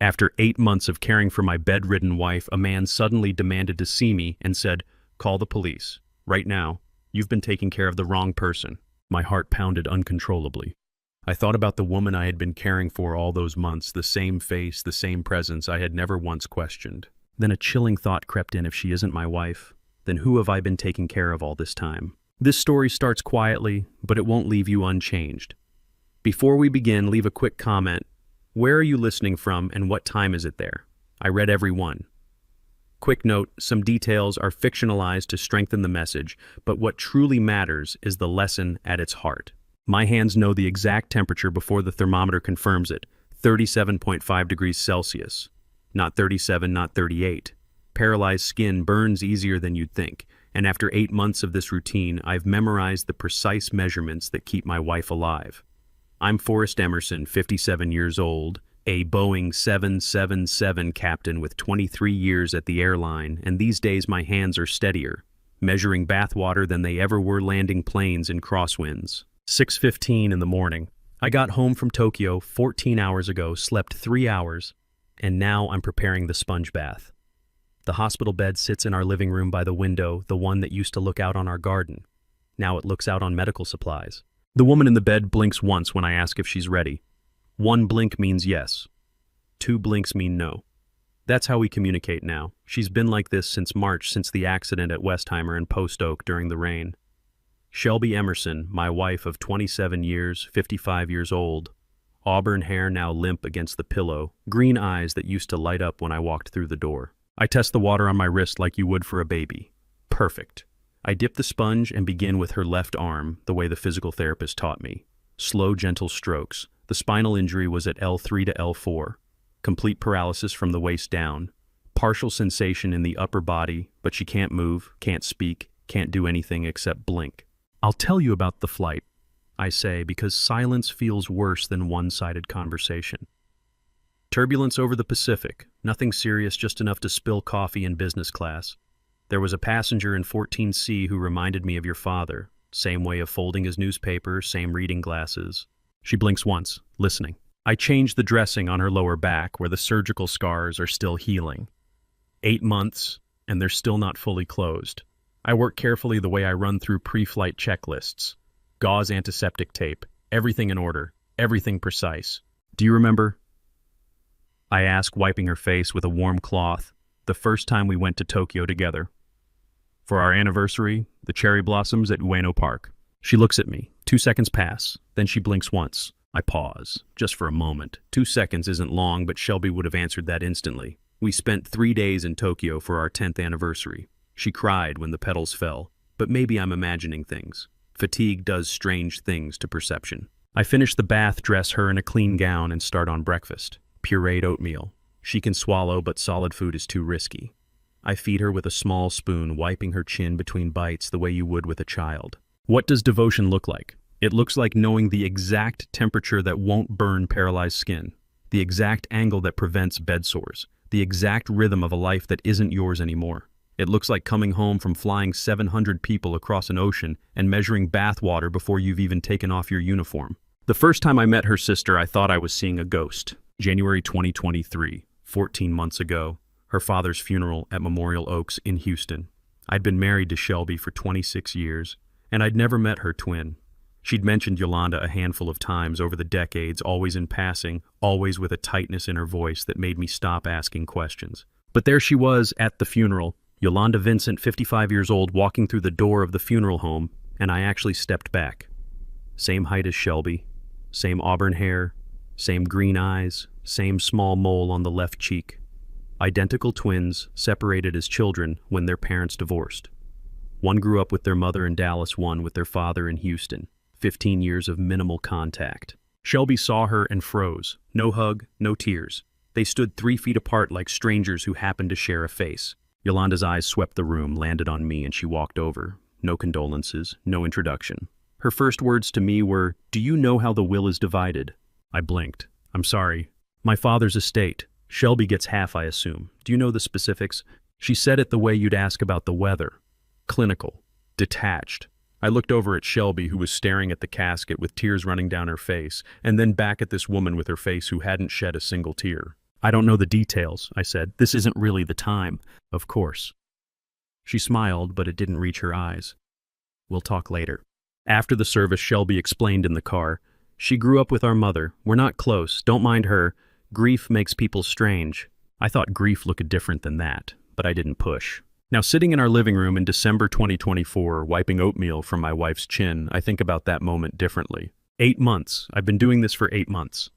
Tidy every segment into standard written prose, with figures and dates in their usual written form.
After 8 months of caring for my bedridden wife, a man suddenly demanded to see me and said, "Call the police. Right now. You've been taking care of the wrong person." My heart pounded uncontrollably. I thought about the woman I had been caring for all those months, the same face, the same presence I had never once questioned. Then a chilling thought crept in: if she isn't my wife, then who have I been taking care of all this time? This story starts quietly, but it won't leave you unchanged. Before we begin, leave a quick comment. Where are you listening from and what time is it there? I read every one. Quick note, some details are fictionalized to strengthen the message, but what truly matters is the lesson at its heart. My hands know the exact temperature before the thermometer confirms it, 37.5 degrees Celsius. Not 37, not 38. Paralyzed skin burns easier than you'd think, and after 8 months of this routine, I've memorized the precise measurements that keep my wife alive. I'm Forrest Emerson, 57 years old, a Boeing 777 captain with 23 years at the airline, and these days my hands are steadier, measuring bathwater than they ever were landing planes in crosswinds. 6:15 in the morning. I got home from Tokyo 14 hours ago, slept 3 hours, and now I'm preparing the sponge bath. The hospital bed sits in our living room by the window, the one that used to look out on our garden. Now it looks out on medical supplies. The woman in the bed blinks once when I ask if she's ready. 1 blink means yes. 2 blinks mean no. That's how we communicate now. She's been like this since March, since the accident at Westheimer and Post Oak during the rain. Shelby Emerson, my wife of 27 years, 55 years old. Auburn hair now limp against the pillow, green eyes that used to light up when I walked through the door. I test the water on my wrist like you would for a baby. Perfect. I dip the sponge and begin with her left arm, the way the physical therapist taught me. Slow, gentle strokes. The spinal injury was at L3 to L4. Complete paralysis from the waist down. Partial sensation in the upper body, but she can't move, can't speak, can't do anything except blink. I'll tell you about the flight, I say, because silence feels worse than one-sided conversation. Turbulence over the Pacific. Nothing serious, just enough to spill coffee in business class. There was a passenger in 14C who reminded me of your father. Same way of folding his newspaper, same reading glasses. She blinks once, listening. I change the dressing on her lower back where the surgical scars are still healing. 8 months, and they're still not fully closed. I work carefully the way I run through pre-flight checklists. Gauze antiseptic tape, everything in order, everything precise. Do you remember? I ask, wiping her face with a warm cloth, the first time we went to Tokyo together. For our anniversary, the cherry blossoms at Ueno Park. She looks at me. 2 seconds pass. Then she blinks once. I pause, just for a moment. 2 seconds isn't long, but Shelby would have answered that instantly. We spent 3 days in Tokyo for our 10th anniversary. She cried when the petals fell, but maybe I'm imagining things. Fatigue does strange things to perception. I finish the bath, dress her in a clean gown, and start on breakfast. Pureed oatmeal. She can swallow, but solid food is too risky. I feed her with a small spoon, wiping her chin between bites the way you would with a child. What does devotion look like? It looks like knowing the exact temperature that won't burn paralyzed skin, the exact angle that prevents bed sores, the exact rhythm of a life that isn't yours anymore. It looks like coming home from flying 700 people across an ocean and measuring bath water before you've even taken off your uniform. The first time I met her sister, I thought I was seeing a ghost. January 2023, 14 months ago, her father's funeral at Memorial Oaks in Houston. I'd been married to Shelby for 26 years, and I'd never met her twin. She'd mentioned Yolanda a handful of times over the decades, always in passing, always with a tightness in her voice that made me stop asking questions. But there she was at the funeral, Yolanda Vincent, 55 years old, walking through the door of the funeral home, and I actually stepped back. Same height as Shelby, same auburn hair, same green eyes, same small mole on the left cheek. Identical twins, separated as children when their parents divorced. One grew up with their mother in Dallas, one with their father in Houston. 15 years of minimal contact. Shelby saw her and froze. No hug, no tears. They stood 3 feet apart like strangers who happened to share a face. Yolanda's eyes swept the room, landed on me, and she walked over. No condolences, no introduction. Her first words to me were, "Do you know how the will is divided?" I blinked. "I'm sorry. My father's estate. Shelby gets half, I assume. Do you know the specifics?" She said it the way you'd ask about the weather. Clinical. Detached. I looked over at Shelby, who was staring at the casket with tears running down her face, and then back at this woman with her face who hadn't shed a single tear. I don't know the details, I said. This isn't really the time. Of course. She smiled, but it didn't reach her eyes. We'll talk later. After the service, Shelby explained in the car. She grew up with our mother. We're not close. Don't mind her. Grief makes people strange. I thought grief looked different than that, but I didn't push. Now, sitting in our living room in December 2024, wiping oatmeal from my wife's chin, I think about that moment differently. 8 months. I've been doing this for 8 months.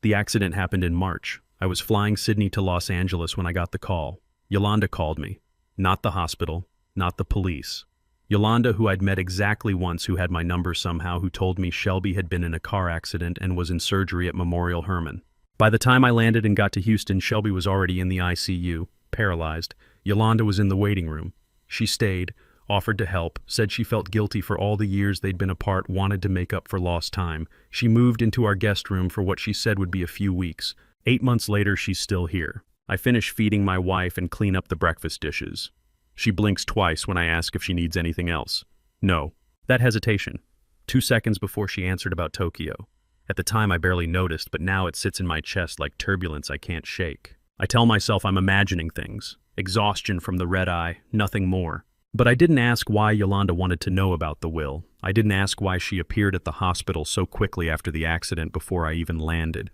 The accident happened in March. I was flying Sydney to Los Angeles when I got the call. Yolanda called me. Not the hospital, not the police. Yolanda, who I'd met exactly once, who had my number somehow, who told me Shelby had been in a car accident and was in surgery at Memorial Hermann. By the time I landed and got to Houston, Shelby was already in the ICU, paralyzed. Yolanda was in the waiting room. She stayed, offered to help, said she felt guilty for all the years they'd been apart, wanted to make up for lost time. She moved into our guest room for what she said would be a few weeks. 8 months later, she's still here. I finish feeding my wife and clean up the breakfast dishes. She blinks twice when I ask if she needs anything else. No. That hesitation. 2 seconds before she answered about Tokyo. At the time I barely noticed, but now it sits in my chest like turbulence I can't shake. I tell myself I'm imagining things. Exhaustion from the red eye, nothing more. But I didn't ask why Yolanda wanted to know about the will. I didn't ask why she appeared at the hospital so quickly after the accident before I even landed.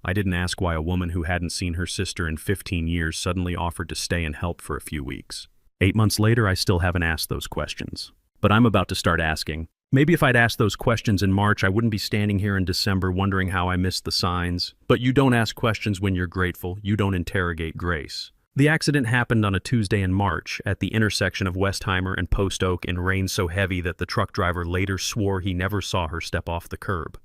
I didn't ask why a woman who hadn't seen her sister in 15 years suddenly offered to stay and help for a few weeks. 8 months later, I still haven't asked those questions. But I'm about to start asking. Maybe if I'd asked those questions in March, I wouldn't be standing here in December wondering how I missed the signs. But you don't ask questions when you're grateful. You don't interrogate grace. The accident happened on a Tuesday in March at the intersection of Westheimer and Post Oak in rain so heavy that the truck driver later swore he never saw her step off the curb.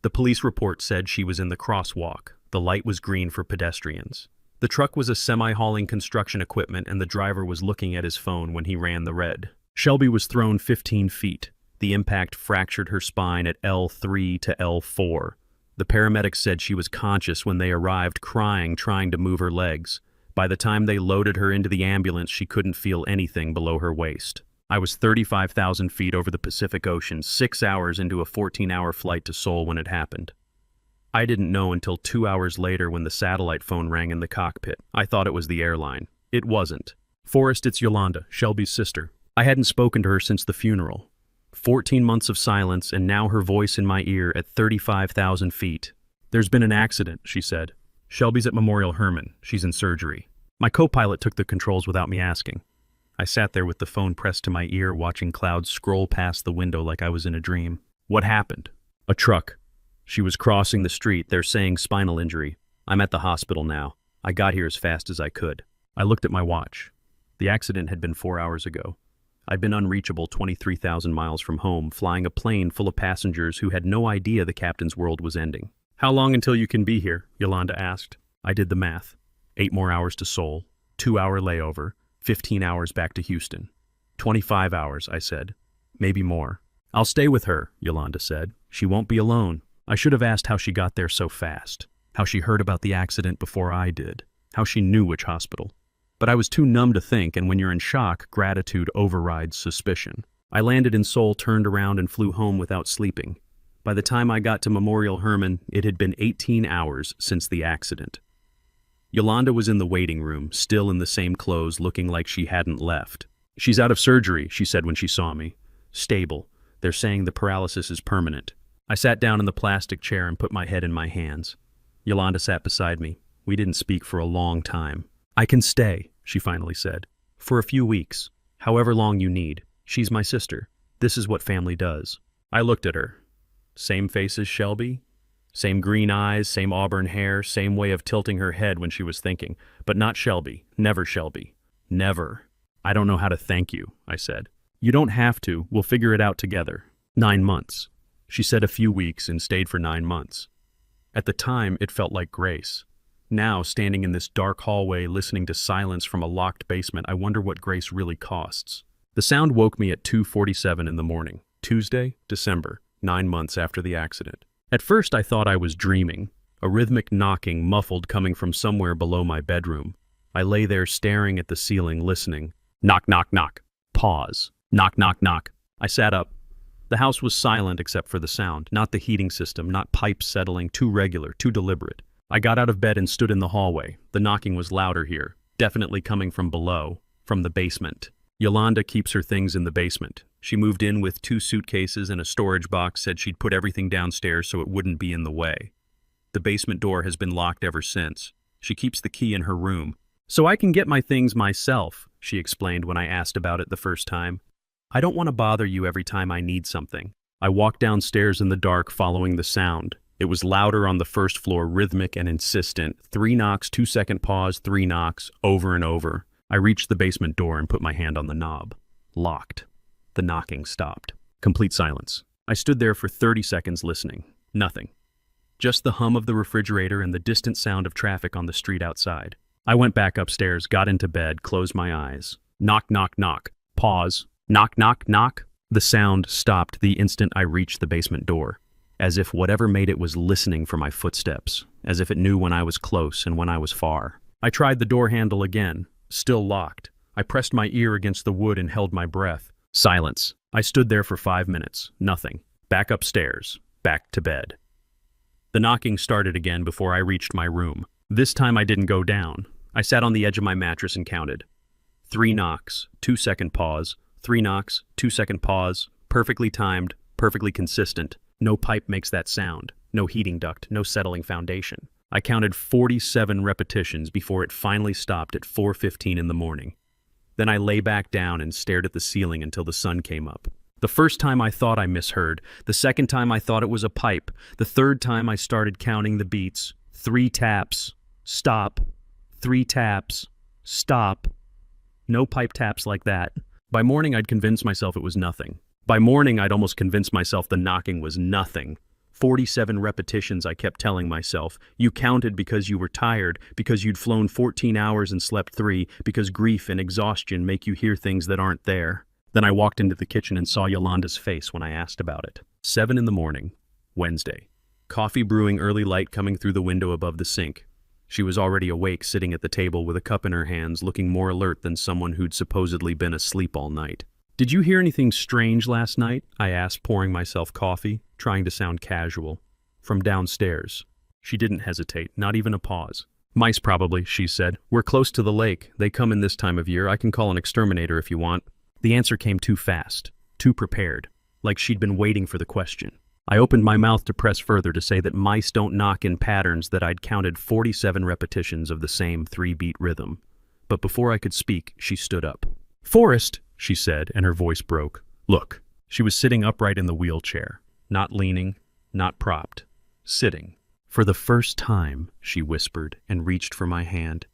The police report said she was in the crosswalk. The light was green for pedestrians. The truck was a semi-hauling construction equipment and the driver was looking at his phone when he ran the red. Shelby was thrown 15 feet. The impact fractured her spine at L3 to L4. The paramedics said she was conscious when they arrived, crying, trying to move her legs. By the time they loaded her into the ambulance, she couldn't feel anything below her waist. I was 35,000 feet over the Pacific Ocean, 6 hours into a 14-hour flight to Seoul when it happened. I didn't know until 2 hours later when the satellite phone rang in the cockpit. I thought it was the airline. It wasn't. Forrest, it's Yolanda, Shelby's sister. I hadn't spoken to her since the funeral. 14 months of silence, and now her voice in my ear at 35,000 feet. There's been an accident, she said. Shelby's at Memorial Hermann. She's in surgery. My co-pilot took the controls without me asking. I sat there with the phone pressed to my ear, watching clouds scroll past the window like I was in a dream. What happened? A truck. She was crossing the street. They're saying spinal injury. I'm at the hospital now. I got here as fast as I could. I looked at my watch. The accident had been 4 hours ago. I'd been unreachable 23,000 miles from home, flying a plane full of passengers who had no idea the captain's world was ending. How long until you can be here? Yolanda asked. I did the math. 8 more hours to Seoul, 2-hour layover, 15 hours back to Houston. 25 hours, I said. Maybe more. I'll stay with her, Yolanda said. She won't be alone. I should have asked how she got there so fast, how she heard about the accident before I did, how she knew which hospital. But I was too numb to think, and when you're in shock, gratitude overrides suspicion. I landed in Seoul, turned around, and flew home without sleeping. By the time I got to Memorial Hermann, it had been 18 hours since the accident. Yolanda was in the waiting room, still in the same clothes, looking like she hadn't left. She's out of surgery, she said when she saw me. Stable. They're saying the paralysis is permanent. I sat down in the plastic chair and put my head in my hands. Yolanda sat beside me. We didn't speak for a long time. I can stay, she finally said. For a few weeks. However long you need. She's my sister. This is what family does. I looked at her. Same face as Shelby? Same green eyes, same auburn hair, same way of tilting her head when she was thinking. But not Shelby. Never Shelby. Never. I don't know how to thank you, I said. You don't have to. We'll figure it out together. 9 months. She said a few weeks and stayed for 9 months. At the time, it felt like grace. Now, standing in this dark hallway, listening to silence from a locked basement, I wonder what grace really costs. The sound woke me at 2:47 in the morning. Tuesday, December, 9 months after the accident. At first, I thought I was dreaming. A rhythmic knocking, muffled, coming from somewhere below my bedroom. I lay there staring at the ceiling, listening. Knock, knock, knock. Pause. Knock, knock, knock. I sat up. The house was silent except for the sound. Not the heating system, not pipes settling, too regular, too deliberate. I got out of bed and stood in the hallway. The knocking was louder here, definitely coming from below, from the basement. Yolanda keeps her things in the basement. She moved in with 2 suitcases and a storage box, said she'd put everything downstairs so it wouldn't be in the way. The basement door has been locked ever since. She keeps the key in her room. "So I can get my things myself," she explained when I asked about it the first time. "I don't want to bother you every time I need something." I walked downstairs in the dark, following the sound. It was louder on the first floor, rhythmic and insistent. 3 knocks, 2-second pause, 3 knocks, over and over. I reached the basement door and put my hand on the knob. Locked. The knocking stopped. Complete silence. I stood there for 30 seconds listening. Nothing. Just the hum of the refrigerator and the distant sound of traffic on the street outside. I went back upstairs, got into bed, closed my eyes. Knock, knock, knock. Pause. Knock, knock, knock. The sound stopped the instant I reached the basement door, as if whatever made it was listening for my footsteps, as if it knew when I was close and when I was far. I tried the door handle again, still locked. I pressed my ear against the wood and held my breath. Silence. I stood there for 5 minutes. Nothing. Back upstairs. Back to bed. The knocking started again before I reached my room. This time I didn't go down. I sat on the edge of my mattress and counted. 3 knocks, 2-second pause, 3 knocks, 2-second pause, perfectly timed, perfectly consistent. No pipe makes that sound, no heating duct, no settling foundation. I counted 47 repetitions before it finally stopped at 4:15 in the morning. Then I lay back down and stared at the ceiling until the sun came up. The first time I thought I misheard, the second time I thought it was a pipe, the third time I started counting the beats. 3 taps, stop, 3 taps, stop. No pipe taps like that. By morning, I'd convinced myself it was nothing. By morning, I'd almost convinced myself the knocking was nothing. 47 repetitions, I kept telling myself. You counted because you were tired, because you'd flown 14 hours and slept 3, because grief and exhaustion make you hear things that aren't there. Then I walked into the kitchen and saw Yolanda's face when I asked about it. 7 in the morning, Wednesday. Coffee brewing, early light coming through the window above the sink. She was already awake, sitting at the table with a cup in her hands, looking more alert than someone who'd supposedly been asleep all night. "Did you hear anything strange last night?" I asked, pouring myself coffee, trying to sound casual. "From downstairs." She didn't hesitate, not even a pause. "Mice probably," she said. "We're close to the lake. They come in this time of year. I can call an exterminator if you want." The answer came too fast, too prepared, like she'd been waiting for the question. I opened my mouth to press further to say that mice don't knock in patterns, that I'd counted 47 repetitions of the same 3-beat rhythm. But before I could speak, she stood up. "Forrest," she said, and her voice broke. "Look." She was sitting upright in the wheelchair, not leaning, not propped, sitting. "For the first time," she whispered and reached for my hand.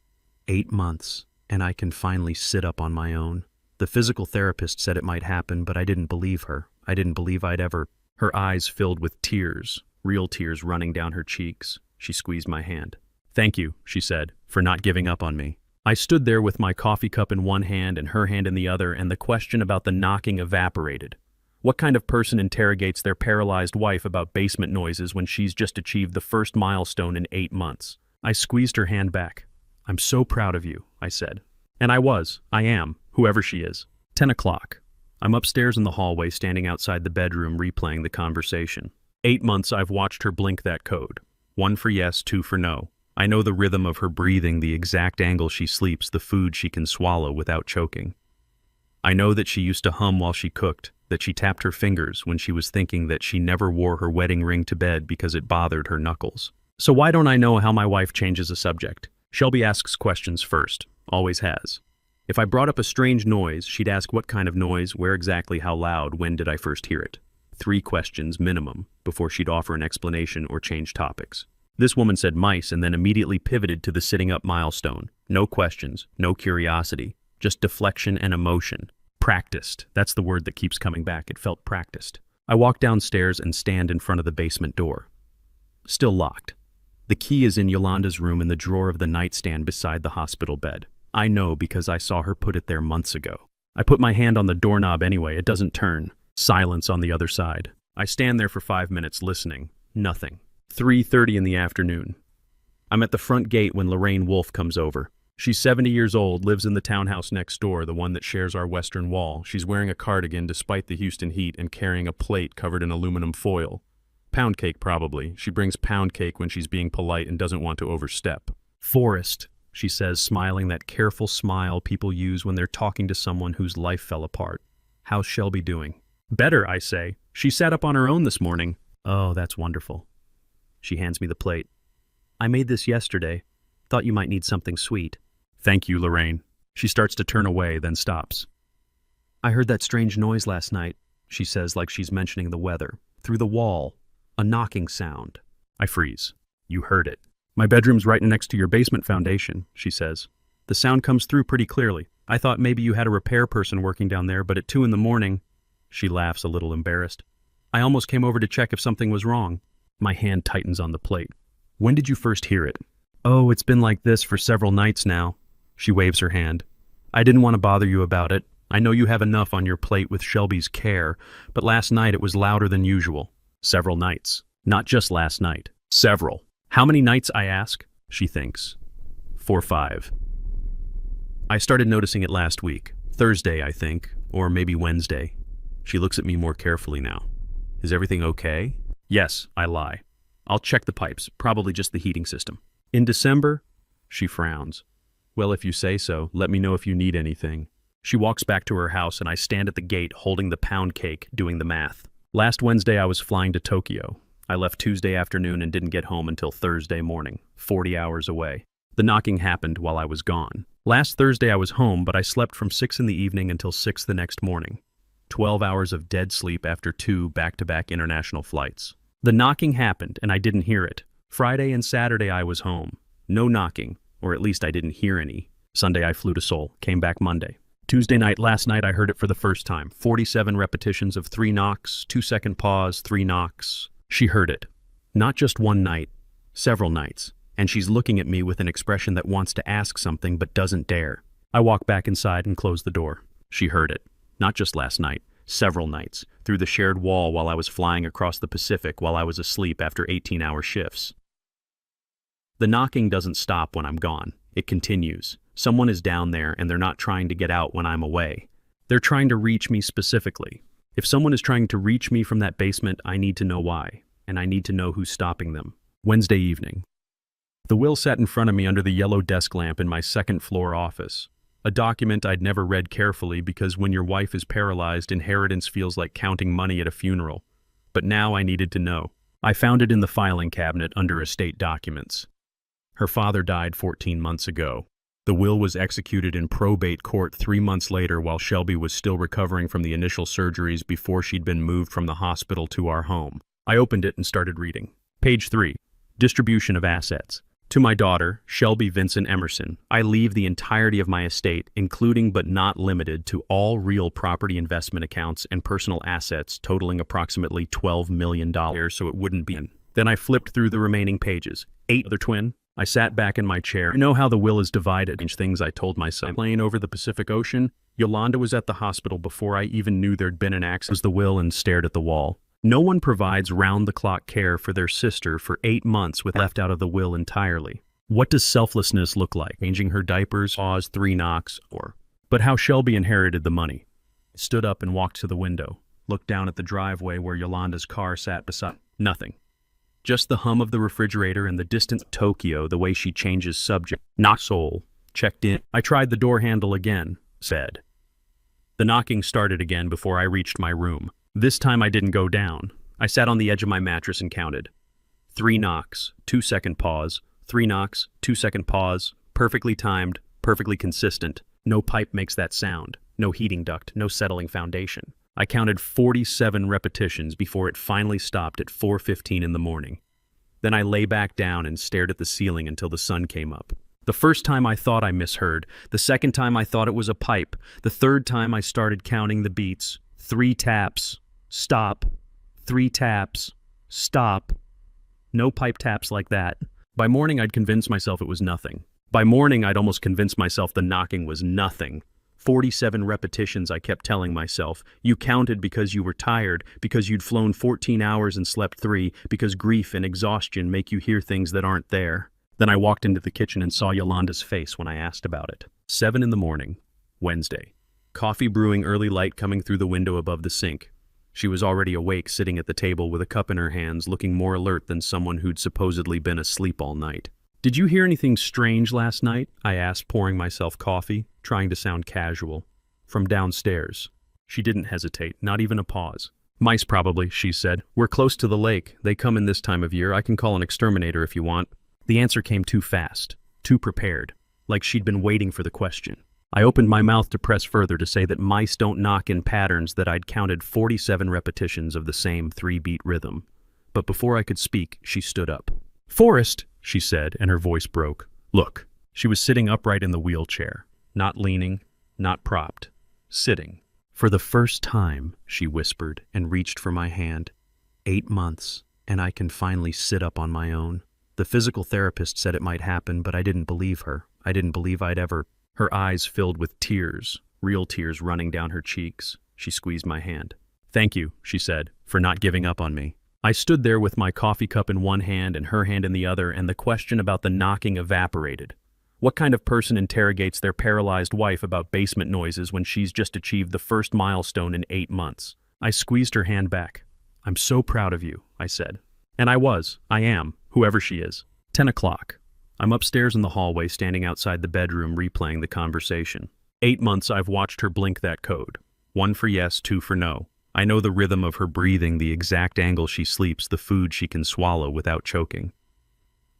8 months, and I can finally sit up on my own. The physical therapist said it might happen, but I didn't believe her. I didn't believe I'd ever. Her eyes filled with tears, real tears running down her cheeks. She squeezed my hand. "Thank you," she said, "for not giving up on me." I stood there with my coffee cup in one hand and her hand in the other, and the question about the knocking evaporated. What kind of person interrogates their paralyzed wife about basement noises when she's just achieved the first milestone in 8 months? I squeezed her hand back. "I'm so proud of you," I said. And I am, whoever she is. 10 o'clock. I'm upstairs in the hallway, standing outside the bedroom, replaying the conversation. 8 months I've watched her blink that code. 1 for yes, 2 for no. I know the rhythm of her breathing, the exact angle she sleeps, the food she can swallow without choking. I know that she used to hum while she cooked, that she tapped her fingers when she was thinking, that she never wore her wedding ring to bed because it bothered her knuckles. So why don't I know how my wife changes a subject? Shelby asks questions first, always has. If I brought up a strange noise, she'd ask what kind of noise, where exactly, how loud, when did I first hear it? 3 questions minimum before she'd offer an explanation or change topics. This woman said mice and then immediately pivoted to the sitting up milestone. No questions, no curiosity, just deflection and emotion. Practiced. That's the word that keeps coming back. It felt practiced. I walk downstairs and stand in front of the basement door. Still locked. The key is in Yolanda's room in the drawer of the nightstand beside the hospital bed. I know because I saw her put it there months ago. I put my hand on the doorknob anyway. It doesn't turn. Silence on the other side. I stand there for 5 minutes listening. Nothing. 3:30 in the afternoon. I'm at the front gate when Lorraine Wolfe comes over. She's 70 years old, lives in the townhouse next door, the one that shares our western wall. She's wearing a cardigan despite the Houston heat and carrying a plate covered in aluminum foil. Pound cake, probably. She brings pound cake when she's being polite and doesn't want to overstep. Forrest, she says, smiling that careful smile people use when they're talking to someone whose life fell apart. How's Shelby doing? Better, I say. She sat up on her own this morning. Oh, that's wonderful. She hands me the plate. I made this yesterday. Thought you might need something sweet. Thank you, Lorraine. She starts to turn away, then stops. I heard that strange noise last night, she says like she's mentioning the weather. Through the wall. A knocking sound. I freeze. You heard it. My bedroom's right next to your basement foundation, she says. The sound comes through pretty clearly. I thought maybe you had a repair person working down there, but at 2 a.m, she laughs a little embarrassed. I almost came over to check if something was wrong. My hand tightens on the plate. When did you first hear it? Oh, it's been like this for several nights now. She waves her hand. I didn't want to bother you about it. I know you have enough on your plate with Shelby's care, but last night it was louder than usual. Several nights. Not just last night. Several. How many nights, I ask? She thinks. 4 or 5. I started noticing it last week. Thursday, I think, or maybe Wednesday. She looks at me more carefully now. Is everything okay? Yes, I lie. I'll check the pipes, probably just the heating system. In December? She frowns. Well, if you say so, let me know if you need anything. She walks back to her house and I stand at the gate holding the pound cake, doing the math. Last Wednesday I was flying to Tokyo. I left Tuesday afternoon and didn't get home until Thursday morning, 40 hours away. The knocking happened while I was gone. Last Thursday I was home, but I slept from 6 p.m. until 6 the next morning. 12 hours of dead sleep after 2 back-to-back international flights. The knocking happened and I didn't hear it. Friday and Saturday I was home. No knocking, or at least I didn't hear any. Sunday I flew to Seoul, came back Monday. Tuesday night, last night, I heard it for the first time. 47 repetitions of 3 knocks, 2-second pause, 3 knocks. She heard it. Not just one night, several nights. And she's looking at me with an expression that wants to ask something but doesn't dare. I walk back inside and close the door. She heard it. Not just last night, several nights. Through the shared wall while I was flying across the Pacific while I was asleep after 18-hour shifts. The knocking doesn't stop when I'm gone. It continues. Someone is down there and they're not trying to get out when I'm away. They're trying to reach me specifically. If someone is trying to reach me from that basement, I need to know why, and I need to know who's stopping them. Wednesday evening. The will sat in front of me under the yellow desk lamp in my second-floor office. A document I'd never read carefully because when your wife is paralyzed, inheritance feels like counting money at a funeral. But now I needed to know. I found it in the filing cabinet under estate documents. Her father died 14 months ago. The will was executed in probate court 3 months later while Shelby was still recovering from the initial surgeries before she'd been moved from the hospital to our home. I opened it and started reading. Page 3. Distribution of assets. To my daughter, Shelby Vincent Emerson, I leave the entirety of my estate, including but not limited to all real property investment accounts and personal assets totaling approximately $12 million, so it wouldn't be in. Then I flipped through the remaining pages. 8 other twin. I sat back in my chair. You know how the will is divided. Things I told my son. Plane over the Pacific Ocean. Yolanda was at the hospital before I even knew there'd been an accident. Was the will and stared at the wall. No one provides round-the-clock care for their sister for 8 months with left out of the will entirely. What does selflessness look like? Changing her diapers, pause, 3 knocks, or... But how Shelby inherited the money. Stood up and walked to the window. Looked down at the driveway where Yolanda's car sat beside. Nothing. Just the hum of the refrigerator and the distant Tokyo, the way she changes subject. Knock Seoul. Checked in. I tried the door handle again, said. The knocking started again before I reached my room. This time I didn't go down. I sat on the edge of my mattress and counted. 3 knocks, 2-second pause, 3 knocks, 2-second pause, perfectly timed, perfectly consistent. No pipe makes that sound. No heating duct, no settling foundation. I counted 47 repetitions before it finally stopped at 4:15 in the morning. Then I lay back down and stared at the ceiling until the sun came up. The first time I thought I misheard. The second time I thought it was a pipe. The third time I started counting the beats. 3 taps. Stop. 3 taps. Stop. No pipe taps like that. By morning I'd convinced myself it was nothing. By morning I'd almost convinced myself the knocking was nothing. 47 repetitions I kept telling myself. You counted because you were tired, because you'd flown 14 hours and slept 3, because grief and exhaustion make you hear things that aren't there. Then I walked into the kitchen and saw Yolanda's face when I asked about it. 7 in the morning, Wednesday. Coffee brewing, early light coming through the window above the sink. She was already awake, sitting at the table with a cup in her hands, looking more alert than someone who'd supposedly been asleep all night. "Did you hear anything strange last night?" I asked, pouring myself coffee, trying to sound casual. "From downstairs." She didn't hesitate, not even a pause. "Mice probably," she said. "We're close to the lake. They come in this time of year. I can call an exterminator if you want." The answer came too fast, too prepared, like she'd been waiting for the question. I opened my mouth to press further, to say that mice don't knock in patterns, that I'd counted 47 repetitions of the same 3-beat rhythm. But before I could speak, she stood up. "Forrest," she said, and her voice broke. "Look." She was sitting upright in the wheelchair, not leaning, not propped, sitting. "For the first time," she whispered and reached for my hand. 8 months, and I can finally sit up on my own. The physical therapist said it might happen, but I didn't believe her. I didn't believe I'd ever. Her eyes filled with tears, real tears running down her cheeks. She squeezed my hand. "Thank you," she said, "for not giving up on me." I stood there with my coffee cup in one hand and her hand in the other, and the question about the knocking evaporated. What kind of person interrogates their paralyzed wife about basement noises when she's just achieved the first milestone in 8 months? I squeezed her hand back. "I'm so proud of you," I said. And I am, whoever she is. 10 o'clock. I'm upstairs in the hallway, standing outside the bedroom, replaying the conversation. 8 months I've watched her blink that code. 1 for yes, 2 for no. I know the rhythm of her breathing, the exact angle she sleeps, the food she can swallow without choking.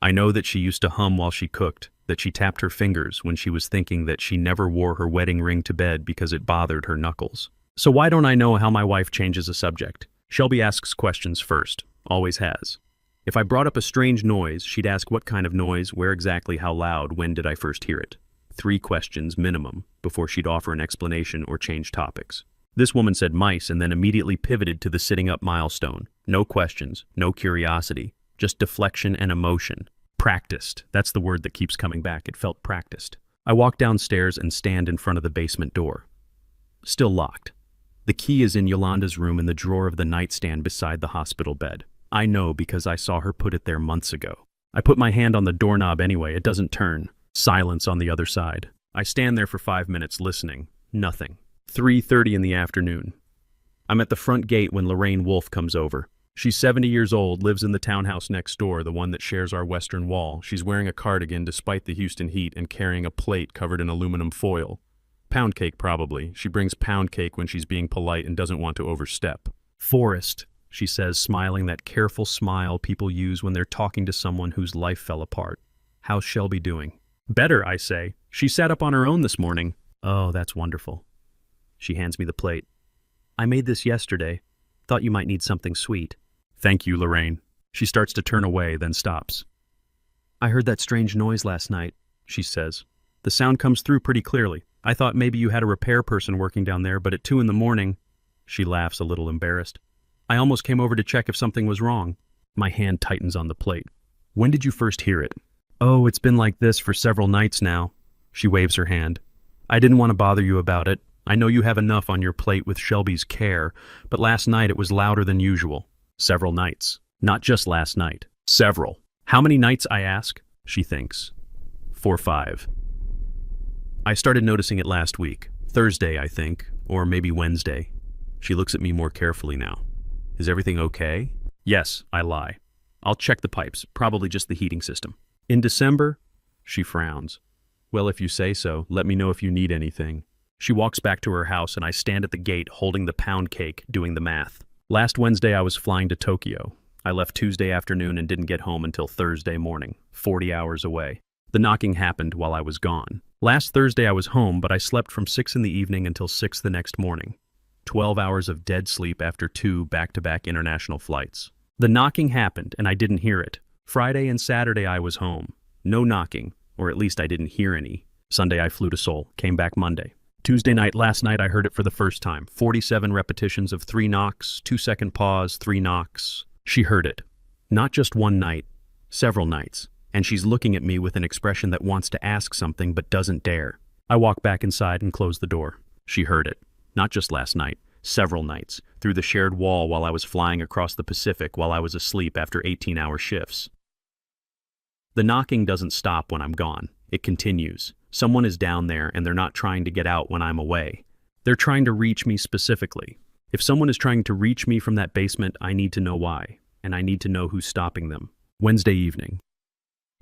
I know that she used to hum while she cooked, that she tapped her fingers when she was thinking, that she never wore her wedding ring to bed because it bothered her knuckles. So why don't I know how my wife changes a subject? Shelby asks questions first, always has. If I brought up a strange noise, she'd ask what kind of noise, where exactly, how loud, when did I first hear it. 3 questions minimum before she'd offer an explanation or change topics. This woman said mice and then immediately pivoted to the sitting up milestone. No questions, no curiosity, just deflection and emotion. Practiced. That's the word that keeps coming back. It felt practiced. I walk downstairs and stand in front of the basement door. Still locked. The key is in Yolanda's room, in the drawer of the nightstand beside the hospital bed. I know because I saw her put it there months ago. I put my hand on the doorknob anyway. It doesn't turn. Silence on the other side. I stand there for 5 minutes listening. Nothing. 3:30 in the afternoon. I'm at the front gate when Lorraine Wolfe comes over. She's 70 years old, lives in the townhouse next door, the one that shares our western wall. She's wearing a cardigan despite the Houston heat and carrying a plate covered in aluminum foil. Pound cake, probably. She brings pound cake when she's being polite and doesn't want to overstep. "Forrest," she says, smiling that careful smile people use when they're talking to someone whose life fell apart. "How's Shelby doing?" "Better," I say. "She sat up on her own this morning." "Oh, that's wonderful." She hands me the plate. "I made this yesterday. Thought you might need something sweet." "Thank you, Lorraine." She starts to turn away, then stops. "I heard that strange noise last night," she says. "The sound comes through pretty clearly. I thought maybe you had a repair person working down there, but at 2 in the morning, she laughs, a little embarrassed. "I almost came over to check if something was wrong." My hand tightens on the plate. "When did you first hear it?" "Oh, it's been like this for several nights now." She waves her hand. "I didn't want to bother you about it. I know you have enough on your plate with Shelby's care, but last night it was louder than usual." Several nights. Not just last night. Several. "How many nights?" I ask. She thinks. 4, 5. "I started noticing it last week. Thursday, I think, or maybe Wednesday." She looks at me more carefully now. "Is everything okay?" "Yes," I lie. "I'll check the pipes, probably just the heating system." "In December?" She frowns. "Well, if you say so, let me know if you need anything." She walks back to her house and I stand at the gate holding the pound cake, doing the math. Last Wednesday I was flying to Tokyo. I left Tuesday afternoon and didn't get home until Thursday morning, 40 hours away. The knocking happened while I was gone. Last Thursday I was home, but I slept from 6 in the evening until 6 the next morning. 12 hours of dead sleep after 2 back-to-back international flights. The knocking happened and I didn't hear it. Friday and Saturday I was home. No knocking, or at least I didn't hear any. Sunday I flew to Seoul, came back Monday. Tuesday night, last night, I heard it for the first time. 47 repetitions of 3 knocks, 2-second pause, 3 knocks. She heard it. Not just one night, several nights. And she's looking at me with an expression that wants to ask something but doesn't dare. I walk back inside and close the door. She heard it. Not just last night, several nights, through the shared wall while I was flying across the Pacific while I was asleep after 18-hour shifts. The knocking doesn't stop when I'm gone. It continues. Someone is down there and they're not trying to get out when I'm away. They're trying to reach me specifically. If someone is trying to reach me from that basement, I need to know why, and I need to know who's stopping them. Wednesday evening.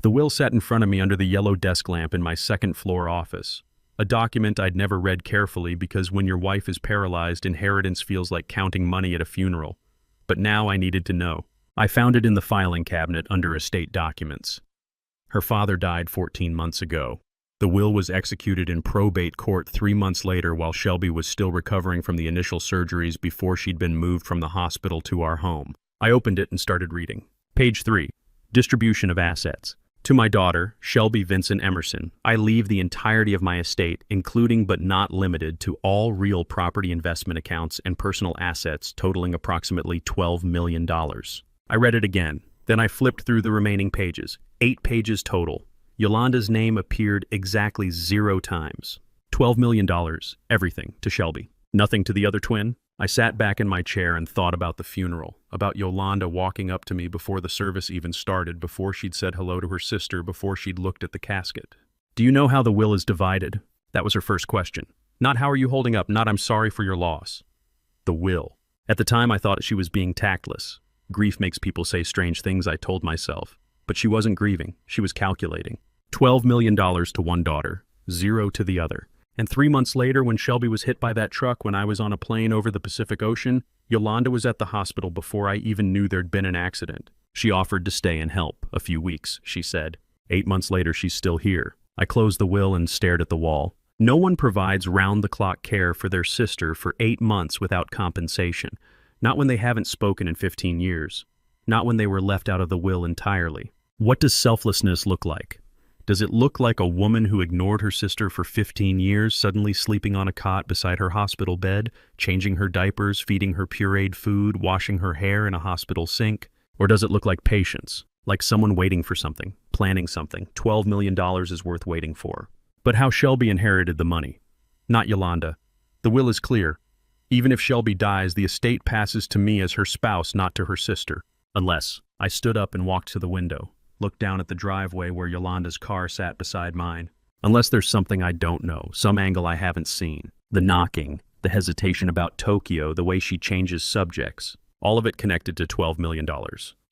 The will sat in front of me under the yellow desk lamp in my second-floor office. A document I'd never read carefully because when your wife is paralyzed, inheritance feels like counting money at a funeral. But now I needed to know. I found it in the filing cabinet under estate documents. Her father died 14 months ago. The will was executed in probate court 3 months later while Shelby was still recovering from the initial surgeries before she'd been moved from the hospital to our home. I opened it and started reading. Page 3. Distribution of assets. To my daughter, Shelby Vincent Emerson, I leave the entirety of my estate, including but not limited to all real property investment accounts and personal assets totaling approximately $12 million. I read it again. Then I flipped through the remaining pages. 8 pages total. Yolanda's name appeared exactly 0 times. $12 million, everything, to Shelby. Nothing to the other twin? I sat back in my chair and thought about the funeral, about Yolanda walking up to me before the service even started, before she'd said hello to her sister, before she'd looked at the casket. Do you know how the will is divided? That was her first question. Not how are you holding up, not I'm sorry for your loss. The will. At the time I thought she was being tactless. Grief makes people say strange things, I told myself. But she wasn't grieving, she was calculating. $12 million to one daughter, 0 to the other. And 3 months later, when Shelby was hit by that truck when I was on a plane over the Pacific Ocean, Yolanda was at the hospital before I even knew there'd been an accident. She offered to stay and help. A few weeks, she said. 8 months later, she's still here. I closed the will and stared at the wall. No one provides round-the-clock care for their sister for 8 months without compensation. Not when they haven't spoken in 15 years. Not when they were left out of the will entirely. What does selflessness look like? Does it look like a woman who ignored her sister for 15 years, suddenly sleeping on a cot beside her hospital bed, changing her diapers, feeding her pureed food, washing her hair in a hospital sink? Or does it look like patience, like someone waiting for something, planning something? $12 million is worth waiting for. But how Shelby inherited the money? Not Yolanda. The will is clear. Even if Shelby dies, the estate passes to me as her spouse, not to her sister. Unless. I stood up and walked to the window. Looked down at the driveway where Yolanda's car sat beside mine. Unless there's something I don't know, some angle I haven't seen. The knocking, the hesitation about Tokyo, the way she changes subjects. All of it connected to $12 million.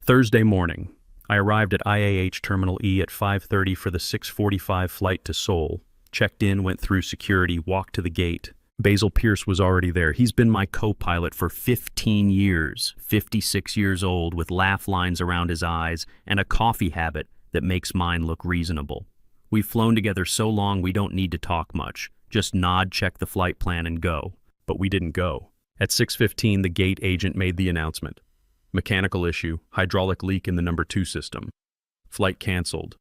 Thursday morning. I arrived at IAH Terminal E at 5:30 for the 6:45 flight to Seoul. Checked in, went through security, walked to the gate. Basil Pierce was already there. He's been my co-pilot for 15 years, 56 years old, with laugh lines around his eyes and a coffee habit that makes mine look reasonable. We've flown together so long we don't need to talk much. Just nod, check the flight plan, and go. But we didn't go. At 6:15, the gate agent made the announcement. Mechanical issue, hydraulic leak in the number 2 system. Flight canceled.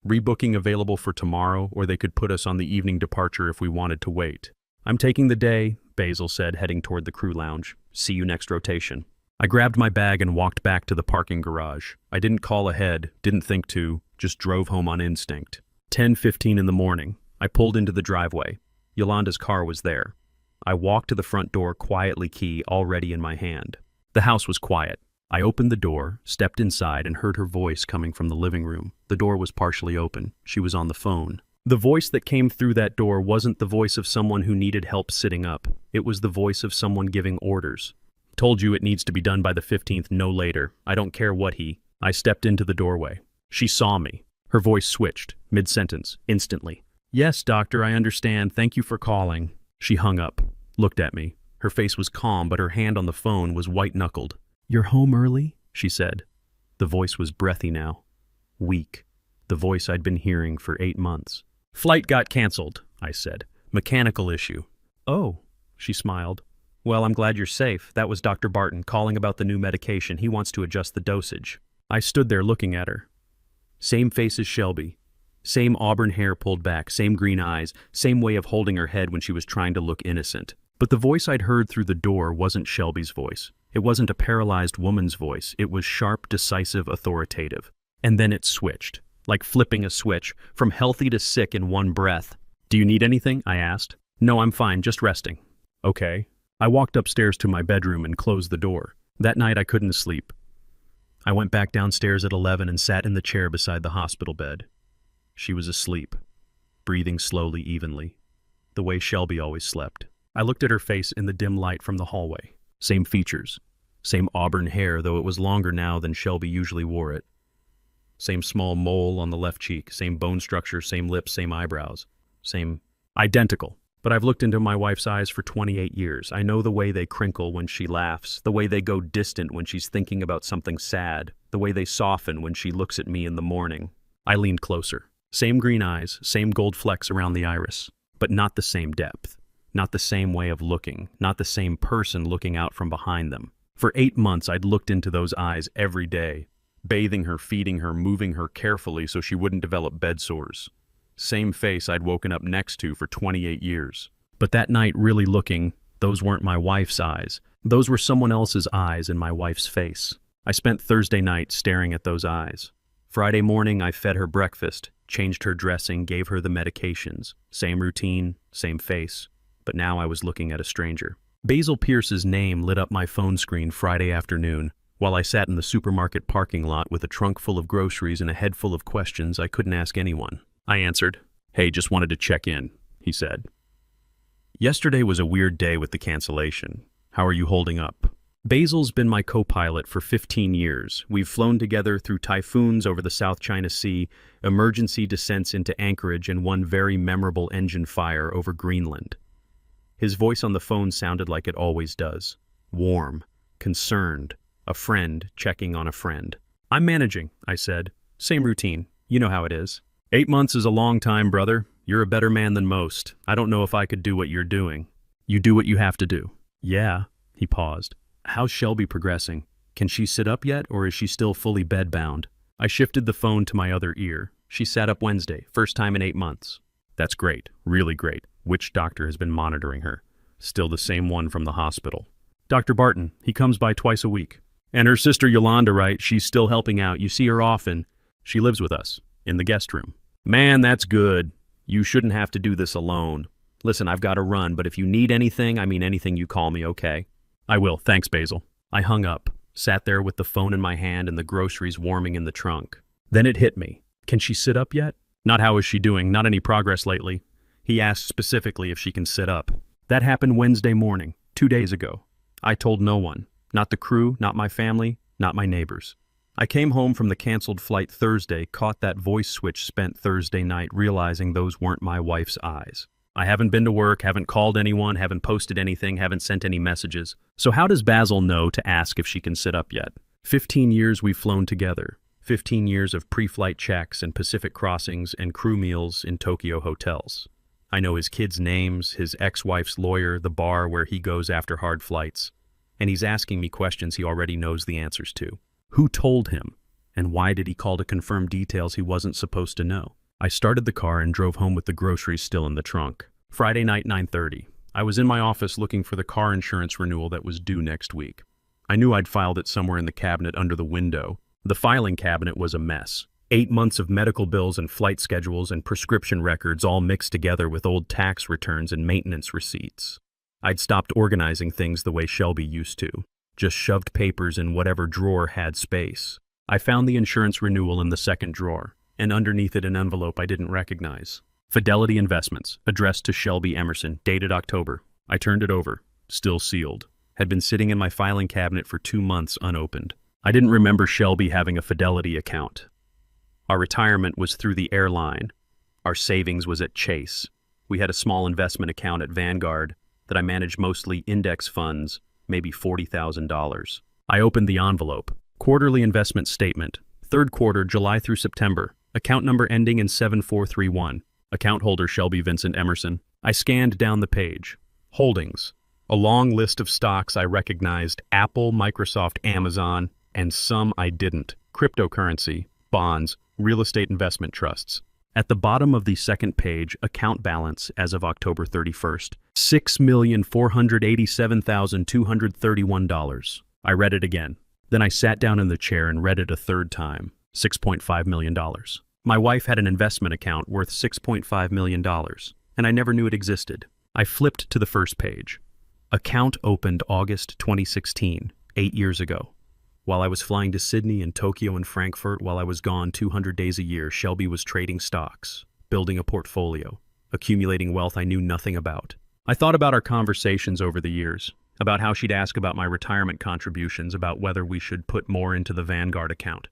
Rebooking available for tomorrow, or they could put us on the evening departure if we wanted to wait. I'm taking the day, Basil said, heading toward the crew lounge. See you next rotation. I grabbed my bag and walked back to the parking garage. I didn't call ahead, didn't think to, just drove home on instinct. 10:15 in the morning. I pulled into the driveway. Yolanda's car was there. I walked to the front door, quietly, key already in my hand. The house was quiet. I opened the door, stepped inside, and heard her voice coming from the living room. The door was partially open. She was on the phone. The voice that came through that door wasn't the voice of someone who needed help sitting up. It was the voice of someone giving orders. Told you it needs to be done by the 15th, no later. I don't care what he. I stepped into the doorway. She saw me. Her voice switched, mid-sentence, instantly. Yes, doctor, I understand. Thank you for calling. She hung up, looked at me. Her face was calm, but her hand on the phone was white-knuckled. You're home early? She said. The voice was breathy now. Weak. The voice I'd been hearing for 8 months. Flight got canceled, I said. Mechanical issue. Oh, she smiled. Well, I'm glad you're safe. That was Dr. Barton calling about the new medication. He wants to adjust the dosage. I stood there looking at her. Same face as Shelby. Same auburn hair pulled back, same green eyes, same way of holding her head when she was trying to look innocent. But the voice I'd heard through the door wasn't Shelby's voice. It wasn't a paralyzed woman's voice. It was sharp, decisive, authoritative. And then it switched. Like flipping a switch, from healthy to sick in one breath. Do you need anything? I asked. No, I'm fine, just resting. Okay. I walked upstairs to my bedroom and closed the door. That night I couldn't sleep. I went back downstairs at 11 and sat in the chair beside the hospital bed. She was asleep, breathing slowly, evenly, the way Shelby always slept. I looked at her face in the dim light from the hallway. Same features. Same auburn hair, though it was longer now than Shelby usually wore it. Same small mole on the left cheek. Same bone structure, same lips, same eyebrows. Same... Identical. But I've looked into my wife's eyes for 28 years. I know the way they crinkle when she laughs, the way they go distant when she's thinking about something sad, the way they soften when she looks at me in the morning. I leaned closer. Same green eyes, same gold flecks around the iris, but not the same depth, not the same way of looking, not the same person looking out from behind them. For 8 months, I'd looked into those eyes every day, bathing her, feeding her, moving her carefully so she wouldn't develop bed sores. Same face I'd woken up next to for 28 years. But that night, really looking, those weren't my wife's eyes. Those were someone else's eyes in my wife's face. I spent Thursday night staring at those eyes. Friday morning, I fed her breakfast, changed her dressing, gave her the medications. Same routine, same face. But now I was looking at a stranger. Basil Pierce's name lit up my phone screen Friday afternoon, while I sat in the supermarket parking lot with a trunk full of groceries and a head full of questions I couldn't ask anyone. I answered. "Hey, just wanted to check in," he said. "Yesterday was a weird day with the cancellation. How are you holding up?" Basil's been my co-pilot for 15 years. We've flown together through typhoons over the South China Sea, emergency descents into Anchorage, and one very memorable engine fire over Greenland. His voice on the phone sounded like it always does. Warm, concerned, a friend checking on a friend. "I'm managing," I said. "Same routine. You know how it is." 8 months is a long time, brother. You're a better man than most. I don't know if I could do what you're doing." "You do what you have to do." "Yeah." He paused. "How's Shelby progressing? Can she sit up yet, or is she still fully bedbound?" I shifted the phone to my other ear. "She sat up Wednesday, first time in 8 months." "That's great, really great. Which doctor has been monitoring her?" "Still the same one from the hospital." "Dr. Barton. He comes by twice a week." "And her sister Yolanda, right? She's still helping out. You see her often." "She lives with us, in the guest room." "Man, that's good. You shouldn't have to do this alone. Listen, I've got to run, but if you need anything, I mean anything, you call me, okay?" "I will. Thanks, Basil." I hung up, sat there with the phone in my hand and the groceries warming in the trunk. Then it hit me. Can she sit up yet? Not how is she doing, not any progress lately. He asked specifically if she can sit up. That happened Wednesday morning, 2 days ago. I told no one. Not the crew, not my family, not my neighbors. I came home from the canceled flight Thursday, caught that voice switch spent Thursday night, realizing those weren't my wife's eyes. I haven't been to work, haven't called anyone, haven't posted anything, haven't sent any messages. So how does Basil know to ask if she can sit up yet? 15 years we've flown together. 15 years of pre-flight checks and Pacific crossings and crew meals in Tokyo hotels. I know his kids' names, his ex-wife's lawyer, the bar where he goes after hard flights. And he's asking me questions he already knows the answers to. Who told him? And why did he call to confirm details he wasn't supposed to know? I started the car and drove home with the groceries still in the trunk. Friday night, 9:30. I was in my office looking for the car insurance renewal that was due next week. I knew I'd filed it somewhere in the cabinet under the window. The filing cabinet was a mess. 8 months of medical bills and flight schedules and prescription records all mixed together with old tax returns and maintenance receipts. I'd stopped organizing things the way Shelby used to. Just shoved papers in whatever drawer had space. I found the insurance renewal in the second drawer, and underneath it an envelope I didn't recognize. Fidelity Investments, addressed to Shelby Emerson, dated October. I turned it over, still sealed. Had been sitting in my filing cabinet for 2 months unopened. I didn't remember Shelby having a Fidelity account. Our retirement was through the airline. Our savings was at Chase. We had a small investment account at Vanguard that I managed, mostly index funds, maybe $40,000. I opened the envelope. Quarterly investment statement. Third quarter, July through September. Account number ending in 7431. Account holder Shelby Vincent Emerson. I scanned down the page. Holdings. A long list of stocks I recognized: Apple, Microsoft, Amazon, and some I didn't. Cryptocurrency, bonds, real estate investment trusts. At the bottom of the second page, account balance as of October 31st, $6,487,231. I read it again. Then I sat down in the chair and read it a third time. $6.5 million. My wife had an investment account worth $6.5 million, and I never knew it existed. I flipped to the first page. Account opened August 2016, 8 years ago. While I was flying to Sydney and Tokyo and Frankfurt, while I was gone 200 days a year, Shelby was trading stocks, building a portfolio, accumulating wealth I knew nothing about. I thought about our conversations over the years, about how she'd ask about my retirement contributions, about whether we should put more into the Vanguard account,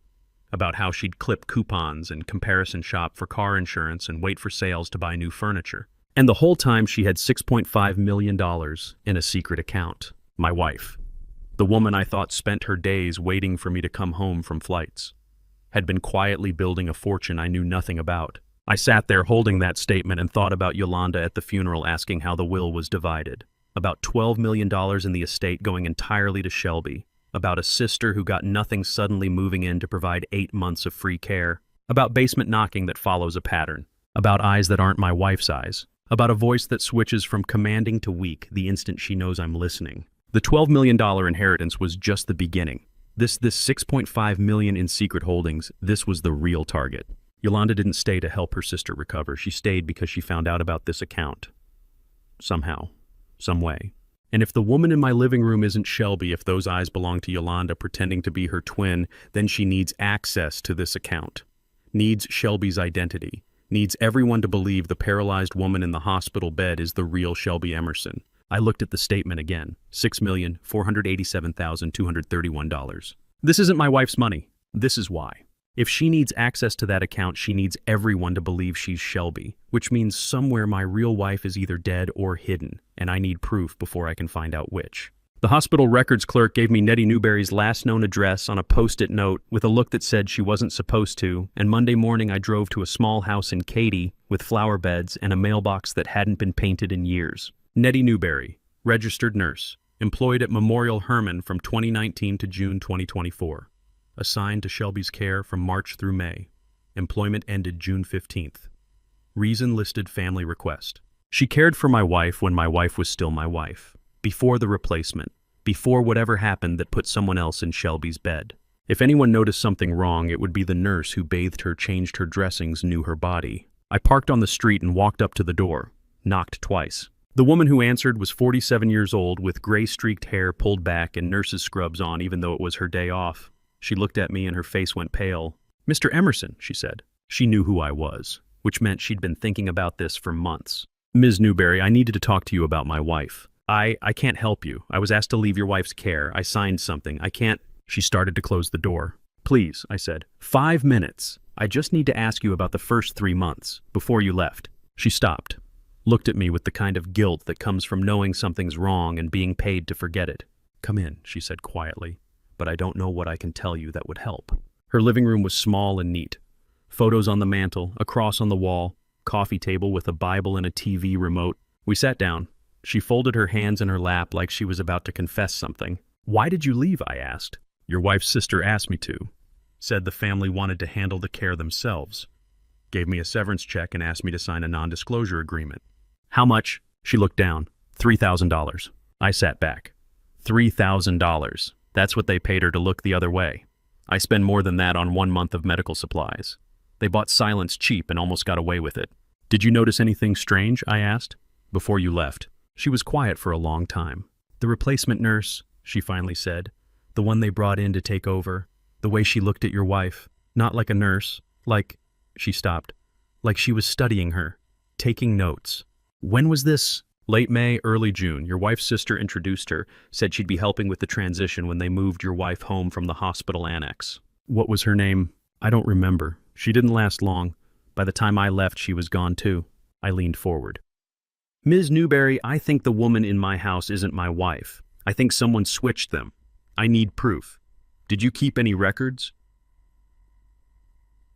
about how she'd clip coupons and comparison shop for car insurance and wait for sales to buy new furniture. And the whole time she had $6.5 million in a secret account. My wife, the woman I thought spent her days waiting for me to come home from flights, had been quietly building a fortune I knew nothing about. I sat there holding that statement and thought about Yolanda at the funeral asking how the will was divided, about $12 million in the estate going entirely to Shelby, about a sister who got nothing suddenly moving in to provide 8 months of free care, about basement knocking that follows a pattern, about eyes that aren't my wife's eyes, about a voice that switches from commanding to weak the instant she knows I'm listening. The $12 million inheritance was just the beginning. This $6.5 million in secret holdings, this was the real target. Yolanda didn't stay to help her sister recover. She stayed because she found out about this account. Somehow. Some way. And if the woman in my living room isn't Shelby, if those eyes belong to Yolanda pretending to be her twin, then she needs access to this account. Needs Shelby's identity. Needs everyone to believe the paralyzed woman in the hospital bed is the real Shelby Emerson. I looked at the statement again. $6,487,231. This isn't my wife's money. This is why. If she needs access to that account, she needs everyone to believe she's Shelby, which means somewhere my real wife is either dead or hidden, and I need proof before I can find out which. The hospital records clerk gave me Nettie Newberry's last known address on a post-it note with a look that said she wasn't supposed to, and Monday morning I drove to a small house in Katy with flower beds and a mailbox that hadn't been painted in years. Nettie Newberry, registered nurse, employed at Memorial Hermann from 2019 to June 2024. Assigned to Shelby's care from March through May. Employment ended June 15th. Reason listed family request. She cared for my wife when my wife was still my wife. Before the replacement. Before whatever happened that put someone else in Shelby's bed. If anyone noticed something wrong, it would be the nurse who bathed her, changed her dressings, knew her body. I parked on the street and walked up to the door. Knocked twice. The woman who answered was 47 years old with gray-streaked hair pulled back and nurse's scrubs on even though it was her day off. She looked at me and her face went pale. "Mr. Emerson," she said. She knew who I was, which meant she'd been thinking about this for months. "Ms. Newberry, I needed to talk to you about my wife. I can't help you. I was asked to leave your wife's care. I signed something. I can't." She started to close the door. "Please," I said. 5 minutes. I just need to ask you about the first 3 months, before you left." She stopped, looked at me with the kind of guilt that comes from knowing something's wrong and being paid to forget it. "Come in," she said quietly. "But I don't know what I can tell you that would help." Her living room was small and neat. Photos on the mantle, a cross on the wall, coffee table with a Bible and a TV remote. We sat down. She folded her hands in her lap like she was about to confess something. "Why did you leave?" I asked. "Your wife's sister asked me to. Said the family wanted to handle the care themselves. Gave me a severance check and asked me to sign a non-disclosure agreement." "How much?" She looked down. $3,000. I sat back. $3,000. That's what they paid her to look the other way. I spend more than that on 1 month of medical supplies. They bought silence cheap and almost got away with it. "Did you notice anything strange?" I asked. "Before you left." She was quiet for a long time. "The replacement nurse," she finally said. "The one they brought in to take over. The way she looked at your wife. Not like a nurse. Like..." She stopped. "Like she was studying her. Taking notes." "When was this?" "Late May, early June. Your wife's sister introduced her, said she'd be helping with the transition when they moved your wife home from the hospital annex." "What was her name?" "I don't remember. She didn't last long. By the time I left, she was gone too." I leaned forward. "Ms. Newberry, I think the woman in my house isn't my wife. I think someone switched them. I need proof. Did you keep any records?"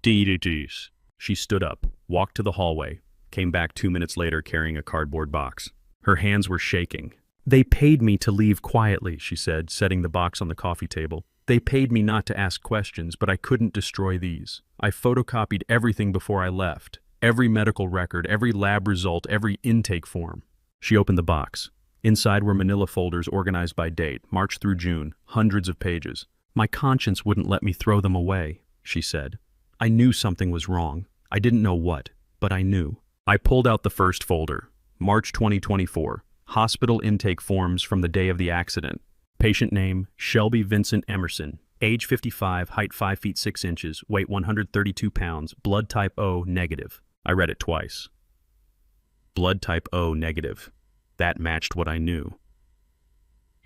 "DDTs." She stood up, walked to the hallway, came back 2 minutes later carrying a cardboard box. Her hands were shaking. "They paid me to leave quietly," she said, setting the box on the coffee table. "They paid me not to ask questions, but I couldn't destroy these. I photocopied everything before I left. Every medical record, every lab result, every intake form." She opened the box. Inside were manila folders organized by date, March through June, hundreds of pages. "My conscience wouldn't let me throw them away," she said. "I knew something was wrong. I didn't know what, but I knew." I pulled out the first folder. March 2024. Hospital intake forms from the day of the accident. Patient name, Shelby Vincent Emerson. Age 55, height 5 feet 6 inches, weight 132 pounds, blood type O negative. I read it twice. Blood type O negative. That matched what I knew.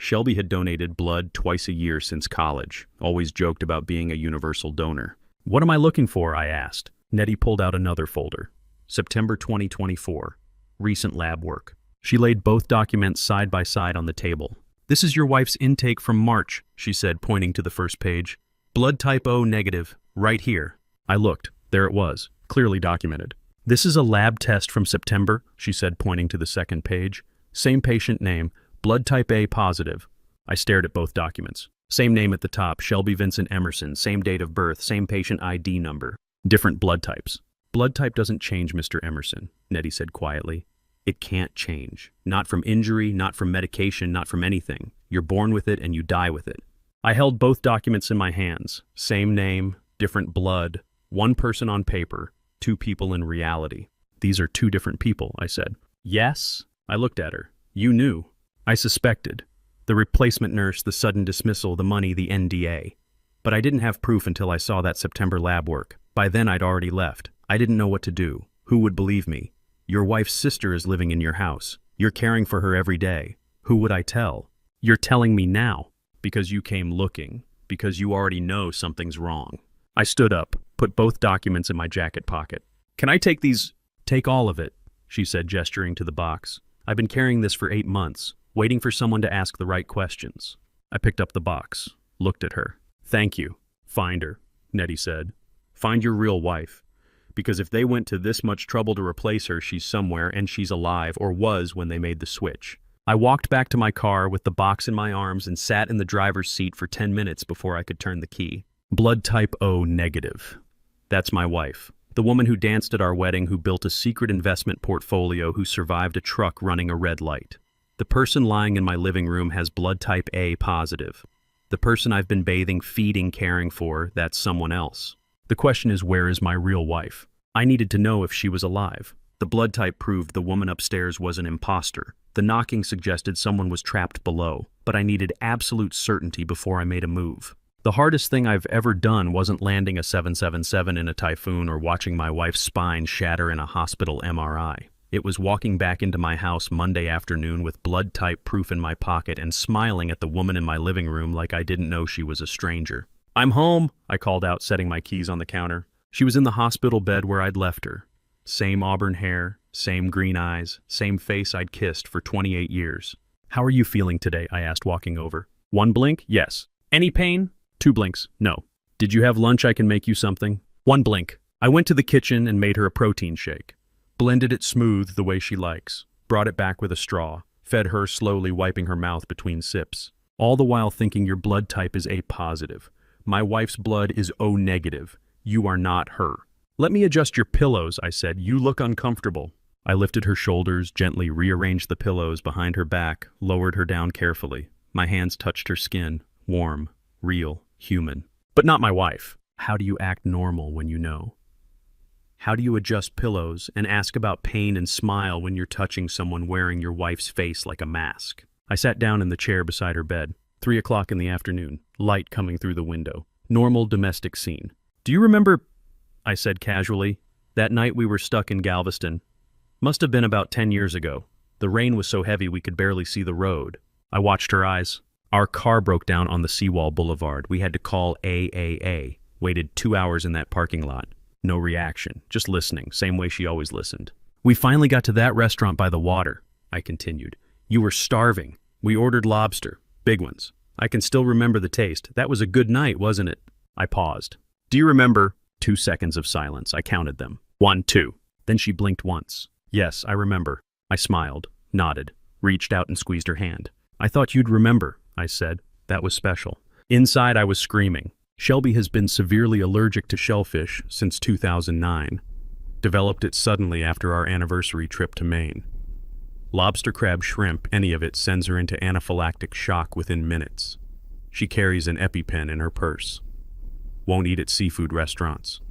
Shelby had donated blood twice a year since college, always joked about being a universal donor. "What am I looking for?" I asked. Nettie pulled out another folder. September 2024. Recent lab work. She laid both documents side by side on the table. "This is your wife's intake from March," she said, pointing to the first page. "Blood type O negative, right here." I looked. There it was, clearly documented. "This is a lab test from September," she said, pointing to the second page. "Same patient name, blood type A positive." I stared at both documents. Same name at the top, Shelby Vincent Emerson, same date of birth, same patient ID number. Different blood types. "Blood type doesn't change, Mr. Emerson," Nettie said quietly. "It can't change. Not from injury, not from medication, not from anything. You're born with it and you die with it." I held both documents in my hands. Same name, different blood, one person on paper, two people in reality. "These are two different people," I said. "Yes?" I looked at her. "You knew." I suspected. The replacement nurse, the sudden dismissal, the money, the NDA. But I didn't have proof until I saw that September lab work. By then I'd already left. I didn't know what to do. Who would believe me? Your wife's sister is living in your house. You're caring for her every day. Who would I tell? You're telling me now. Because you came looking. Because you already know something's wrong. I stood up, put both documents in my jacket pocket. "Can I take these?" "Take all of it," she said, gesturing to the box. "I've been carrying this for 8 months, waiting for someone to ask the right questions." I picked up the box, looked at her. "Thank you." "Find her," Nettie said. "Find your real wife. Because if they went to this much trouble to replace her, she's somewhere and she's alive, or was when they made the switch." I walked back to my car with the box in my arms and sat in the driver's seat for 10 minutes before I could turn the key. Blood type O negative. That's my wife. The woman who danced at our wedding, who built a secret investment portfolio, who survived a truck running a red light. The person lying in my living room has blood type A positive. The person I've been bathing, feeding, caring for, that's someone else. The question is, where is my real wife? I needed to know if she was alive. The blood type proved the woman upstairs was an imposter. The knocking suggested someone was trapped below, but I needed absolute certainty before I made a move. The hardest thing I've ever done wasn't landing a 777 in a typhoon or watching my wife's spine shatter in a hospital MRI. It was walking back into my house Monday afternoon with blood type proof in my pocket and smiling at the woman in my living room like I didn't know she was a stranger. "I'm home," I called out, setting my keys on the counter. She was in the hospital bed where I'd left her. Same auburn hair, same green eyes, same face I'd kissed for 28 years. "How are you feeling today?" I asked, walking over. "One blink? Yes." "Any pain?" 2 blinks. "No." "Did you have lunch? I can make you something." 1 blink. I went to the kitchen and made her a protein shake. Blended it smooth the way she likes. Brought it back with a straw. Fed her slowly, wiping her mouth between sips. All the while thinking, your blood type is A positive. My wife's blood is O negative. You are not her. "Let me adjust your pillows," I said. "You look uncomfortable." I lifted her shoulders, gently rearranged the pillows behind her back, lowered her down carefully. My hands touched her skin, warm, real, human. But not my wife. How do you act normal when you know? How do you adjust pillows and ask about pain and smile when you're touching someone wearing your wife's face like a mask? I sat down in the chair beside her bed. 3 o'clock in the afternoon, light coming through the window. Normal domestic scene. "Do you remember," I said casually, "that night we were stuck in Galveston? Must have been about 10 years ago. The rain was so heavy we could barely see the road." I watched her eyes. "Our car broke down on the Seawall Boulevard. We had to call AAA. Waited 2 hours in that parking lot. No reaction, just listening, same way she always listened. We finally got to that restaurant by the water," I continued. "You were starving. We ordered lobster, big ones. I can still remember the taste. That was a good night, wasn't it?" I paused. "Do you remember?" 2 seconds of silence. I counted them. 1, 2. Then she blinked once. "Yes, I remember." I smiled, nodded, reached out and squeezed her hand. "I thought you'd remember," I said. "That was special." Inside, I was screaming. Shelby has been severely allergic to shellfish since 2009. Developed it suddenly after our anniversary trip to Maine. Lobster, crab, shrimp, any of it sends her into anaphylactic shock within minutes. She carries an EpiPen in her purse. Won't eat at seafood restaurants.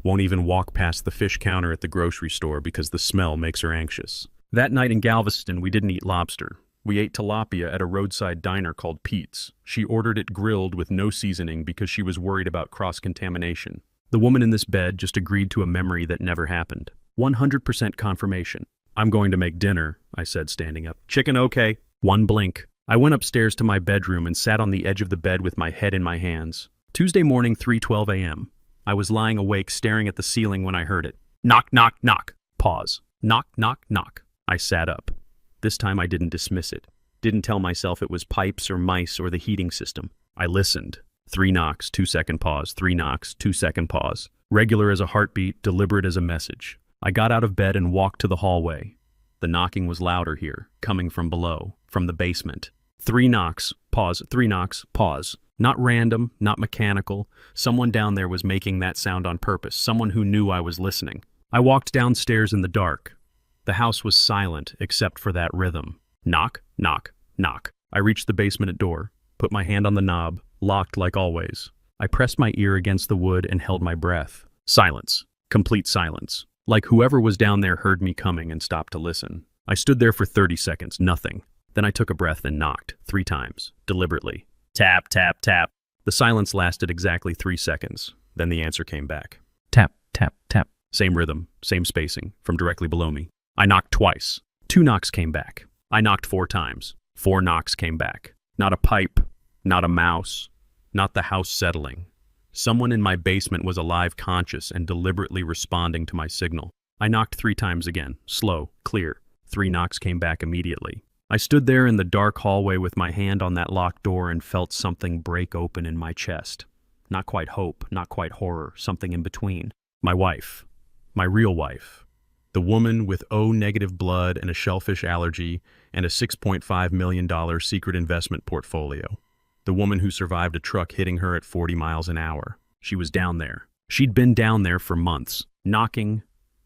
Won't even walk past the fish counter at the grocery store because the smell makes her anxious. That night in Galveston, we didn't eat lobster. We ate tilapia at a roadside diner called Pete's. She ordered it grilled with no seasoning because she was worried about cross-contamination. The woman in this bed just agreed to a memory that never happened. 100% confirmation. "I'm going to make dinner," I said, standing up. "Chicken okay?" 1 blink. I went upstairs to my bedroom and sat on the edge of the bed with my head in my hands. Tuesday morning, 3:12 a.m. I was lying awake staring at the ceiling when I heard it. Knock, knock, knock. Pause. Knock, knock, knock. I sat up. This time I didn't dismiss it. Didn't tell myself it was pipes or mice or the heating system. I listened. 3 knocks, 2-second pause, 3 knocks, 2-second pause. Regular as a heartbeat, deliberate as a message. I got out of bed and walked to the hallway. The knocking was louder here, coming from below, from the basement. 3 knocks, pause, 3 knocks, pause. Not random, not mechanical. Someone down there was making that sound on purpose, someone who knew I was listening. I walked downstairs in the dark. The house was silent except for that rhythm. Knock, knock, knock. I reached the basement door, put my hand on the knob, locked like always. I pressed my ear against the wood and held my breath. Silence. Complete silence. Like whoever was down there heard me coming and stopped to listen. I stood there for 30 seconds, nothing. Then I took a breath and knocked, 3 times, deliberately. Tap, tap, tap. The silence lasted exactly 3 seconds. Then the answer came back. Tap, tap, tap. Same rhythm, same spacing, from directly below me. I knocked twice. 2 knocks came back. I knocked 4 times. 4 knocks came back. Not a pipe, not a mouse, not the house settling. Someone in my basement was alive, conscious, and deliberately responding to my signal. I knocked 3 times again, slow, clear. 3 knocks came back immediately. I stood there in the dark hallway with my hand on that locked door and felt something break open in my chest. Not quite hope, not quite horror, something in between. My wife. My real wife. The woman with O-negative blood and a shellfish allergy and a $6.5 million secret investment portfolio. The woman who survived a truck hitting her at 40 miles an hour. She was down there. She'd been down there for months, knocking,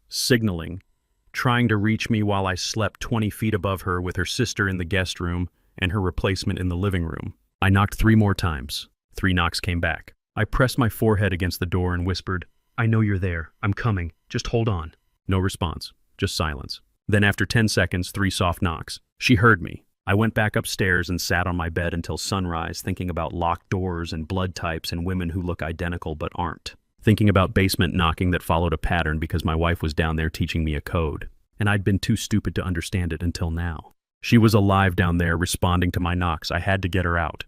signaling, trying to reach me while I slept 20 feet above her with her sister in the guest room and her replacement in the living room. I knocked 3 more times. 3 knocks came back. I pressed my forehead against the door and whispered, "I know you're there. I'm coming. Just hold on." No response, just silence. Then after 10 seconds, 3 soft knocks. She heard me. I went back upstairs and sat on my bed until sunrise, thinking about locked doors and blood types and women who look identical but aren't. Thinking about basement knocking that followed a pattern because my wife was down there teaching me a code, and I'd been too stupid to understand it until now. She was alive down there, responding to my knocks. I had to get her out.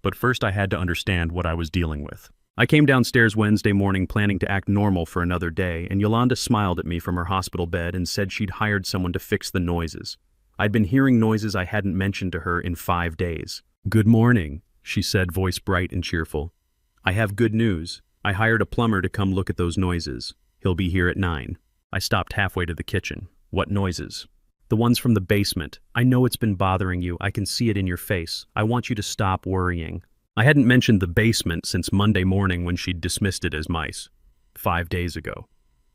But first I had to understand what I was dealing with. I came downstairs Wednesday morning planning to act normal for another day, and Yolanda smiled at me from her hospital bed and said she'd hired someone to fix the noises. I'd been hearing noises I hadn't mentioned to her in 5 days. "Good morning," she said, voice bright and cheerful. "I have good news. I hired a plumber to come look at those noises. He'll be here at 9. I stopped halfway to the kitchen. "What noises?" "The ones from the basement. I know it's been bothering you. I can see it in your face. I want you to stop worrying." I hadn't mentioned the basement since Monday morning when she'd dismissed it as mice. 5 days ago.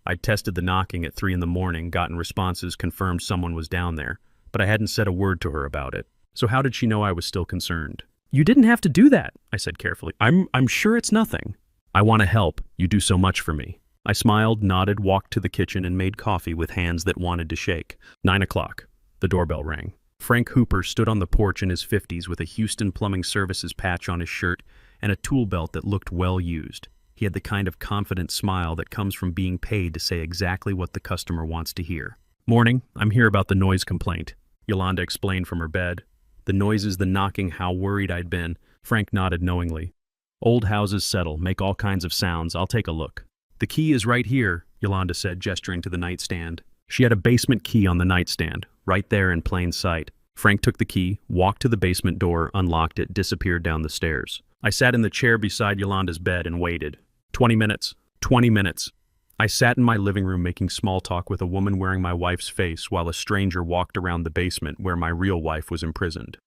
I'd tested the knocking at 3 in the morning, gotten responses, confirmed someone was down there, but I hadn't said a word to her about it. So how did she know I was still concerned? "You didn't have to do that," I said carefully. I'm sure it's nothing." "I want to help. You do so much for me." I smiled, nodded, walked to the kitchen, and made coffee with hands that wanted to shake. 9 o'clock. The doorbell rang. Frank Hooper stood on the porch in his 50s with a Houston Plumbing Services patch on his shirt and a tool belt that looked well used. He had the kind of confident smile that comes from being paid to say exactly what the customer wants to hear. "Morning, I'm here about the noise complaint," Yolanda explained from her bed. The noises, the knocking, how worried I'd been. Frank nodded knowingly. "Old houses settle, make all kinds of sounds. I'll take a look." "The key is right here," Yolanda said, gesturing to the nightstand. She had a basement key on the nightstand, right there in plain sight. Frank took the key, walked to the basement door, unlocked it, disappeared down the stairs. I sat in the chair beside Yolanda's bed and waited. 20 minutes. 20 minutes. I sat in my living room making small talk with a woman wearing my wife's face while a stranger walked around the basement where my real wife was imprisoned.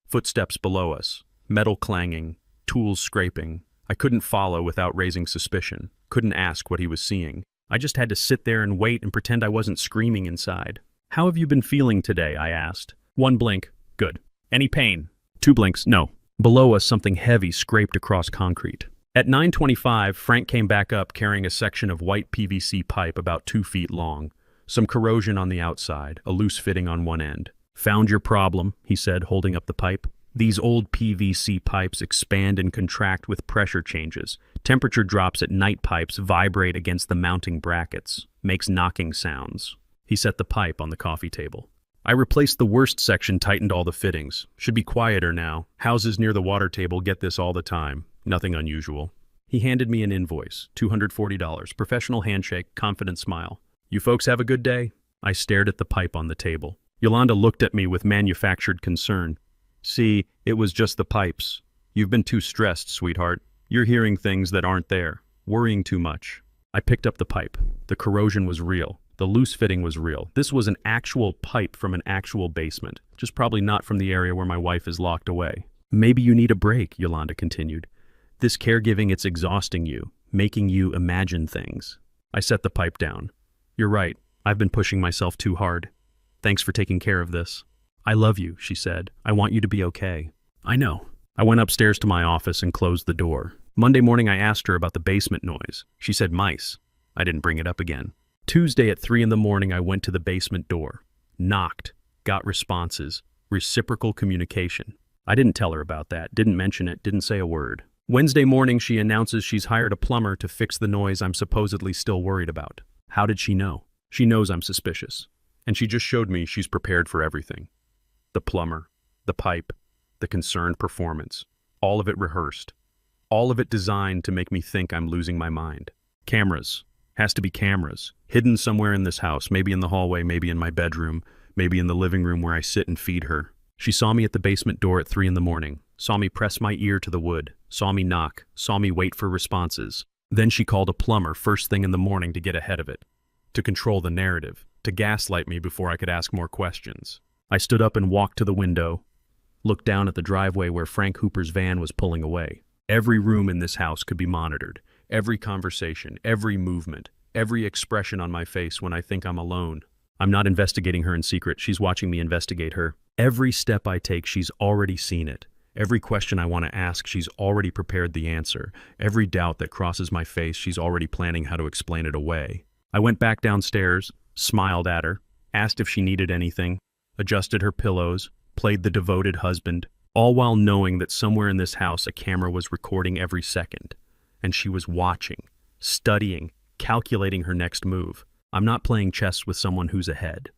Footsteps below us, metal clanging, tools scraping. I couldn't follow without raising suspicion, couldn't ask what he was seeing. I just had to sit there and wait and pretend I wasn't screaming inside. "How have you been feeling today?" I asked. 1 blink. "Good." "Any pain?" 2 blinks. "No." Below us, something heavy scraped across concrete. At 9:25, Frank came back up carrying a section of white PVC pipe about 2 feet long. Some corrosion on the outside, a loose fitting on one end. "Found your problem," he said, holding up the pipe. "These old PVC pipes expand and contract with pressure changes. Temperature drops at night, pipes vibrate against the mounting brackets. Makes knocking sounds." He set the pipe on the coffee table. I replaced the worst section, tightened all the fittings. Should be quieter now. Houses near the water table get this all the time. Nothing unusual. He handed me an invoice, $240, professional handshake, confident smile. You folks have a good day? I stared at the pipe on the table. Yolanda looked at me with manufactured concern. See, it was just the pipes. You've been too stressed, sweetheart. You're hearing things that aren't there, worrying too much. I picked up the pipe. The corrosion was real. The loose fitting was real. This was an actual pipe from an actual basement, just probably not from the area where my wife is locked away. Maybe you need a break, Yolanda continued. This caregiving, it's exhausting you, making you imagine things. I set the pipe down. You're right. I've been pushing myself too hard. Thanks for taking care of this. I love you, she said. I want you to be okay. I know. I went upstairs to my office and closed the door. Monday morning I asked her about the basement noise. She said mice. I didn't bring it up again. Tuesday at 3 a.m. I went to the basement door. Knocked. Got responses. Reciprocal communication. I didn't tell her about that. Didn't mention it. Didn't say a word. Wednesday morning she announces she's hired a plumber to fix the noise I'm supposedly still worried about. How did she know? She knows I'm suspicious. And she just showed me she's prepared for everything. The plumber, the pipe, the concerned performance. All of it rehearsed. All of it designed to make me think I'm losing my mind. Cameras. Has to be cameras. Hidden somewhere in this house, maybe in the hallway, maybe in my bedroom, maybe in the living room where I sit and feed her. She saw me at the basement door at 3 a.m, saw me press my ear to the wood, saw me knock, saw me wait for responses. Then she called a plumber first thing in the morning to get ahead of it, to control the narrative, to gaslight me before I could ask more questions. I stood up and walked to the window, looked down at the driveway where Frank Hooper's van was pulling away. Every room in this house could be monitored. Every conversation, every movement, every expression on my face when I think I'm alone. I'm not investigating her in secret. She's watching me investigate her. Every step I take, she's already seen it. Every question I want to ask, she's already prepared the answer. Every doubt that crosses my face, she's already planning how to explain it away. I went back downstairs, smiled at her, asked if she needed anything, adjusted her pillows, played the devoted husband, all while knowing that somewhere in this house a camera was recording every second. And she was watching, studying, calculating her next move. I'm not playing chess with someone who's ahead.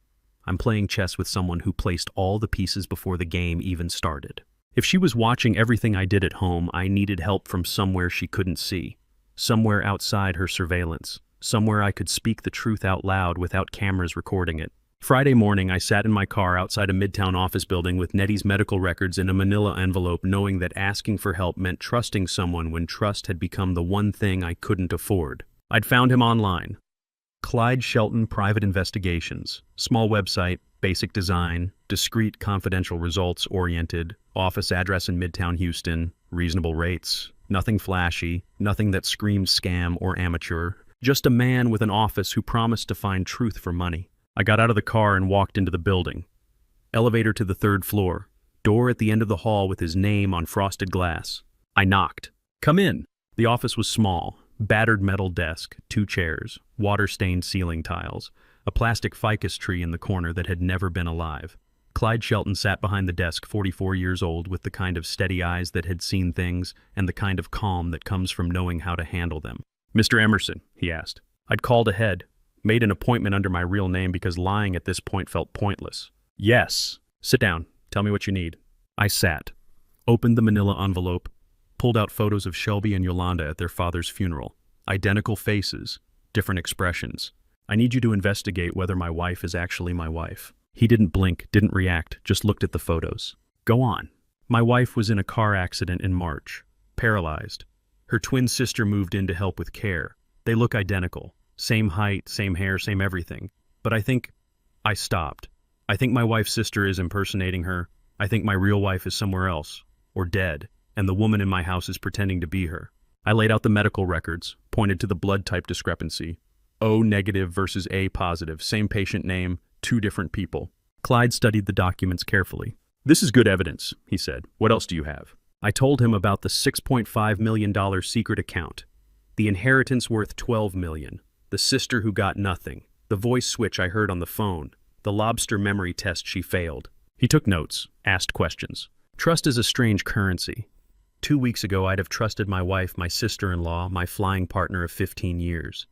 I'm playing chess with someone who placed all the pieces before the game even started. If she was watching everything I did at home, I needed help from somewhere she couldn't see, somewhere outside her surveillance, somewhere I could speak the truth out loud without cameras recording it. Friday morning, I sat in my car outside a Midtown office building with Nettie's medical records in a manila envelope, knowing that asking for help meant trusting someone when trust had become the one thing I couldn't afford. I'd found him online. Clyde Shelton Private Investigations. Small website, basic design, discreet confidential results-oriented, office address in Midtown Houston, reasonable rates, nothing flashy, nothing that screamed scam or amateur, just a man with an office who promised to find truth for money. I got out of the car and walked into the building. Elevator to the 3rd floor. Door at the end of the hall with his name on frosted glass. I knocked. Come in. The office was small. Battered metal desk, 2 chairs, water-stained ceiling tiles, a plastic ficus tree in the corner that had never been alive. Clyde Shelton sat behind the desk, 44 years old, with the kind of steady eyes that had seen things and the kind of calm that comes from knowing how to handle them. Mr. Emerson, he asked. I'd called ahead. Made an appointment under my real name because lying at this point felt pointless. Yes. Sit down. Tell me what you need. I sat, opened the manila envelope, pulled out photos of Shelby and Yolanda at their father's funeral. Identical faces, different expressions. I need you to investigate whether my wife is actually my wife. He didn't blink, didn't react, just looked at the photos. Go on. My wife was in a car accident in March. Paralyzed. Her twin sister moved in to help with care. They look identical. Same height, same hair, same everything. But I stopped. I think my wife's sister is impersonating her. I think my real wife is somewhere else, or dead, and the woman in my house is pretending to be her. I laid out the medical records, pointed to the blood type discrepancy. O negative versus A positive, same patient name, 2 different people. Clyde studied the documents carefully. This is good evidence, he said. What else do you have? I told him about the $6.5 million secret account, the inheritance worth $12 million, the sister who got nothing, the voice switch I heard on the phone, the lobster memory test she failed. He took notes, asked questions. Trust is a strange currency. 2 weeks ago, I'd have trusted my wife, my sister-in-law, my flying partner of 15 years.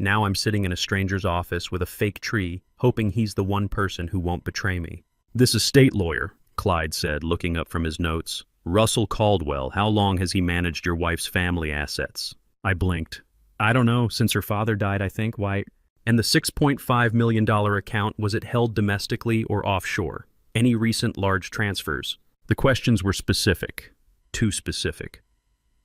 Now I'm sitting in a stranger's office with a fake tree, hoping he's the one person who won't betray me. This estate lawyer, Clyde said, looking up from his notes. Russell Caldwell, how long has he managed your wife's family assets? I blinked. I don't know, since her father died, I think. Why? And the $6.5 million account, was it held domestically or offshore? Any recent large transfers? The questions were specific. Too specific.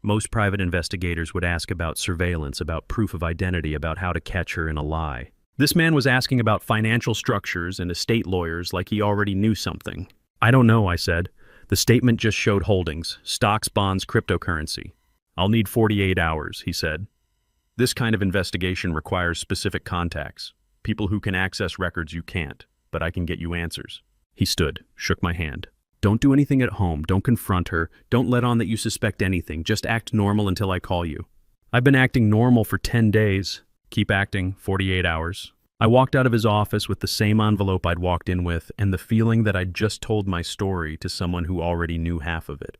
Most private investigators would ask about surveillance, about proof of identity, about how to catch her in a lie. This man was asking about financial structures and estate lawyers like he already knew something. I don't know, I said. The statement just showed holdings, stocks, bonds, cryptocurrency. I'll need 48 hours, he said. This kind of investigation requires specific contacts, people who can access records you can't, but I can get you answers. He stood, shook my hand. Don't do anything at home, don't confront her, don't let on that you suspect anything, just act normal until I call you. I've been acting normal for 10 days. Keep acting, 48 hours. I walked out of his office with the same envelope I'd walked in with and the feeling that I'd just told my story to someone who already knew half of it.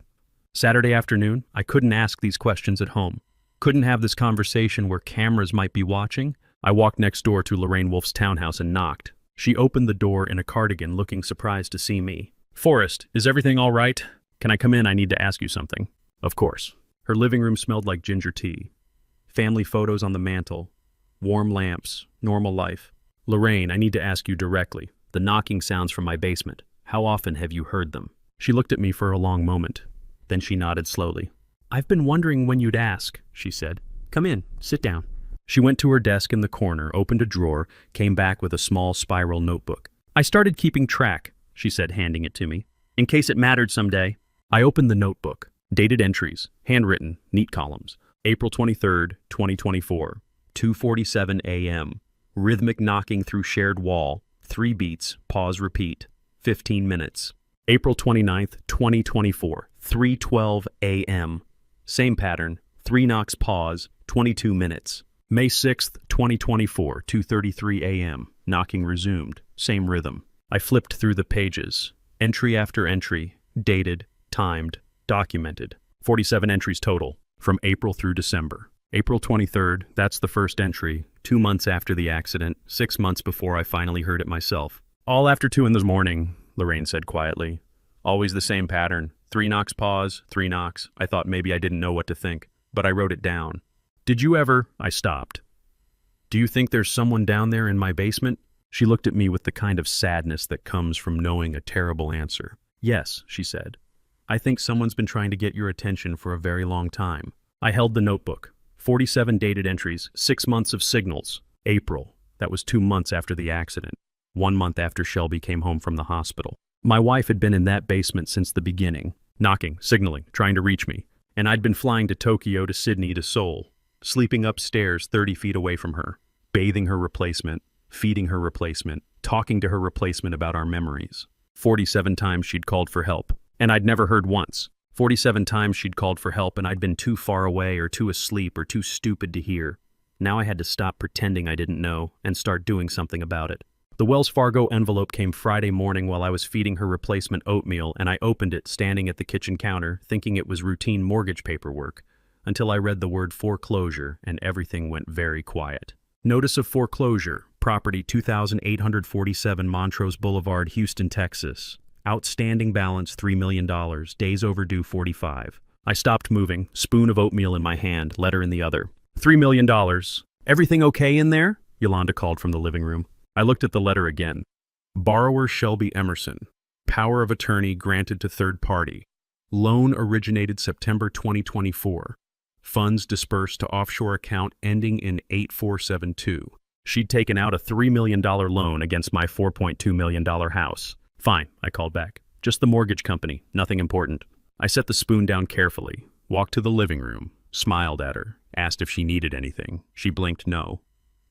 Saturday afternoon, I couldn't ask these questions at home. Couldn't have this conversation where cameras might be watching. I walked next door to Lorraine Wolf's townhouse and knocked. She opened the door in a cardigan, looking surprised to see me. Forrest, is everything all right? Can I come in? I need to ask you something. Of course. Her living room smelled like ginger tea. Family photos on the mantle. Warm lamps. Normal life. Lorraine, I need to ask you directly. The knocking sounds from my basement. How often have you heard them? She looked at me for a long moment. Then she nodded slowly. I've been wondering when you'd ask, she said. Come in, sit down. She went to her desk in the corner, opened a drawer, came back with a small spiral notebook. I started keeping track, she said, handing it to me, in case it mattered someday. I opened the notebook. Dated entries, handwritten, neat columns. April 23rd, 2024, 2:47 a.m. Rhythmic knocking through shared wall, 3 beats, pause, repeat, 15 minutes. April 29th, 2024, 3:12 a.m. Same pattern, 3 knocks, pause, 22 minutes. May 6th, 2024, 2:33 a.m. Knocking resumed, same rhythm. I flipped through the pages. Entry after entry, dated, timed, documented. 47 entries total, from April through December. April 23rd, that's the first entry, 2 months after the accident, 6 months before I finally heard it myself. All after 2 in the morning, Lorraine said quietly. Always the same pattern. 3 knocks, pause, 3 knocks. I thought maybe I didn't know what to think, but I wrote it down. Did you ever? I stopped. Do you think there's someone down there in my basement? She looked at me with the kind of sadness that comes from knowing a terrible answer. Yes, she said. I think someone's been trying to get your attention for a very long time. I held the notebook. 47 dated entries, 6 months of signals. April. That was 2 months after the accident. 1 month after Shelby came home from the hospital. My wife had been in that basement since the beginning, knocking, signaling, trying to reach me. And I'd been flying to Tokyo, to Sydney, to Seoul, sleeping upstairs 30 feet away from her, bathing her replacement, feeding her replacement, talking to her replacement about our memories. 47 times she'd called for help, and I'd never heard once. 47 times she'd called for help, and I'd been too far away or too asleep or too stupid to hear. Now I had to stop pretending I didn't know and start doing something about it. The Wells Fargo envelope came Friday morning while I was feeding her replacement oatmeal, and I opened it standing at the kitchen counter, thinking it was routine mortgage paperwork, until I read the word foreclosure, and everything went very quiet. Notice of foreclosure, property 2847 Montrose Boulevard, Houston, Texas. Outstanding balance $3 million, days overdue 45. I stopped moving, spoon of oatmeal in my hand, letter in the other. $3 million. Everything okay in there? Yolanda called from the living room. I looked at the letter again. Borrower Shelby Emerson. Power of attorney granted to third party. Loan originated September 2024. Funds dispersed to offshore account ending in 8472. She'd taken out a $3 million loan against my $4.2 million house. Fine, I called back. Just the mortgage company, nothing important. I set the spoon down carefully, walked to the living room, smiled at her, asked if she needed anything. She blinked no.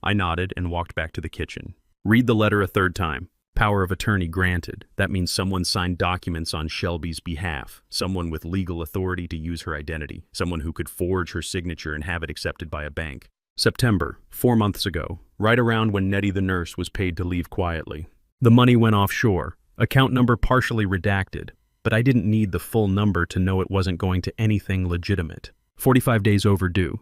I nodded and walked back to the kitchen. Read the letter a third time. Power of attorney granted. That means someone signed documents on Shelby's behalf. Someone with legal authority to use her identity. Someone who could forge her signature and have it accepted by a bank. September, 4 months ago, right around when Nettie the nurse was paid to leave quietly. The money went offshore. Account number partially redacted, but I didn't need the full number to know it wasn't going to anything legitimate. 45 days overdue.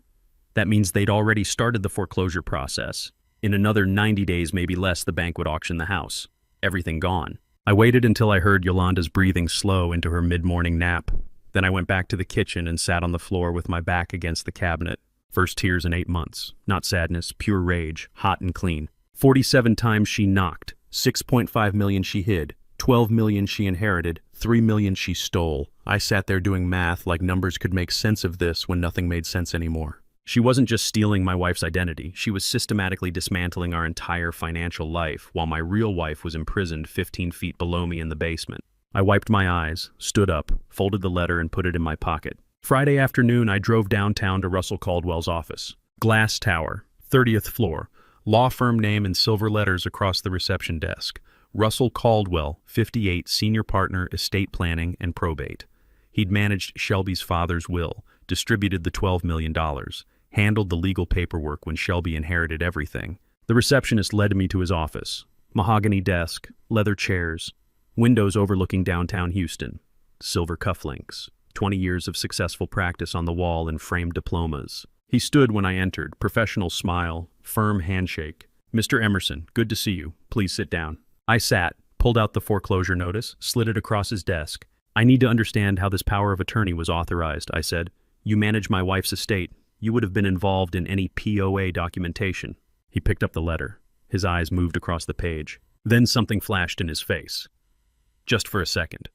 That means they'd already started the foreclosure process. In another 90 days, maybe less, the bank would auction the house. Everything gone. I waited until I heard Yolanda's breathing slow into her mid-morning nap. Then I went back to the kitchen and sat on the floor with my back against the cabinet. First tears in 8 months. Not sadness, pure rage, hot and clean. 47 times she knocked. 6.5 million she hid. 12 million she inherited. 3 million she stole. I sat there doing math like numbers could make sense of this when nothing made sense anymore. She wasn't just stealing my wife's identity. She was systematically dismantling our entire financial life while my real wife was imprisoned 15 feet below me in the basement. I wiped my eyes, stood up, folded the letter and put it in my pocket. Friday afternoon, I drove downtown to Russell Caldwell's office. Glass tower, 30th floor. Law firm name in silver letters across the reception desk. Russell Caldwell, 58, senior partner, estate planning and probate. He'd managed Shelby's father's will, distributed the $12 million, handled the legal paperwork when Shelby inherited everything. The receptionist led me to his office. Mahogany desk, leather chairs, windows overlooking downtown Houston, silver cufflinks, 20 years of successful practice on the wall and framed diplomas. He stood when I entered, professional smile, firm handshake. "Mr. Emerson, good to see you. Please sit down." I sat, pulled out the foreclosure notice, slid it across his desk. "I need to understand how this power of attorney was authorized," I said. "You manage my wife's estate. You would have been involved in any POA documentation." He picked up the letter. His eyes moved across the page. Then something flashed in his face. Just for a second.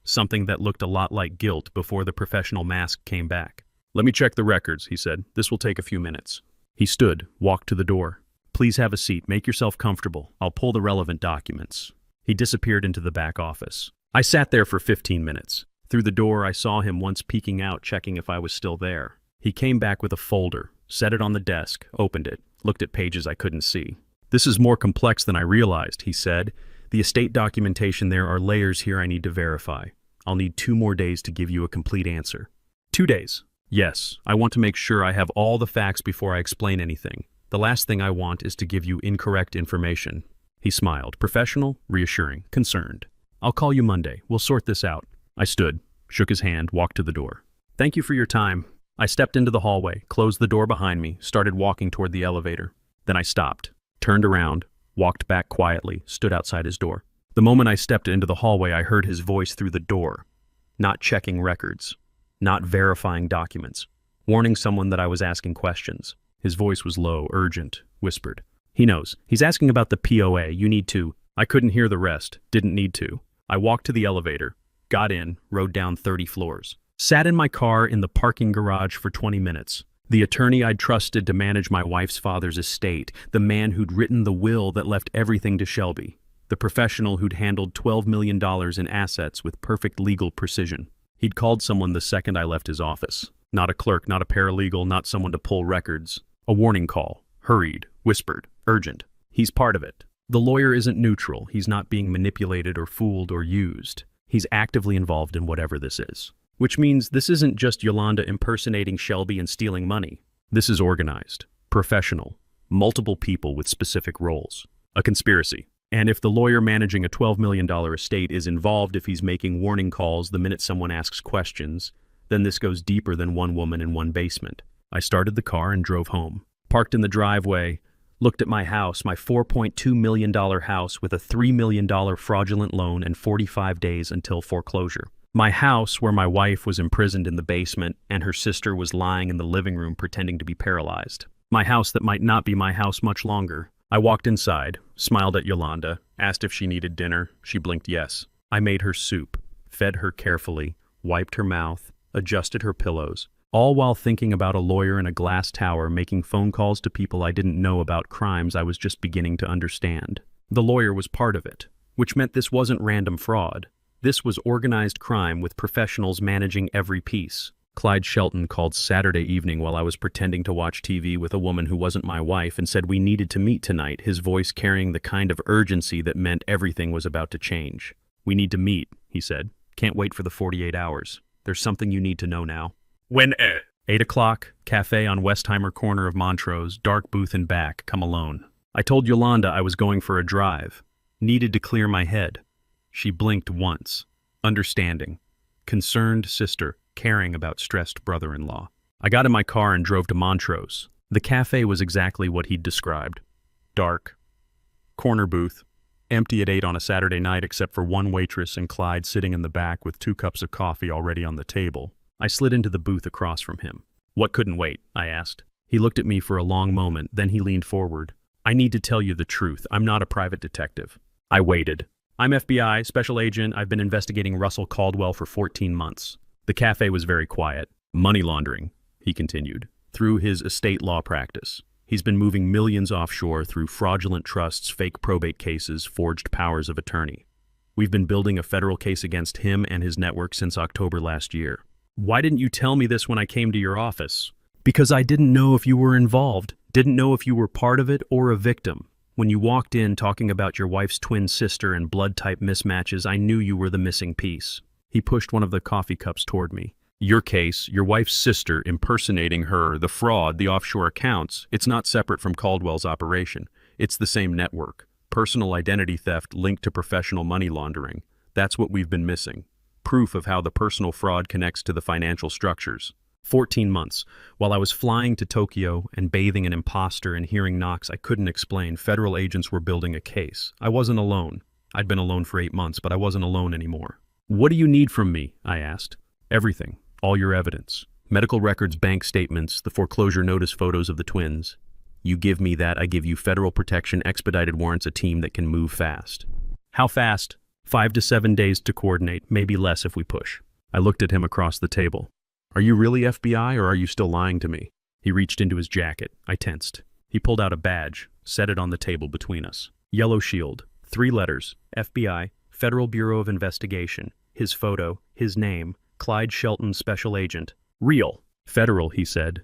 Something that looked a lot like guilt before the professional mask came back. "Let me check the records," he said. "This will take a few minutes." He stood, walked to the door. "Please have a seat. Make yourself comfortable. I'll pull the relevant documents." He disappeared into the back office. I sat there for 15 minutes. Through the door, I saw him once peeking out, checking if I was still there. He came back with a folder, set it on the desk, opened it, looked at pages I couldn't see. "This is more complex than I realized," he said. "The estate documentation, there are layers here I need to verify. I'll need 2 more days to give you a complete answer." 2 days? Yes, I want to make sure I have all the facts before I explain anything. The last thing I want is to give you incorrect information. He smiled, professional, reassuring, concerned. "I'll call you Monday. We'll sort this out." I stood, shook his hand, walked to the door. "Thank you for your time." I stepped into the hallway, closed the door behind me, started walking toward the elevator. Then I stopped, turned around, walked back quietly, stood outside his door. The moment I stepped into the hallway, I heard his voice through the door. Not checking records, not verifying documents, warning someone that I was asking questions. His voice was low, urgent, whispered. "He knows. He's asking about the POA. You need to." I couldn't hear the rest, didn't need to. I walked to the elevator, got in, rode down 30 floors. Sat in my car in the parking garage for 20 minutes. The attorney I'd trusted to manage my wife's father's estate, the man who'd written the will that left everything to Shelby, the professional who'd handled $12 million in assets with perfect legal precision. He'd called someone the second I left his office. Not a clerk, not a paralegal, not someone to pull records. A warning call. Hurried, whispered, urgent. He's part of it. The lawyer isn't neutral. He's not being manipulated or fooled or used. He's actively involved in whatever this is. Which means this isn't just Yolanda impersonating Shelby and stealing money. This is organized, professional, multiple people with specific roles. A conspiracy. And if the lawyer managing a $12 million estate is involved, if he's making warning calls the minute someone asks questions, then this goes deeper than one woman in one basement. I started the car and drove home. Parked in the driveway, looked at my house, my $4.2 million house with a $3 million fraudulent loan and 45 days until foreclosure. My house where my wife was imprisoned in the basement and her sister was lying in the living room pretending to be paralyzed. My house that might not be my house much longer. I walked inside, smiled at Yolanda, asked if she needed dinner. She blinked yes. I made her soup, fed her carefully, wiped her mouth, adjusted her pillows, all while thinking about a lawyer in a glass tower making phone calls to people I didn't know about crimes I was just beginning to understand. The lawyer was part of it, which meant this wasn't random fraud. This was organized crime with professionals managing every piece. Clyde Shelton called Saturday evening while I was pretending to watch TV with a woman who wasn't my wife and said we needed to meet tonight, his voice carrying the kind of urgency that meant everything was about to change. "We need to meet," he said. "Can't wait for the 48 hours. There's something you need to know now." When 8 o'clock, cafe on Westheimer corner of Montrose, dark booth and back, come alone. I told Yolanda I was going for a drive. Needed to clear my head. She blinked once. Understanding. Concerned sister, caring about stressed brother-in-law. I got in my car and drove to Montrose. The cafe was exactly what he'd described. Dark. Corner booth. Empty at 8 on a Saturday night except for one waitress and Clyde sitting in the back with 2 cups of coffee already on the table. I slid into the booth across from him. "What couldn't wait?" I asked. He looked at me for a long moment, then he leaned forward. "I need to tell you the truth. I'm not a private detective." I waited. "I'm FBI, special agent. I've been investigating Russell Caldwell for 14 months. The cafe was very quiet. "Money laundering," he continued, "through his estate law practice. He's been moving millions offshore through fraudulent trusts, fake probate cases, forged powers of attorney. We've been building a federal case against him and his network since October last year." "Why didn't you tell me this when I came to your office?" "Because I didn't know if you were involved, didn't know if you were part of it or a victim. When you walked in talking about your wife's twin sister and blood type mismatches, I knew you were the missing piece." He pushed one of the coffee cups toward me. "Your case, your wife's sister impersonating her, the fraud, the offshore accounts, it's not separate from Caldwell's operation. It's the same network. Personal identity theft linked to professional money laundering. That's what we've been missing. Proof of how the personal fraud connects to the financial structures." 14 months. While I was flying to Tokyo and bathing an imposter and hearing knocks I couldn't explain, federal agents were building a case. I wasn't alone. I'd been alone for 8 months, but I wasn't alone anymore. "What do you need from me?" I asked. "Everything. All your evidence. Medical records, bank statements, the foreclosure notice photos of the twins. You give me that, I give you federal protection, expedited warrants, a team that can move fast." "How fast?" 5 to 7 days to coordinate, maybe less if we push." I looked at him across the table. "Are you really FBI or are you still lying to me?" He reached into his jacket. I tensed. He pulled out a badge, set it on the table between us. Yellow shield, 3 letters, FBI, Federal Bureau of Investigation, his photo, his name, Clyde Shelton, Special Agent. "Real." "Federal," he said.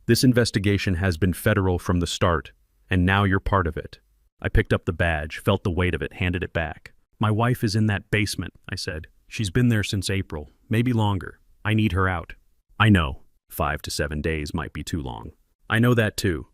"This investigation has been federal from the start, and now you're part of it." I picked up the badge, felt the weight of it, handed it back. "My wife is in that basement," I said. "She's been there since April, maybe longer. I need her out." "I know. 5 to 7 days might be too long." "I know that too.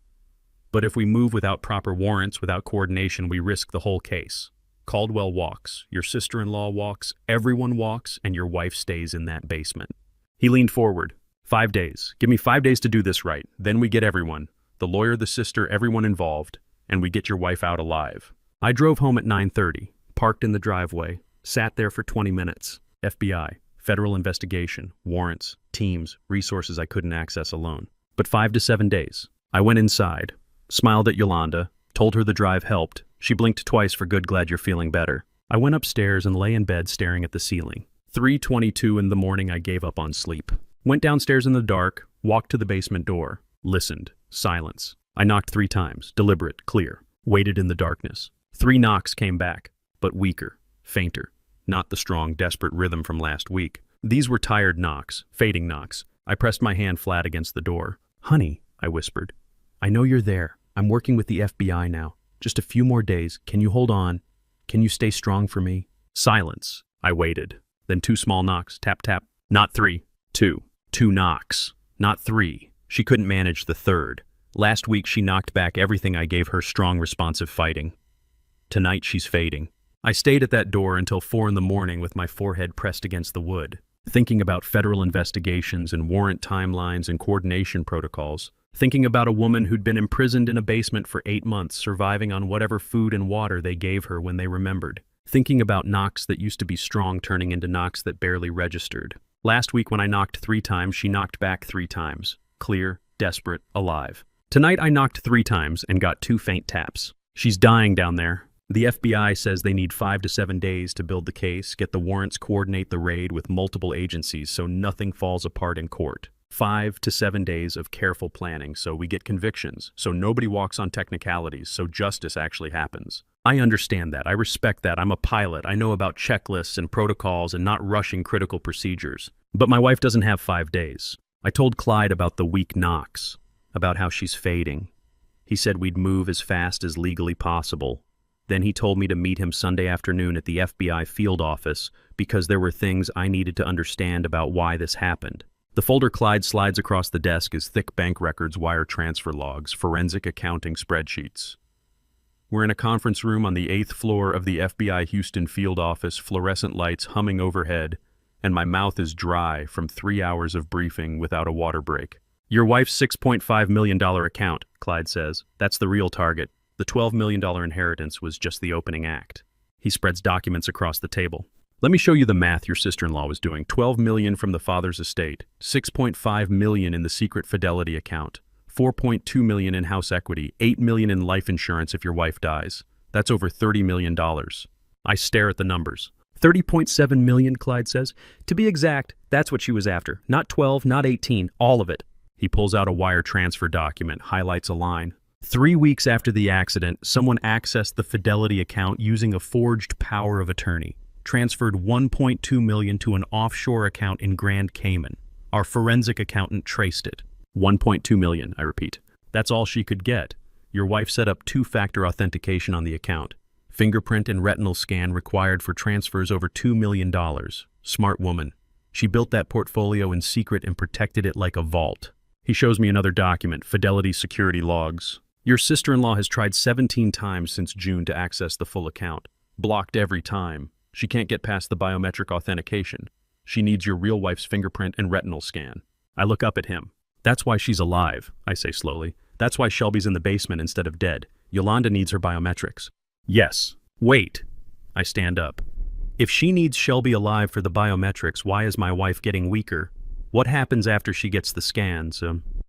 But if we move without proper warrants, without coordination, we risk the whole case. Caldwell walks, your sister-in-law walks, everyone walks, and your wife stays in that basement." He leaned forward. 5 days. Give me 5 days to do this right. Then we get everyone. The lawyer, the sister, everyone involved, and we get your wife out alive." I drove home at 9:30, parked in the driveway, sat there for 20 minutes. FBI, federal investigation, warrants, teams, resources I couldn't access alone. But 5 to 7 days. I went inside, smiled at Yolanda, told her the drive helped. She blinked twice for good, "Glad you're feeling better." I went upstairs and lay in bed staring at the ceiling. 3:22 in the morning, I gave up on sleep. Went downstairs in the dark, walked to the basement door, listened. Silence. I knocked 3 times, deliberate, clear. Waited in the darkness. 3 knocks came back, but weaker, fainter. Not the strong, desperate rhythm from last week. These were tired knocks, fading knocks. I pressed my hand flat against the door. "Honey," I whispered. "I know you're there. I'm working with the FBI now. Just a few more days. Can you hold on? Can you stay strong for me?" Silence. I waited. Then 2 small knocks. Tap, tap. Not 3. 2. 2 knocks. Not 3. She couldn't manage the 3rd. Last week she knocked back everything I gave her, strong, responsive fighting. Tonight she's fading. I stayed at that door until 4 in the morning with my forehead pressed against the wood, thinking about federal investigations and warrant timelines and coordination protocols. Thinking about a woman who'd been imprisoned in a basement for 8 months, surviving on whatever food and water they gave her when they remembered. Thinking about knocks that used to be strong turning into knocks that barely registered. Last week when I knocked 3 times, she knocked back 3 times. Clear, desperate, alive. Tonight I knocked 3 times and got 2 faint taps. She's dying down there. The FBI says they need 5 to 7 days to build the case, get the warrants, coordinate the raid with multiple agencies so nothing falls apart in court. 5 to 7 days of careful planning so we get convictions, so nobody walks on technicalities, so justice actually happens. I understand that. I respect that. I'm a pilot. I know about checklists and protocols and not rushing critical procedures. But my wife doesn't have 5 days. I told Clyde about the weak knocks, about how she's fading. He said we'd move as fast as legally possible. Then he told me to meet him Sunday afternoon at the FBI field office because there were things I needed to understand about why this happened. The folder Clyde slides across the desk is thick bank records, wire transfer logs, forensic accounting spreadsheets. We're in a conference room on the 8th floor of the FBI Houston field office, fluorescent lights humming overhead, and my mouth is dry from 3 hours of briefing without a water break. Your wife's $6.5 million account, Clyde says. That's the real target. The $12 million inheritance was just the opening act. He spreads documents across the table. Let me show you the math your sister-in-law was doing. $12 million from the father's estate, $6.5 million in the secret fidelity account, $4.2 million in house equity, $8 million in life insurance if your wife dies. That's over $30 million. I stare at the numbers. $30.7 million, Clyde says. To be exact, that's what she was after. Not 12, not 18, all of it. He pulls out a wire transfer document, highlights a line. 3 weeks after the accident, someone accessed the Fidelity account using a forged power of attorney, transferred $1.2 million to an offshore account in Grand Cayman. Our forensic accountant traced it. $1.2 million, I repeat. That's all she could get. Your wife set up two-factor authentication on the account. Fingerprint and retinal scan required for transfers over $2 million. Smart woman. She built that portfolio in secret and protected it like a vault. He shows me another document, Fidelity security logs. Your sister-in-law has tried 17 times since June to access the full account. Blocked every time. She can't get past the biometric authentication. She needs your real wife's fingerprint and retinal scan. I look up at him. That's why she's alive, I say slowly. That's why Shelby's in the basement instead of dead. Yolanda needs her biometrics. Yes. Wait. I stand up. If she needs Shelby alive for the biometrics, why is my wife getting weaker? What happens after she gets the scans?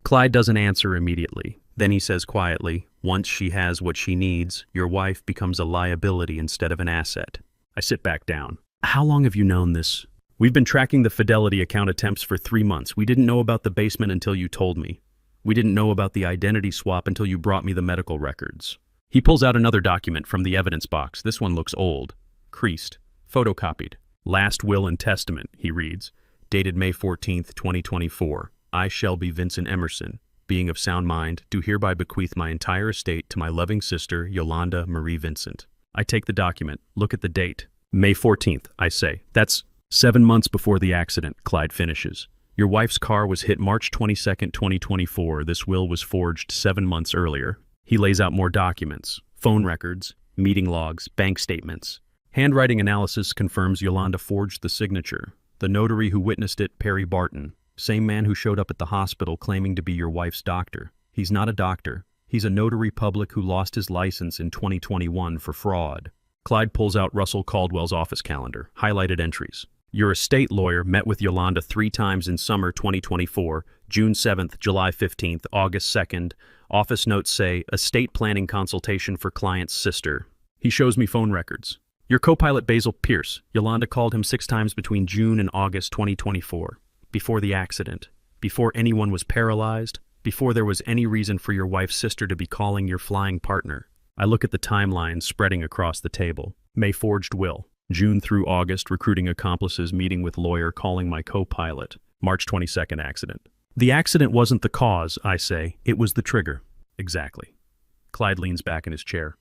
Clyde doesn't answer immediately. Then he says quietly, once she has what she needs, your wife becomes a liability instead of an asset. I sit back down. How long have you known this? We've been tracking the Fidelity account attempts for 3 months. We didn't know about the basement until you told me. We didn't know about the identity swap until you brought me the medical records. He pulls out another document from the evidence box. This one looks old, creased, photocopied. Last will and testament, he reads. Dated May 14th, 2024. I, Shelby Vincent Emerson, being of sound mind, do hereby bequeath my entire estate to my loving sister, Yolanda Marie Vincent. I take the document, look at the date. May 14th, I say. That's 7 months before the accident, Clyde finishes. Your wife's car was hit March 22nd, 2024. This will was forged 7 months earlier. He lays out more documents, phone records, meeting logs, bank statements. Handwriting analysis confirms Yolanda forged the signature. The notary who witnessed it, Perry Barton, same man who showed up at the hospital claiming to be your wife's doctor. He's not a doctor. He's a notary public who lost his license in 2021 for fraud. Clyde pulls out Russell Caldwell's office calendar, highlighted entries. Your estate lawyer met with Yolanda 3 times in summer 2024, June 7th, July 15th, August 2nd. Office notes say, estate planning consultation for client's sister. He shows me phone records. Your co-pilot Basil Pierce, Yolanda called him 6 times between June and August 2024, before the accident, before anyone was paralyzed, before there was any reason for your wife's sister to be calling your flying partner. I look at the timeline spreading across the table. May forged will. June through August, recruiting accomplices, meeting with lawyer, calling my co-pilot. March 22nd accident. The accident wasn't the cause, I say. It was the trigger. Exactly. Clyde leans back in his chair.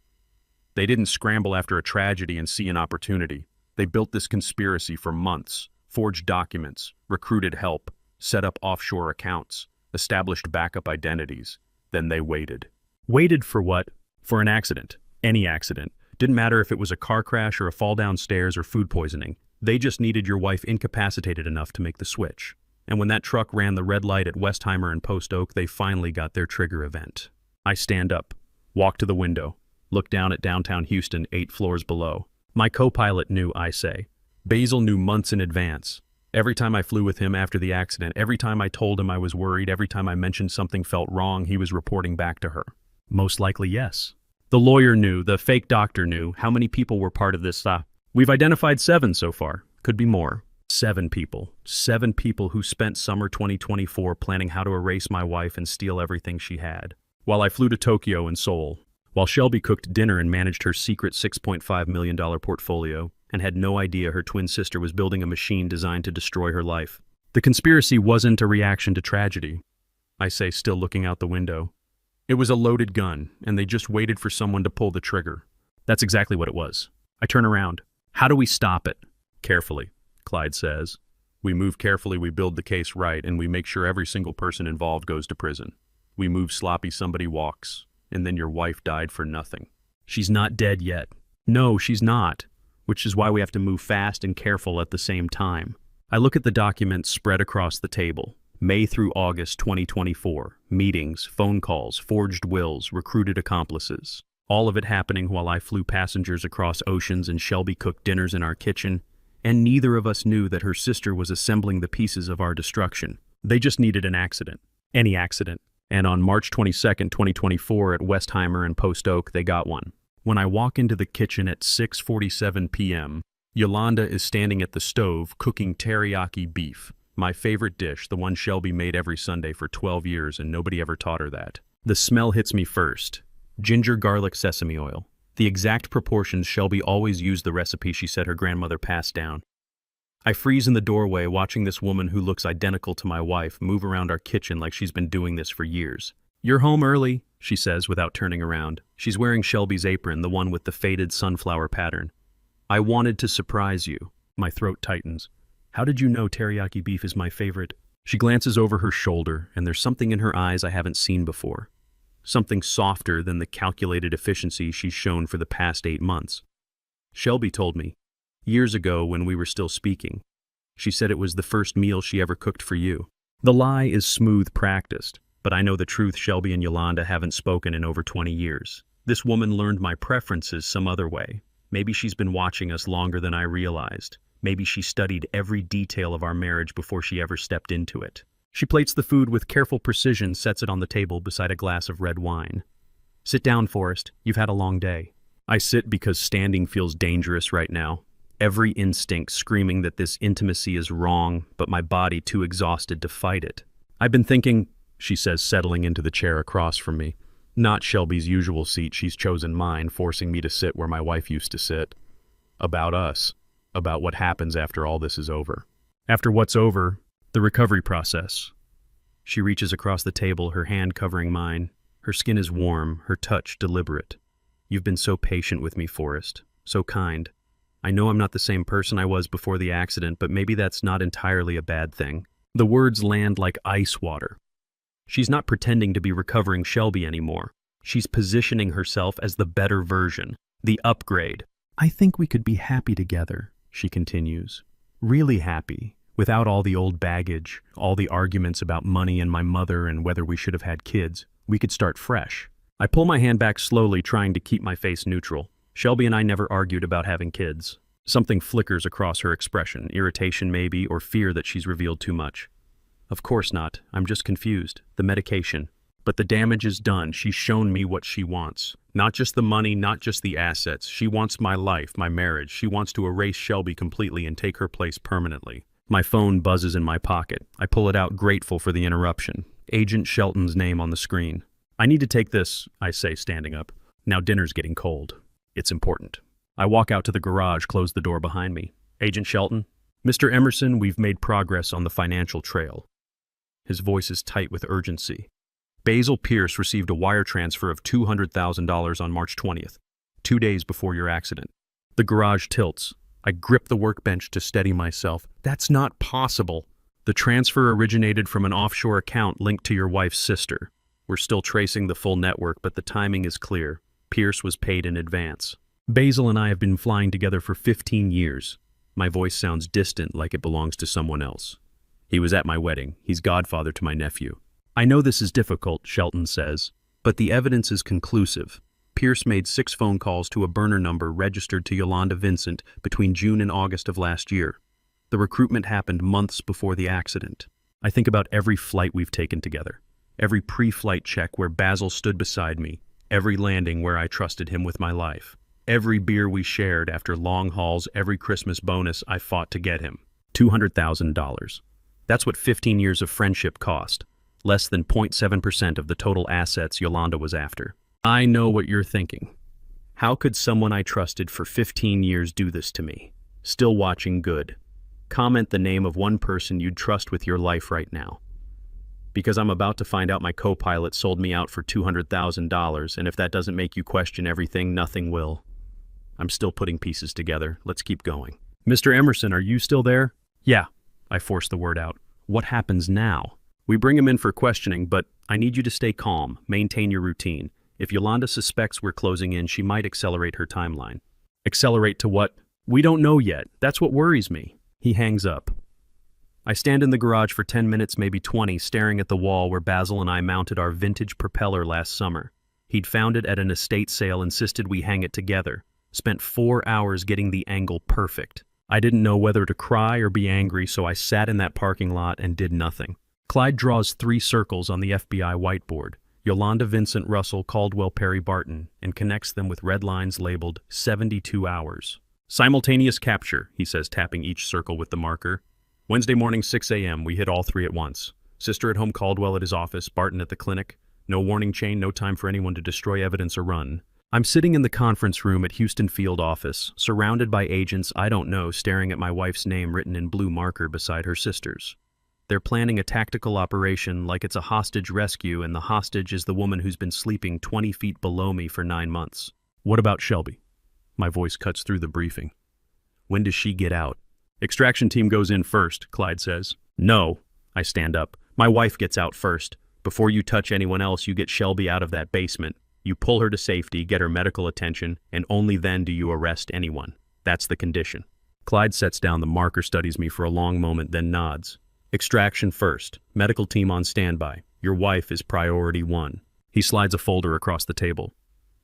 They didn't scramble after a tragedy and see an opportunity. They built this conspiracy for months, forged documents, recruited help, set up offshore accounts, established backup identities. Then they waited. Waited for what? For an accident. Any accident. Didn't matter if it was a car crash or a fall downstairs or food poisoning. They just needed your wife incapacitated enough to make the switch. And when that truck ran the red light at Westheimer and Post Oak, they finally got their trigger event. I stand up, walk to the window, look down at downtown Houston 8 floors below. My co-pilot knew, I say. Basil knew months in advance. Every time I flew with him after the accident, every time I told him I was worried, every time I mentioned something felt wrong, he was reporting back to her. Most likely, yes. The lawyer knew, the fake doctor knew. How many people were part of this? We've identified 7 so far. Could be more. 7 people. 7 people who spent summer 2024 planning how to erase my wife and steal everything she had. While I flew to Tokyo and Seoul. While Shelby cooked dinner and managed her secret $6.5 million portfolio and had no idea her twin sister was building a machine designed to destroy her life. The conspiracy wasn't a reaction to tragedy, I say, still looking out the window. It was a loaded gun, and they just waited for someone to pull the trigger. That's exactly what it was. I turn around. How do we stop it? Carefully, Clyde says. We move carefully, we build the case right, and we make sure every single person involved goes to prison. We move sloppy, somebody walks. And then your wife died for nothing. She's not dead yet. No, she's not, which is why we have to move fast and careful at the same time. I look at the documents spread across the table. May through August 2024. Meetings, phone calls, forged wills, recruited accomplices. All of it happening while I flew passengers across oceans and Shelby cooked dinners in our kitchen, and neither of us knew that her sister was assembling the pieces of our destruction. They just needed an accident. Any accident. And on March 22nd, 2024 at Westheimer and Post Oak, they got one. When I walk into the kitchen at 6:47 p.m., Yolanda is standing at the stove cooking teriyaki beef, my favorite dish, the one Shelby made every Sunday for 12 years and nobody ever taught her that. The smell hits me first. Ginger, garlic, sesame oil. The exact proportions Shelby always used, the recipe she said her grandmother passed down. I freeze in the doorway watching this woman who looks identical to my wife move around our kitchen like she's been doing this for years. "You're home early," she says without turning around. She's wearing Shelby's apron, the one with the faded sunflower pattern. "I wanted to surprise you." My throat tightens. "How did you know teriyaki beef is my favorite?" She glances over her shoulder, and there's something in her eyes I haven't seen before. Something softer than the calculated efficiency she's shown for the past 8 months. Shelby told me, years ago when we were still speaking. She said it was the first meal she ever cooked for you. The lie is smooth practiced, but I know the truth. Shelby and Yolanda haven't spoken in over 20 years. This woman learned my preferences some other way. Maybe she's been watching us longer than I realized. Maybe she studied every detail of our marriage before she ever stepped into it. She plates the food with careful precision, sets it on the table beside a glass of red wine. "Sit down, Forrest. You've had a long day." I sit because standing feels dangerous right now. Every instinct screaming that this intimacy is wrong, but my body too exhausted to fight it. "I've been thinking," she says, settling into the chair across from me. Not Shelby's usual seat, she's chosen mine, forcing me to sit where my wife used to sit. About us. About what happens after all this is over. After what's over, the recovery process. She reaches across the table, her hand covering mine. Her skin is warm, her touch deliberate. "You've been so patient with me, Forrest. So kind. I know I'm not the same person I was before the accident, but maybe that's not entirely a bad thing." The words land like ice water. She's not pretending to be recovering Shelby anymore. She's positioning herself as the better version, the upgrade. "I think we could be happy together," she continues. "Really happy. Without all the old baggage, all the arguments about money and my mother and whether we should have had kids. We could start fresh." I pull my hand back slowly, trying to keep my face neutral. Shelby and I never argued about having kids. Something flickers across her expression, irritation maybe, or fear that she's revealed too much. "Of course not. I'm just confused. The medication. But the damage is done. She's shown me what she wants. Not just the money, not just the assets. She wants my life, my marriage. She wants to erase Shelby completely and take her place permanently." My phone buzzes in my pocket. I pull it out, grateful for the interruption. Agent Shelton's name on the screen. "I need to take this," I say, standing up. "Now dinner's getting cold. It's important." I walk out to the garage, close the door behind me. "Agent Shelton?" "Mr. Emerson, we've made progress on the financial trail." His voice is tight with urgency. "Basil Pierce received a wire transfer of $200,000 on March 20th, 2 days before your accident." The garage tilts. I grip the workbench to steady myself. "That's not possible." "The transfer originated from an offshore account linked to your wife's sister. We're still tracing the full network, but the timing is clear. Pierce was paid in advance." "Basil and I have been flying together for 15 years. My voice sounds distant, like it belongs to someone else. "He was at my wedding. He's godfather to my nephew." "I know this is difficult," Shelton says, "but the evidence is conclusive. Pierce made 6 phone calls to a burner number registered to Yolanda Vincent between June and August of last year. The recruitment happened months before the accident. I think about every flight we've taken together, every pre-flight check where Basil stood beside me, every landing where I trusted him with my life, every beer we shared after long hauls, every Christmas bonus I fought to get him. $200,000. That's what 15 years of friendship cost, less than 0.7% of the total assets Yolanda was after. I know what you're thinking. How could someone I trusted for 15 years do this to me? Still watching good. Comment the name of one person you'd trust with your life right now. Because I'm about to find out my co-pilot sold me out for $200,000, and if that doesn't make you question everything, nothing will. I'm still putting pieces together. Let's keep going. "Mr. Emerson, are you still there?" "Yeah," I force the word out. "What happens now?" "We bring him in for questioning, but I need you to stay calm, maintain your routine. If Yolanda suspects we're closing in, she might accelerate her timeline." "Accelerate to what?" "We don't know yet. That's what worries me." He hangs up. I stand in the garage for 10 minutes, maybe 20, staring at the wall where Basil and I mounted our vintage propeller last summer. He'd found it at an estate sale, insisted we hang it together. Spent 4 hours getting the angle perfect. I didn't know whether to cry or be angry, so I sat in that parking lot and did nothing. Clyde draws 3 circles on the FBI whiteboard: Yolanda, Vincent, Russell, Caldwell, Perry, Barton, and connects them with red lines labeled 72 hours. Simultaneous capture, he says, tapping each circle with the marker. Wednesday morning, 6 a.m., we hit all 3 at once. Sister at home, Caldwell at his office, Barton at the clinic. No warning chain, no time for anyone to destroy evidence or run. I'm sitting in the conference room at Houston Field office, surrounded by agents I don't know, staring at my wife's name written in blue marker beside her sister's. They're planning a tactical operation like it's a hostage rescue, and the hostage is the woman who's been sleeping 20 feet below me for 9 months. What about Shelby? My voice cuts through the briefing. When does she get out? Extraction team goes in first, Clyde says. No, I stand up. My wife gets out first. Before you touch anyone else, you get Shelby out of that basement. You pull her to safety, get her medical attention, and only then do you arrest anyone. That's the condition. Clyde sets down the marker, studies me for a long moment, then nods. Extraction first. Medical team on standby. Your wife is priority 1. He slides a folder across the table.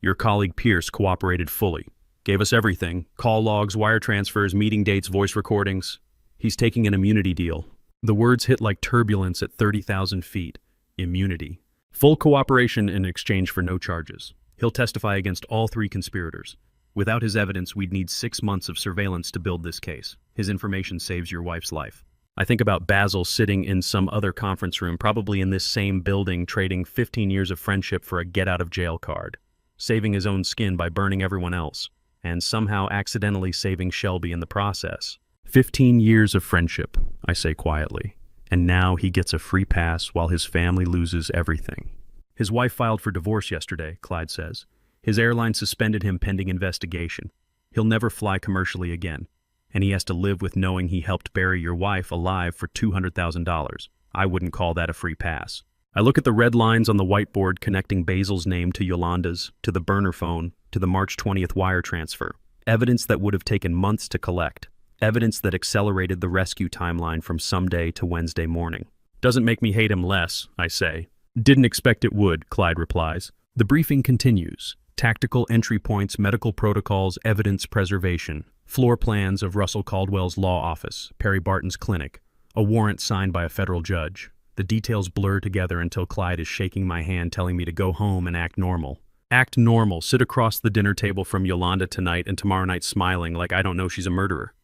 Your colleague Pierce cooperated fully. Gave us everything. Call logs, wire transfers, meeting dates, voice recordings. He's taking an immunity deal. The words hit like turbulence at 30,000 feet. Immunity. Full cooperation in exchange for no charges. He'll testify against all 3 conspirators. Without his evidence, we'd need 6 months of surveillance to build this case. His information saves your wife's life. I think about Basil sitting in some other conference room, probably in this same building, trading 15 years of friendship for a get-out-of-jail card, saving his own skin by burning everyone else, and somehow accidentally saving Shelby in the process. 15 years of friendship, I say quietly, and now he gets a free pass while his family loses everything. His wife filed for divorce yesterday, Clyde says. His airline suspended him pending investigation. He'll never fly commercially again, and he has to live with knowing he helped bury your wife alive for $200,000. I wouldn't call that a free pass. I look at the red lines on the whiteboard connecting Basil's name to Yolanda's, to the burner phone, to the March 20th wire transfer. Evidence that would have taken months to collect. Evidence that accelerated the rescue timeline from someday to Wednesday morning. Doesn't make me hate him less, I say. Didn't expect it would, Clyde replies. The briefing continues. Tactical entry points, medical protocols, evidence preservation. Floor plans of Russell Caldwell's law office, Perry Barton's clinic. A warrant signed by a federal judge. The details blur together until Clyde is shaking my hand, telling me to go home and act normal. Act normal, sit across the dinner table from Yolanda tonight and tomorrow night smiling like I don't know she's a murderer.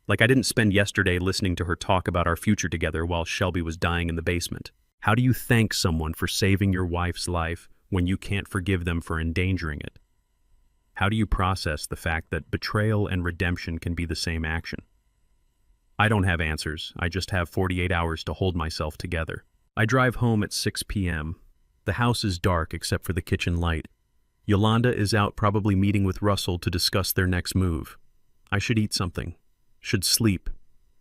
Like I didn't spend yesterday listening to her talk about our future together while Shelby was dying in the basement. How do you thank someone for saving your wife's life when you can't forgive them for endangering it? How do you process the fact that betrayal and redemption can be the same action? I don't have answers. I just have 48 hours to hold myself together. I drive home at 6 p.m. The house is dark except for the kitchen light. Yolanda is out, probably meeting with Russell to discuss their next move. I should eat something. Should sleep.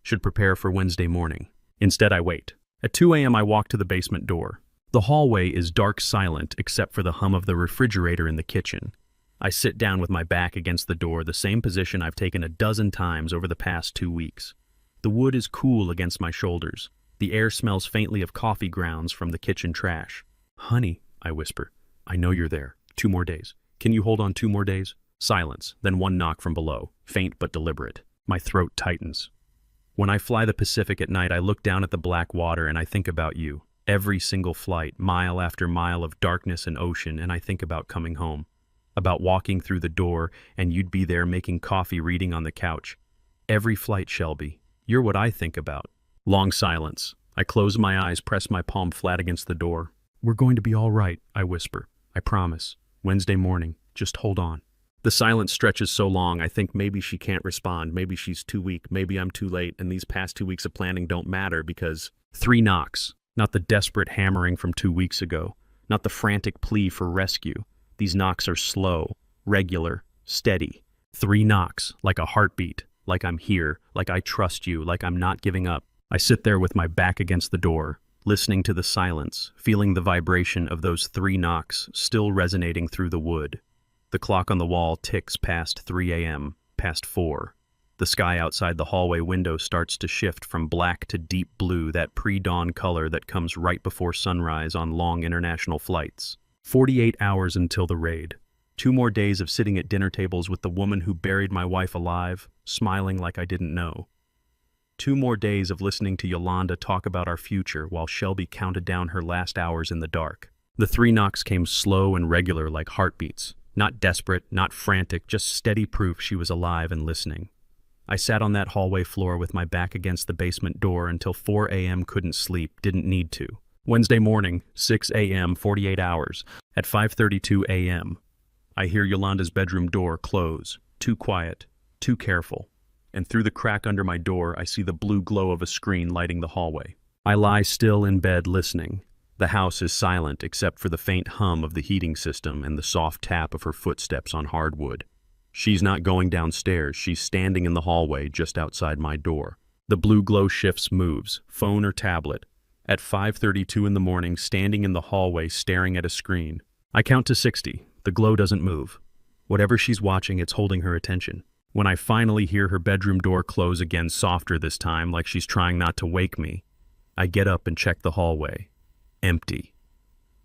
Should prepare for Wednesday morning. Instead, I wait. At 2 a.m., I walk to the basement door. The hallway is dark silent except for the hum of the refrigerator in the kitchen. I sit down with my back against the door, the same position I've taken a dozen times over the past 2 weeks. The wood is cool against my shoulders. The air smells faintly of coffee grounds from the kitchen trash. Honey, I whisper, I know you're there. 2 more days. Can you hold on 2 more days? Silence, then one knock from below, faint but deliberate. My throat tightens. When I fly the Pacific at night, I look down at the black water and I think about you. Every single flight, mile after mile of darkness and ocean, and I think about coming home. About walking through the door and you'd be there making coffee, reading on the couch. Every flight, Shelby. You're what I think about. Long silence. I close my eyes, press my palm flat against the door. We're going to be all right, I whisper. I promise. Wednesday morning. Just hold on. The silence stretches so long, I think maybe she can't respond. Maybe she's too weak. Maybe I'm too late, and these past 2 weeks of planning don't matter because 3 knocks. Not the desperate hammering from 2 weeks ago. Not the frantic plea for rescue. These knocks are slow, regular, steady. 3 knocks, like a heartbeat. Like I'm here, like I trust you, like I'm not giving up. I sit there with my back against the door, listening to the silence, feeling the vibration of those 3 knocks still resonating through the wood. The clock on the wall ticks past 3 a.m., past 4. The sky outside the hallway window starts to shift from black to deep blue, that pre-dawn color that comes right before sunrise on long international flights. 48 hours until the raid. 2 more days of sitting at dinner tables with the woman who buried my wife alive, smiling like I didn't know. 2 more days of listening to Yolanda talk about our future while Shelby counted down her last hours in the dark. The 3 knocks came slow and regular like heartbeats. Not desperate, not frantic, just steady proof she was alive and listening. I sat on that hallway floor with my back against the basement door until 4 a.m. Couldn't sleep, didn't need to. Wednesday morning, 6 a.m., 48 hours. At 5:32 a.m., I hear Yolanda's bedroom door close. Too quiet, too careful. And through the crack under my door, I see the blue glow of a screen lighting the hallway. I lie still in bed listening. The house is silent except for the faint hum of the heating system and the soft tap of her footsteps on hardwood. She's not going downstairs, she's standing in the hallway just outside my door. The blue glow shifts, moves, phone or tablet. At 5:32 in the morning, standing in the hallway staring at a screen. I count to 60. The glow doesn't move. Whatever she's watching, it's holding her attention. When I finally hear her bedroom door close again, softer this time, like she's trying not to wake me, I get up and check the hallway. Empty.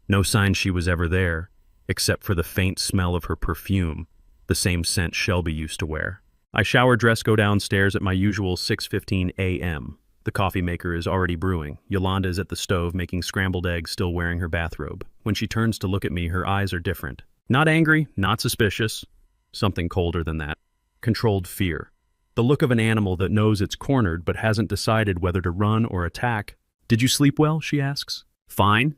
No sign she was ever there, except for the faint smell of her perfume, the same scent Shelby used to wear. I shower, dress, go downstairs at my usual 6:15 a.m. The coffee maker is already brewing. Yolanda is at the stove making scrambled eggs, still wearing her bathrobe. When she turns to look at me, her eyes are different. Not angry, not suspicious. Something colder than that. Controlled fear. The look of an animal that knows it's cornered but hasn't decided whether to run or attack. Did you sleep well? She asks. Fine.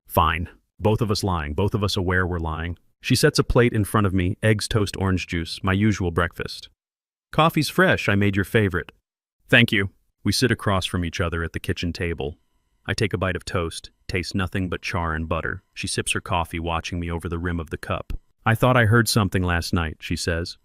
Fine. Both of us lying, both of us aware we're lying. She sets a plate in front of me, eggs, toast, orange juice, my usual breakfast. Coffee's fresh, I made your favorite. Thank you. We sit across from each other at the kitchen table. I take a bite of toast, taste nothing but char and butter. She sips her coffee, watching me over the rim of the cup. I thought I heard something last night, she says.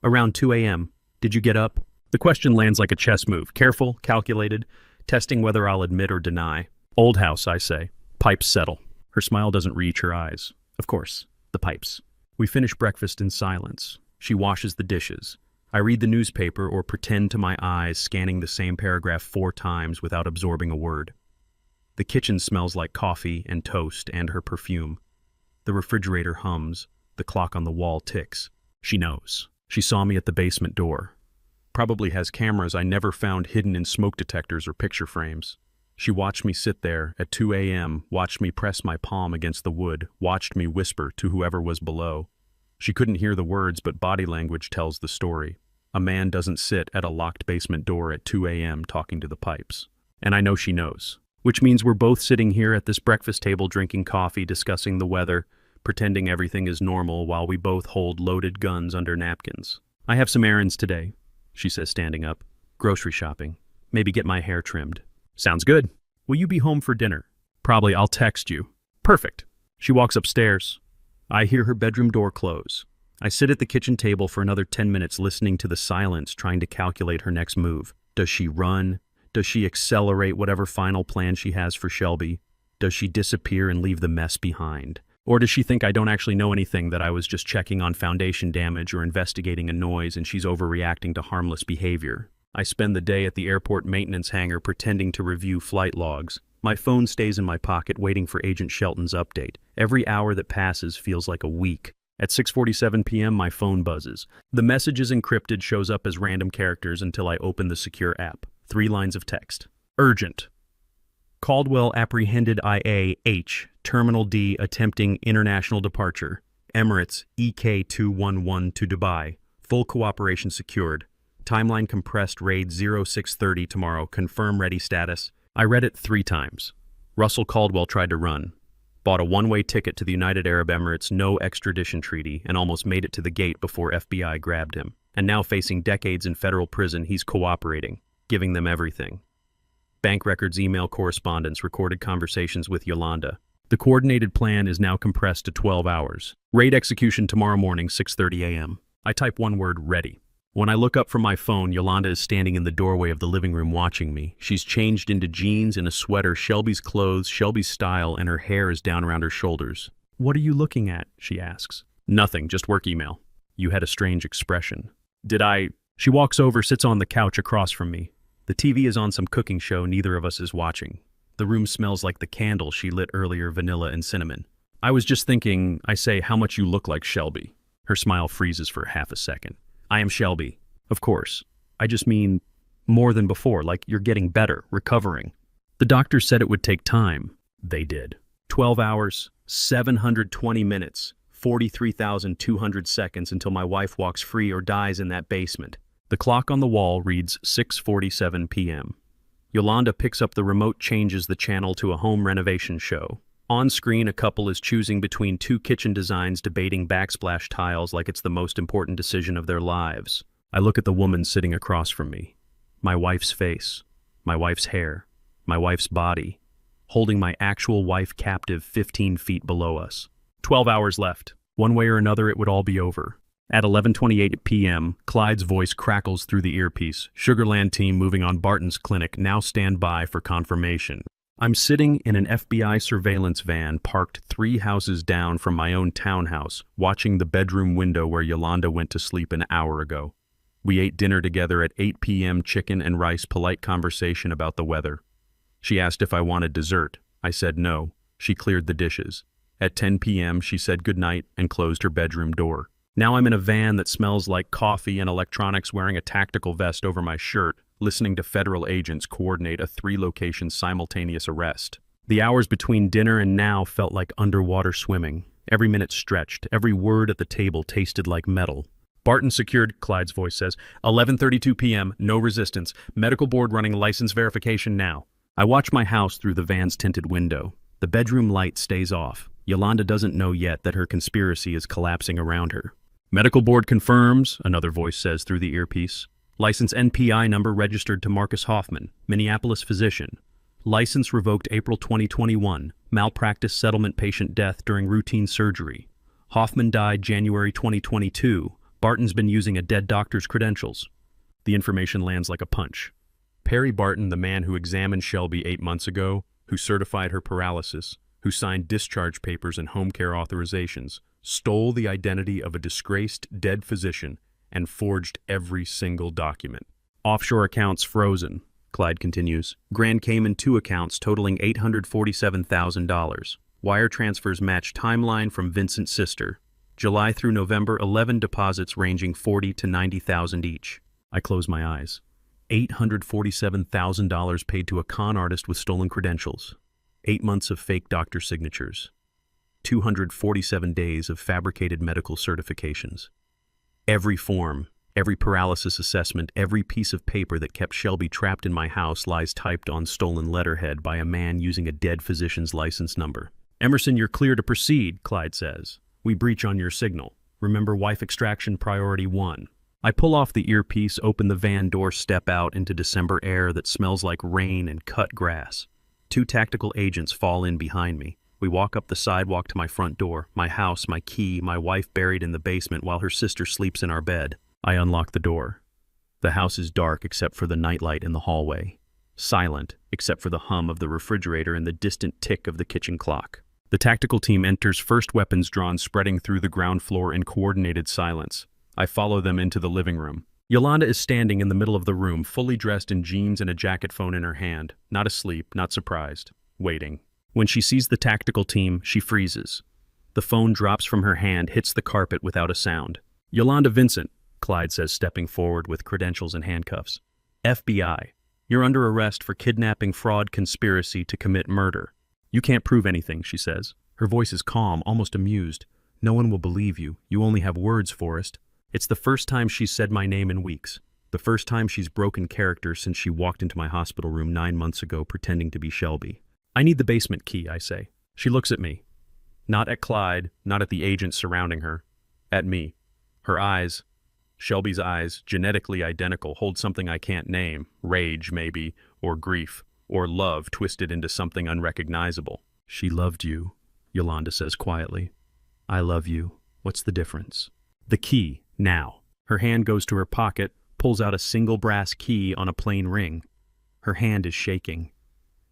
Around 2 a.m. Did you get up? The question lands like a chess move, careful, calculated, testing whether I'll admit or deny. Old house, I say. Pipes settle. Her smile doesn't reach her eyes. Of course, the pipes. We finish breakfast in silence. She washes the dishes. I read the newspaper or pretend to my eyes, scanning the same paragraph 4 times without absorbing a word. The kitchen smells like coffee and toast and her perfume. The refrigerator hums. The clock on the wall ticks. She knows. She saw me at the basement door. Probably has cameras I never found hidden in smoke detectors or picture frames. She watched me sit there at 2 a.m., watched me press my palm against the wood, watched me whisper to whoever was below. She couldn't hear the words, but body language tells the story. A man doesn't sit at a locked basement door at 2 a.m. talking to the pipes. And I know she knows. Which means we're both sitting here at this breakfast table drinking coffee, discussing the weather, pretending everything is normal while we both hold loaded guns under napkins. I have some errands today, she says, standing up. Grocery shopping. Maybe get my hair trimmed. Sounds good. Will you be home for dinner? Probably. I'll text you. Perfect. She walks upstairs. I hear her bedroom door close. I sit at the kitchen table for another 10 minutes listening to the silence, trying to calculate her next move. Does she run? Does she accelerate whatever final plan she has for Shelby? Does she disappear and leave the mess behind? Or does she think I don't actually know anything, that I was just checking on foundation damage or investigating a noise and she's overreacting to harmless behavior? I spend the day at the airport maintenance hangar pretending to review flight logs. My phone stays in my pocket waiting for Agent Shelton's update. Every hour that passes feels like a week. At 6:47 p.m. my phone buzzes. The message is encrypted, shows up as random characters until I open the secure app. 3 lines of text. Urgent. Caldwell apprehended IAH, Terminal D attempting international departure. Emirates EK211 to Dubai. Full cooperation secured. Timeline compressed, raid 0630 tomorrow. Confirm ready status. I read it 3 times. Russell Caldwell tried to run. Bought a one-way ticket to the United Arab Emirates no extradition treaty and almost made it to the gate before FBI grabbed him. And now facing decades in federal prison, he's cooperating, giving them everything. Bank records, email correspondence, recorded conversations with Yolanda. The coordinated plan is now compressed to 12 hours. Raid execution tomorrow morning, 6:30 a.m. I type one word, ready. When I look up from my phone, Yolanda is standing in the doorway of the living room watching me. She's changed into jeans and a sweater, Shelby's clothes, Shelby's style, and her hair is down around her shoulders. What are you looking at? She asks. Nothing, just work email. You had a strange expression. Did I She walks over, sits on the couch across from me. The TV is on some cooking show neither of us is watching. The room smells like the candle she lit earlier, vanilla and cinnamon. I was just thinking, I say, how much you look like Shelby. Her smile freezes for half a second. I am Shelby. Of course. I just mean more than before, like you're getting better, recovering. The doctors said it would take time. They did. 12 hours, 720 minutes, 43,200 seconds until my wife walks free or dies in that basement. The clock on the wall reads 6:47 p.m. Yolanda picks up the remote, changes the channel to a home renovation show. On screen, a couple is choosing between two kitchen designs, debating backsplash tiles like it's the most important decision of their lives. I look at the woman sitting across from me. My wife's face, my wife's hair, my wife's body, holding my actual wife captive 15 feet below us. 12 hours left. One way or another, it would all be over. At 11:28 p.m., Clyde's voice crackles through the earpiece. Sugarland team moving on Barton's clinic, now stand by for confirmation. I'm sitting in an FBI surveillance van parked 3 houses down from my own townhouse, watching the bedroom window where Yolanda went to sleep an hour ago. We ate dinner together at 8 p.m., chicken and rice, polite conversation about the weather. She asked if I wanted dessert. I said no. She cleared the dishes. At 10 p.m., she said goodnight and closed her bedroom door. Now I'm in a van that smells like coffee and electronics, wearing a tactical vest over my shirt, listening to federal agents coordinate a 3-location simultaneous arrest. The hours between dinner and now felt like underwater swimming. Every minute stretched. Every word at the table tasted like metal. Barton secured, Clyde's voice says. 11:32 p.m., no resistance. Medical board running license verification now. I watch my house through the van's tinted window. The bedroom light stays off. Yolanda doesn't know yet that her conspiracy is collapsing around her. Medical board confirms, another voice says through the earpiece. License NPI number registered to Marcus Hoffman, Minneapolis physician. License revoked April 2021. Malpractice settlement, patient death during routine surgery. Hoffman died January 2022. Barton's been using a dead doctor's credentials. The information lands like a punch. Perry Barton, the man who examined Shelby 8 months ago, who certified her paralysis, who signed discharge papers and home care authorizations, stole the identity of a disgraced dead physician and forged every single document. Offshore accounts frozen, Clyde continues. Grand Cayman 2 accounts totaling $847,000. Wire transfers match timeline from Vincent's sister. July through November, 11 deposits ranging $40,000 to $90,000 each. I close my eyes. $847,000 paid to a con artist with stolen credentials. 8 months of fake doctor signatures. 247 days of fabricated medical certifications. Every form, every paralysis assessment, every piece of paper that kept Shelby trapped in my house lies typed on stolen letterhead by a man using a dead physician's license number. Emerson, you're clear to proceed, Clyde says. We breach on your signal. Remember, wife extraction priority 1. I pull off the earpiece, open the van door, step out into December air that smells like rain and cut grass. 2 tactical agents fall in behind me. We walk up the sidewalk to my front door, my house, my key, my wife buried in the basement while her sister sleeps in our bed. I unlock the door. The house is dark except for the nightlight in the hallway. Silent except for the hum of the refrigerator and the distant tick of the kitchen clock. The tactical team enters, first weapons drawn, spreading through the ground floor in coordinated silence. I follow them into the living room. Yolanda is standing in the middle of the room, fully dressed in jeans and a jacket, phone in her hand. Not asleep, not surprised. Waiting. When she sees the tactical team, she freezes. The phone drops from her hand, hits the carpet without a sound. Yolanda Vincent, Clyde says, stepping forward with credentials and handcuffs. FBI. You're under arrest for kidnapping, fraud, conspiracy to commit murder. You can't prove anything, she says. Her voice is calm, almost amused. No one will believe you. You only have words, Forrest. It's the first time she's said my name in weeks. The first time she's broken character since she walked into my hospital room 9 months ago pretending to be Shelby. I need the basement key, I say. She looks at me. Not at Clyde, not at the agents surrounding her. At me. Her eyes, Shelby's eyes, genetically identical, hold something I can't name. Rage, maybe, or grief, or love twisted into something unrecognizable. She loved you, Yolanda says quietly. I love you. What's the difference? The key, now. Her hand goes to her pocket, pulls out a single brass key on a plain ring. Her hand is shaking.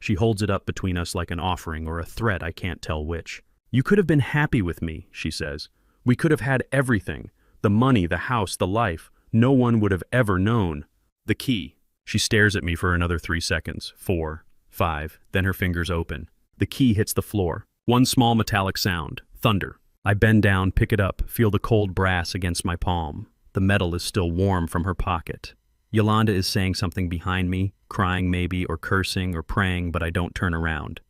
She holds it up between us like an offering or a threat, I can't tell which. You could have been happy with me, she says. We could have had everything. The money, the house, the life. No one would have ever known. The key. She stares at me for another 3 seconds. 4, 5, then her fingers open. The key hits the floor. One small metallic sound. Thunder. I bend down, pick it up, feel the cold brass against my palm. The metal is still warm from her pocket. Yolanda is saying something behind me, crying maybe, or cursing, or praying, but I don't turn around.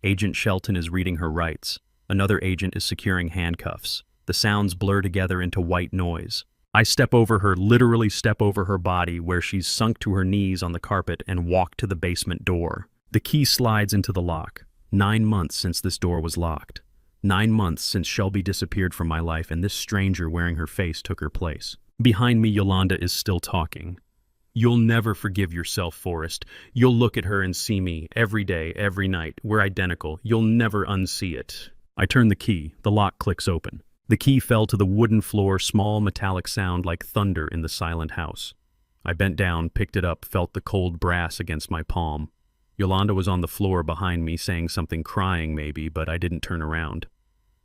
Agent Shelton is reading her rights. Another agent is securing handcuffs. The sounds blur together into white noise. I step over her, literally step over her body, where she's sunk to her knees on the carpet, and walk to the basement door. The key slides into the lock. 9 months since this door was locked. 9 months since Shelby disappeared from my life and this stranger wearing her face took her place. Behind me, Yolanda is still talking. You'll never forgive yourself, Forrest. You'll look at her and see me every day, every night. We're identical. You'll never unsee it. I turn the key. The lock clicks open. The key fell to the wooden floor, small metallic sound like thunder in the silent house. I bent down, picked it up, felt the cold brass against my palm. Yolanda was on the floor behind me, saying something, crying maybe, but I didn't turn around.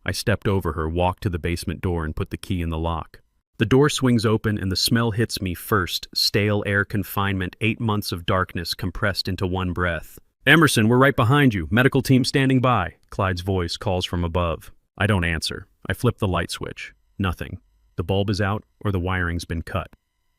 I stepped over her, walked to the basement door, and put the key in the lock. The door swings open and the smell hits me first. Stale air confinement, 8 months of darkness compressed into one breath. Emerson, we're right behind you. Medical team standing by. Clyde's voice calls from above. I don't answer. I flip the light switch. Nothing. The bulb is out or the wiring's been cut.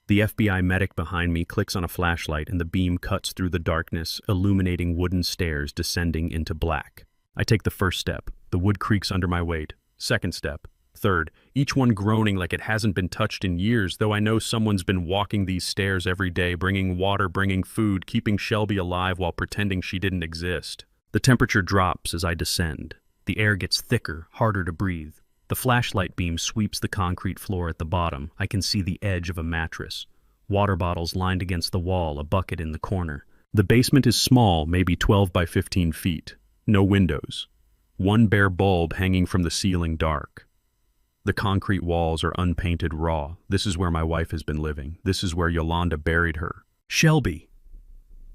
The FBI medic behind me clicks on a flashlight and the beam cuts through the darkness, illuminating wooden stairs descending into black. I take the first step. The wood creaks under my weight. Second step. Third, each one groaning like it hasn't been touched in years, though I know someone's been walking these stairs every day, bringing water, bringing food, keeping Shelby alive while pretending she didn't exist. The temperature drops as I descend. The air gets thicker, harder to breathe. The flashlight beam sweeps the concrete floor at the bottom. I can see the edge of a mattress. Water bottles lined against the wall, a bucket in the corner. The basement is small, maybe 12 by 15 feet. No windows. One bare bulb hanging from the ceiling, dark. The concrete walls are unpainted raw. This is where my wife has been living. This is where Yolanda buried her. Shelby!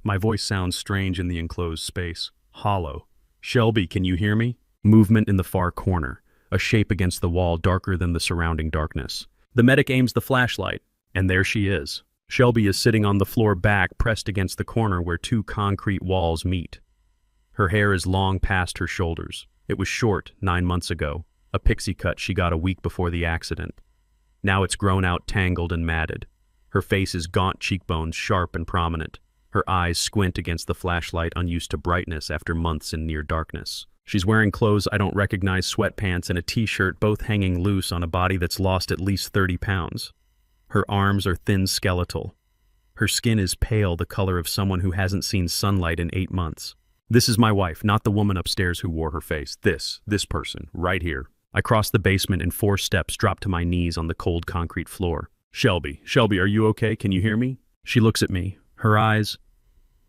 My voice sounds strange in the enclosed space. Hollow. Shelby, can you hear me? Movement in the far corner. A shape against the wall darker than the surrounding darkness. The medic aims the flashlight, and there she is. Shelby is sitting on the floor back, pressed against the corner where two concrete walls meet. Her hair is long past her shoulders. It was short 9 months ago. A pixie cut she got a week before the accident. Now it's grown out, tangled and matted. Her face is gaunt, cheekbones sharp and prominent. Her eyes squint against the flashlight, unused to brightness after months in near darkness. She's wearing clothes I don't recognize, sweatpants and a t-shirt, both hanging loose on a body that's lost at least 30 pounds. Her arms are thin, skeletal. Her skin is pale, the color of someone who hasn't seen sunlight in 8 months. This is my wife, not the woman upstairs who wore her face. This person, right here. I cross the basement and 4 steps, drop to my knees on the cold concrete floor. Shelby, are you okay? Can you hear me? She looks at me. Her eyes,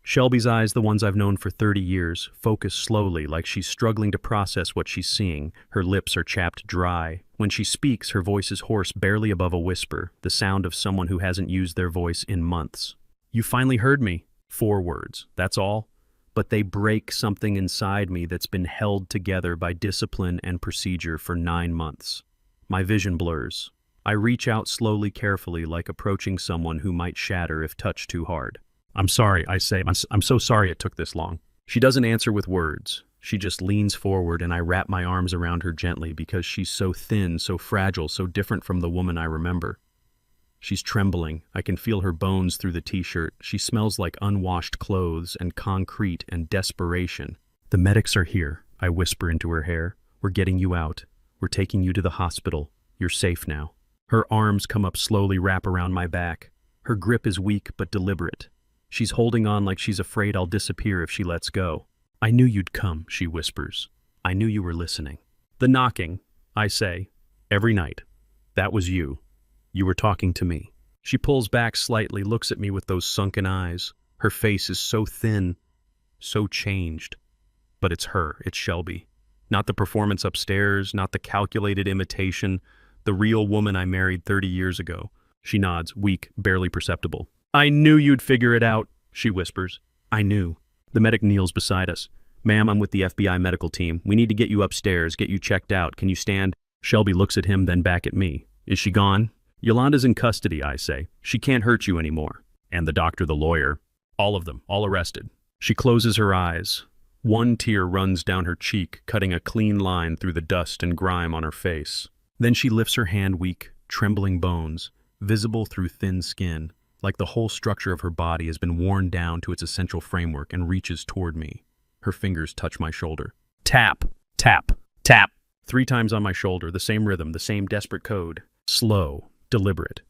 Shelby's eyes, the ones I've known for 30 years, focus slowly like she's struggling to process what she's seeing. Her lips are chapped dry. When she speaks, her voice is hoarse, barely above a whisper, the sound of someone who hasn't used their voice in months. You finally heard me. 4 words, that's all. But they break something inside me that's been held together by discipline and procedure for 9 months. My vision blurs. I reach out slowly, carefully, like approaching someone who might shatter if touched too hard. I'm sorry, I say. I'm so sorry it took this long. She doesn't answer with words. She just leans forward and I wrap my arms around her gently because she's so thin, so fragile, so different from the woman I remember. She's trembling. I can feel her bones through the t-shirt. She smells like unwashed clothes and concrete and desperation. The medics are here, I whisper into her hair. We're getting you out. We're taking you to the hospital. You're safe now. Her arms come up slowly, wrap around my back. Her grip is weak but deliberate. She's holding on like she's afraid I'll disappear if she lets go. I knew you'd come, she whispers. I knew you were listening. The knocking, I say, every night. That was you. You were talking to me. She pulls back slightly, looks at me with those sunken eyes. Her face is so thin, so changed. But it's her, it's Shelby. Not the performance upstairs, not the calculated imitation, the real woman I married 30 years ago. She nods, weak, barely perceptible. I knew you'd figure it out, she whispers. I knew. The medic kneels beside us. Ma'am, I'm with the FBI medical team. We need to get you upstairs, get you checked out. Can you stand? Shelby looks at him, then back at me. Is she gone? Yolanda's in custody, I say. She can't hurt you anymore. And the doctor, the lawyer. All of them, all arrested. She closes her eyes. One tear runs down her cheek, cutting a clean line through the dust and grime on her face. Then she lifts her hand, weak, trembling bones, visible through thin skin, like the whole structure of her body has been worn down to its essential framework, and reaches toward me. Her fingers touch my shoulder. Tap, tap, tap. 3 times on my shoulder, the same rhythm, the same desperate code. Slow, deliberate.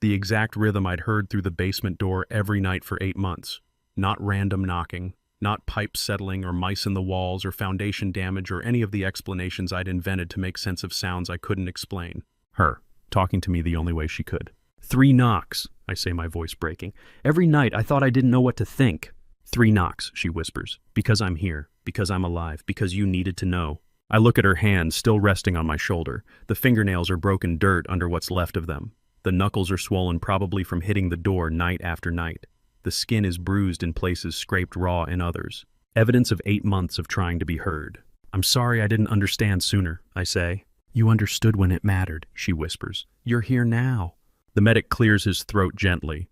The exact rhythm I'd heard through the basement door every night for 8 months. Not random knocking, not pipes settling or mice in the walls or foundation damage or any of the explanations I'd invented to make sense of sounds I couldn't explain. Her, talking to me the only way she could. 3 knocks, I say, my voice breaking. Every night I thought I didn't know what to think. 3 knocks, she whispers. Because I'm here, because I'm alive, because you needed to know. I look at her hand, still resting on my shoulder. The fingernails are broken dirt under what's left of them. The knuckles are swollen, probably from hitting the door night after night. The skin is bruised in places, scraped raw in others. Evidence of 8 months of trying to be heard. I'm sorry I didn't understand sooner, I say. You understood when it mattered, she whispers. You're here now. The medic clears his throat gently.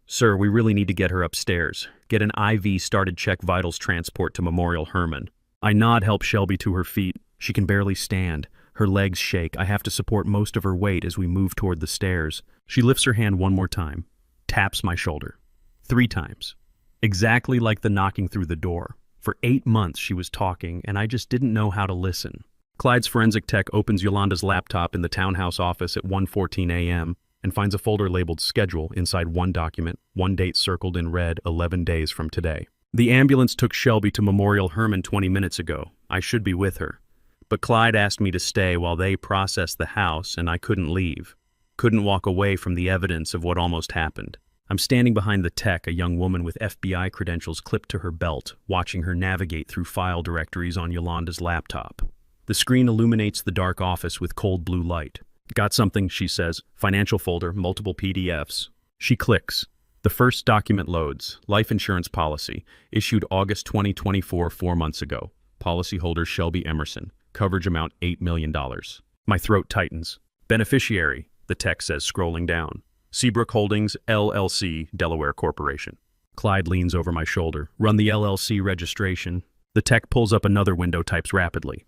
Sir, we really need to get her upstairs. Get an IV started, check vitals, transport to Memorial Hermann. I nod, help Shelby to her feet. She can barely stand. Her legs shake. I have to support most of her weight as we move toward the stairs. She lifts her hand one more time, taps my shoulder. 3 times. Exactly like the knocking through the door. For 8 months she was talking, and I just didn't know how to listen. Clyde's forensic tech opens Yolanda's laptop in the townhouse office at 1:14 a.m. and finds a folder labeled Schedule inside one document, one date circled in red, 11 days from today. The ambulance took Shelby to Memorial Hermann 20 minutes ago. I should be with her. But Clyde asked me to stay while they processed the house, and I couldn't leave. Couldn't walk away from the evidence of what almost happened. I'm standing behind the tech, a young woman with FBI credentials clipped to her belt, watching her navigate through file directories on Yolanda's laptop. The screen illuminates the dark office with cold blue light. Got something, she says. Financial folder, multiple PDFs. She clicks. The first document loads. Life insurance policy, issued August 2024, 4 months ago. Policyholder Shelby Emerson. Coverage amount $8 million. My throat tightens. Beneficiary, the text says, scrolling down. Seabrook Holdings, LLC, Delaware Corporation. Clyde leans over my shoulder. Run the LLC registration. The tech pulls up another window, types rapidly.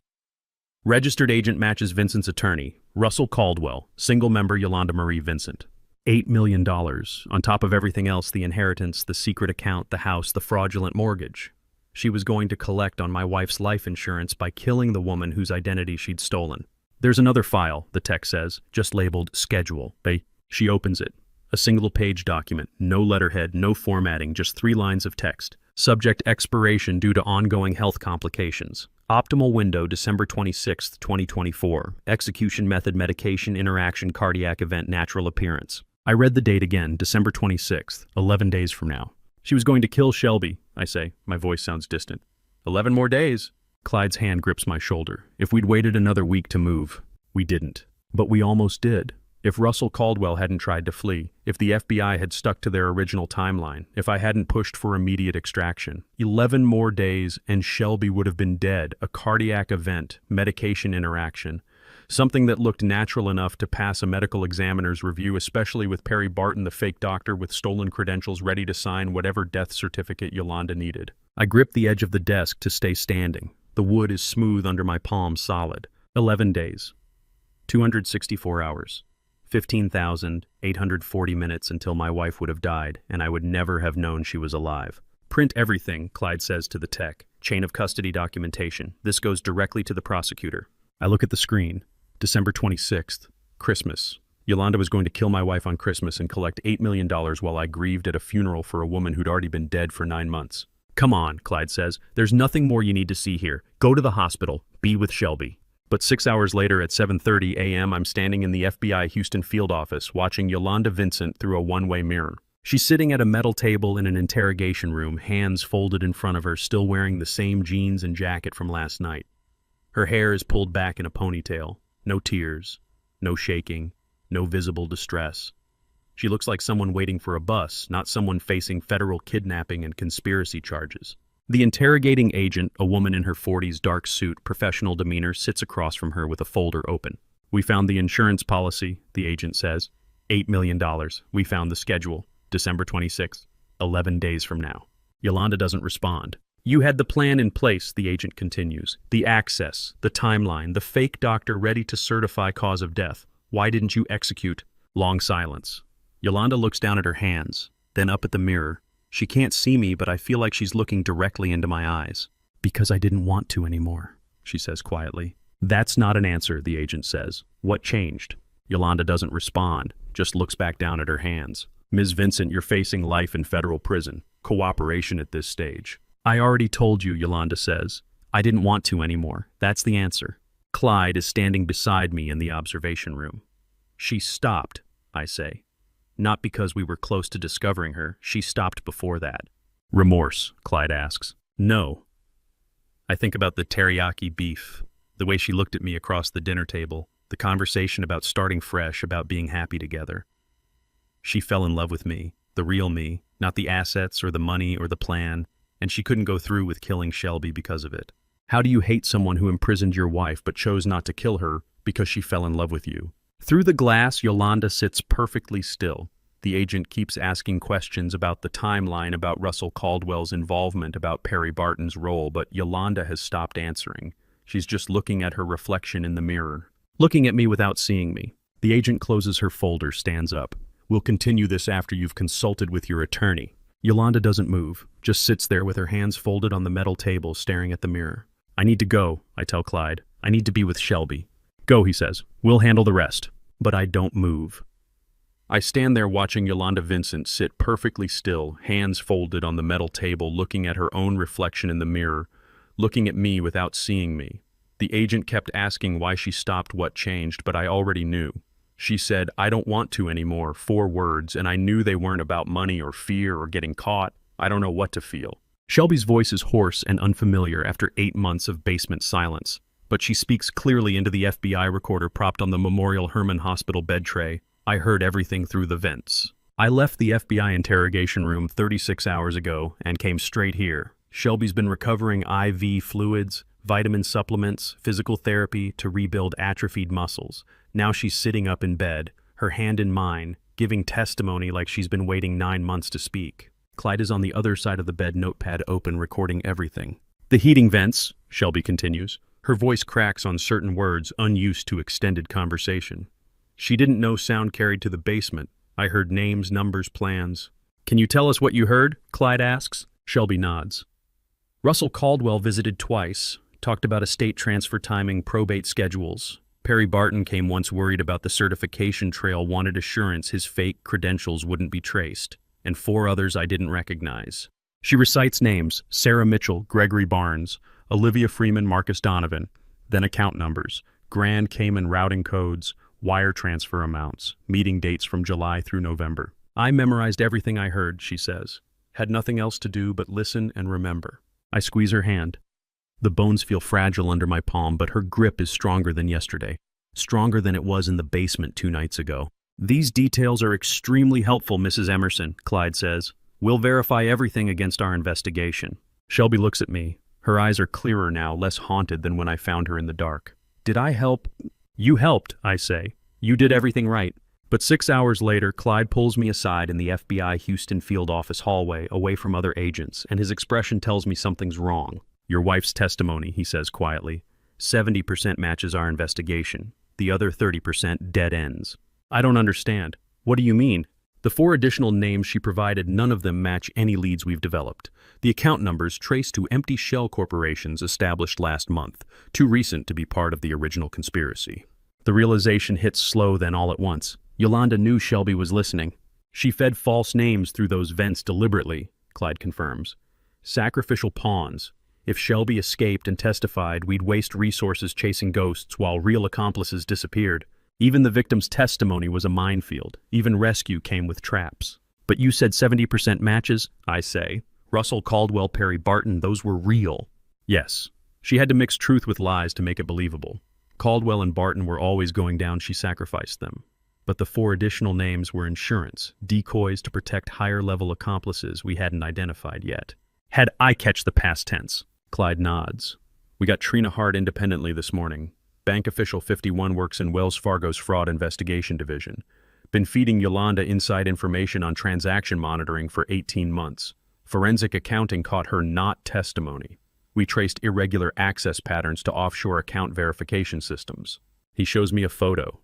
Registered agent matches Vincent's attorney, Russell Caldwell, single member Yolanda Marie Vincent. $8 million, on top of everything else, the inheritance, the secret account, the house, the fraudulent mortgage. She was going to collect on my wife's life insurance by killing the woman whose identity she'd stolen. There's another file, the text says, just labeled Schedule. She opens it. A single-page document, no letterhead, no formatting, just 3 lines of text. Subject: expiration due to ongoing health complications. Optimal window: December 26, 2024. Execution method: medication, interaction, cardiac event, natural appearance. I read the date again, December 26th, 11 days from now. She was going to kill Shelby, I say. My voice sounds distant. 11 more days. Clyde's hand grips my shoulder. If we'd waited another week to move, we didn't. But we almost did. If Russell Caldwell hadn't tried to flee, if the FBI had stuck to their original timeline, if I hadn't pushed for immediate extraction, 11 more days and Shelby would have been dead. A cardiac event, medication interaction, something that looked natural enough to pass a medical examiner's review, especially with Perry Barton, the fake doctor with stolen credentials, ready to sign whatever death certificate Yolanda needed. I grip the edge of the desk to stay standing. The wood is smooth under my palms, solid. 11 days. 264 hours. 15,840 minutes until my wife would have died, and I would never have known she was alive. Print everything, Clyde says to the tech. Chain of custody documentation. This goes directly to the prosecutor. I look at the screen. December 26th. Christmas. Yolanda was going to kill my wife on Christmas and collect $8 million while I grieved at a funeral for a woman who'd already been dead for 9 months. Come on, Clyde says. There's nothing more you need to see here. Go to the hospital. Be with Shelby. But 6 hours later at 7:30 a.m., I'm standing in the FBI Houston field office watching Yolanda Vincent through a one-way mirror. She's sitting at a metal table in an interrogation room, hands folded in front of her, still wearing the same jeans and jacket from last night. Her hair is pulled back in a ponytail. No tears, no shaking, no visible distress. She looks like someone waiting for a bus, not someone facing federal kidnapping and conspiracy charges. The interrogating agent, a woman in her 40s, dark suit, professional demeanor, sits across from her with a folder open. We found the insurance policy, the agent says. $8 million. We found the schedule. December 26th. 11 days from now. Yolanda doesn't respond. You had the plan in place, the agent continues. The access, the timeline, the fake doctor ready to certify cause of death. Why didn't you execute? Long silence. Yolanda looks down at her hands, then up at the mirror. She can't see me, but I feel like she's looking directly into my eyes. Because I didn't want to anymore, she says quietly. That's not an answer, the agent says. What changed? Yolanda doesn't respond, just looks back down at her hands. Ms. Vincent, you're facing life in federal prison. Cooperation at this stage. I already told you, Yolanda says. I didn't want to anymore. That's the answer. Clyde is standing beside me in the observation room. She stopped, I say. Not because we were close to discovering her. She stopped before that. Remorse, Clyde asks. No. I think about the teriyaki beef, the way she looked at me across the dinner table, the conversation about starting fresh, about being happy together. She fell in love with me, the real me, not the assets or the money or the plan, and she couldn't go through with killing Shelby because of it. How do you hate someone who imprisoned your wife but chose not to kill her because she fell in love with you? Through the glass, Yolanda sits perfectly still. The agent keeps asking questions about the timeline, about Russell Caldwell's involvement, about Perry Barton's role, but Yolanda has stopped answering. She's just looking at her reflection in the mirror, looking at me without seeing me. The agent closes her folder, stands up. We'll continue this after you've consulted with your attorney. Yolanda doesn't move, just sits there with her hands folded on the metal table, staring at the mirror. I need to go, I tell Clyde. I need to be with Shelby. Go, he says. We'll handle the rest. But I don't move. I stand there watching Yolanda Vincent sit perfectly still, hands folded on the metal table, looking at her own reflection in the mirror, looking at me without seeing me. The agent kept asking why she stopped, what changed, but I already knew. She said, I don't want to anymore, 4 words, and I knew they weren't about money or fear or getting caught. I don't know what to feel. Shelby's voice is hoarse and unfamiliar after 8 months of basement silence, but she speaks clearly into the FBI recorder propped on the Memorial Hermann Hospital bed tray. I heard everything through the vents. I left the FBI interrogation room 36 hours ago and came straight here. Shelby's been recovering IV fluids, vitamin supplements, physical therapy to rebuild atrophied muscles. Now she's sitting up in bed, her hand in mine, giving testimony like she's been waiting 9 months to speak. Clyde is on the other side of the bed, notepad open, recording everything. The heating vents, Shelby continues. Her voice cracks on certain words, unused to extended conversation. She didn't know sound carried to the basement. I heard names, numbers, plans. Can you tell us what you heard? Clyde asks. Shelby nods. Russell Caldwell visited twice, talked about estate transfer timing, probate schedules. Perry Barton came once worried about the certification trail, wanted assurance his fake credentials wouldn't be traced, and 4 others I didn't recognize. She recites names: Sarah Mitchell, Gregory Barnes, Olivia Freeman, Marcus Donovan, then account numbers, Grand Cayman routing codes, wire transfer amounts, meeting dates from July through November. I memorized everything I heard, she says. Had nothing else to do but listen and remember. I squeeze her hand. The bones feel fragile under my palm, but her grip is stronger than yesterday, stronger than it was in the basement 2 nights ago. These details are extremely helpful, Mrs. Emerson, Clyde says. We'll verify everything against our investigation. Shelby looks at me. Her eyes are clearer now, less haunted than when I found her in the dark. Did I help? You helped, I say. You did everything right. But 6 hours later, Clyde pulls me aside in the FBI Houston field office hallway, away from other agents, and his expression tells me something's wrong. Your wife's testimony, he says quietly. 70% matches our investigation. The other 30% dead ends. I don't understand. What do you mean? The 4 additional names she provided, none of them match any leads we've developed. The account numbers trace to empty shell corporations established last month, too recent to be part of the original conspiracy. The realization hits slow then all at once. Yolanda knew Shelby was listening. She fed false names through those vents deliberately, Clyde confirms. Sacrificial pawns. If Shelby escaped and testified, we'd waste resources chasing ghosts while real accomplices disappeared. Even the victim's testimony was a minefield. Even rescue came with traps. But you said 70% matches, I say. Russell Caldwell, Perry Barton, those were real. Yes. She had to mix truth with lies to make it believable. Caldwell and Barton were always going down, she sacrificed them. But the 4 additional names were insurance, decoys to protect higher-level accomplices we hadn't identified yet. Had I catch the past tense. Clyde nods. We got Trina Hart independently this morning. Bank official 51 works in Wells Fargo's Fraud Investigation Division. Been feeding Yolanda inside information on transaction monitoring for 18 months. Forensic accounting caught her not testimony. We traced irregular access patterns to offshore account verification systems. He shows me a photo.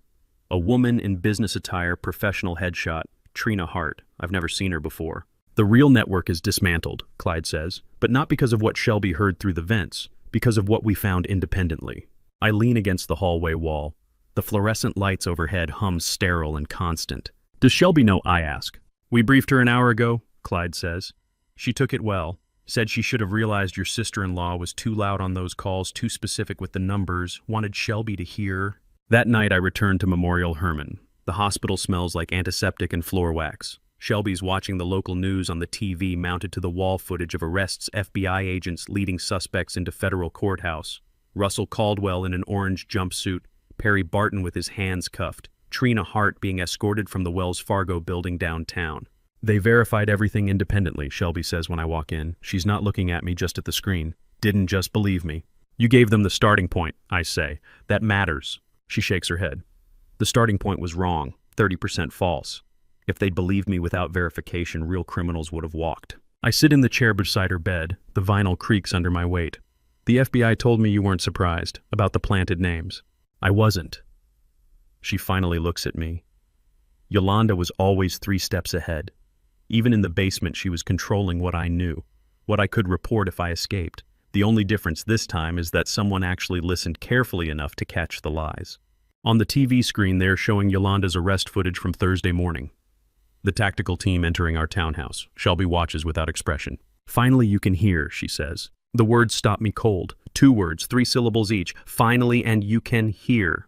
A woman in business attire, professional headshot, Trina Hart. I've never seen her before. The real network is dismantled, Clyde says, but not because of what Shelby heard through the vents, because of what we found independently. I lean against the hallway wall. The fluorescent lights overhead hum sterile and constant. Does Shelby know? I ask. We briefed her an hour ago, Clyde says. She took it well. Said she should have realized your sister-in-law was too loud on those calls, too specific with the numbers, wanted Shelby to hear. That night I returned to Memorial Hermann. The hospital smells like antiseptic and floor wax. Shelby's watching the local news on the TV mounted to the wall footage of arrests FBI agents leading suspects into federal courthouse. Russell Caldwell in an orange jumpsuit, Perry Barton with his hands cuffed, Trina Hart being escorted from the Wells Fargo building downtown. They verified everything independently, Shelby says when I walk in. She's not looking at me, just at the screen. Didn't just believe me. You gave them the starting point, I say. That matters. She shakes her head. The starting point was wrong, 30% false. If they'd believed me without verification, real criminals would have walked. I sit in the chair beside her bed. The vinyl creaks under my weight. The FBI told me you weren't surprised about the planted names. I wasn't. She finally looks at me. Yolanda was always 3 steps ahead. Even in the basement, she was controlling what I knew, what I could report if I escaped. The only difference this time is that someone actually listened carefully enough to catch the lies. On the TV screen, they're showing Yolanda's arrest footage from Thursday morning. The tactical team entering our townhouse. Shelby watches without expression. Finally, you can hear, she says. The words stop me cold. 2 words, 3 syllables each. Finally, and you can hear.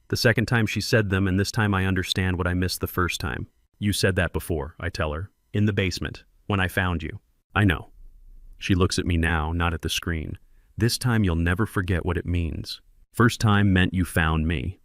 The second time she said them, and this time I understand what I missed the first time. You said that before, I tell her. In the basement, when I found you. I know. She looks at me now, not at the screen. This time you'll never forget what it means. First time meant you found me.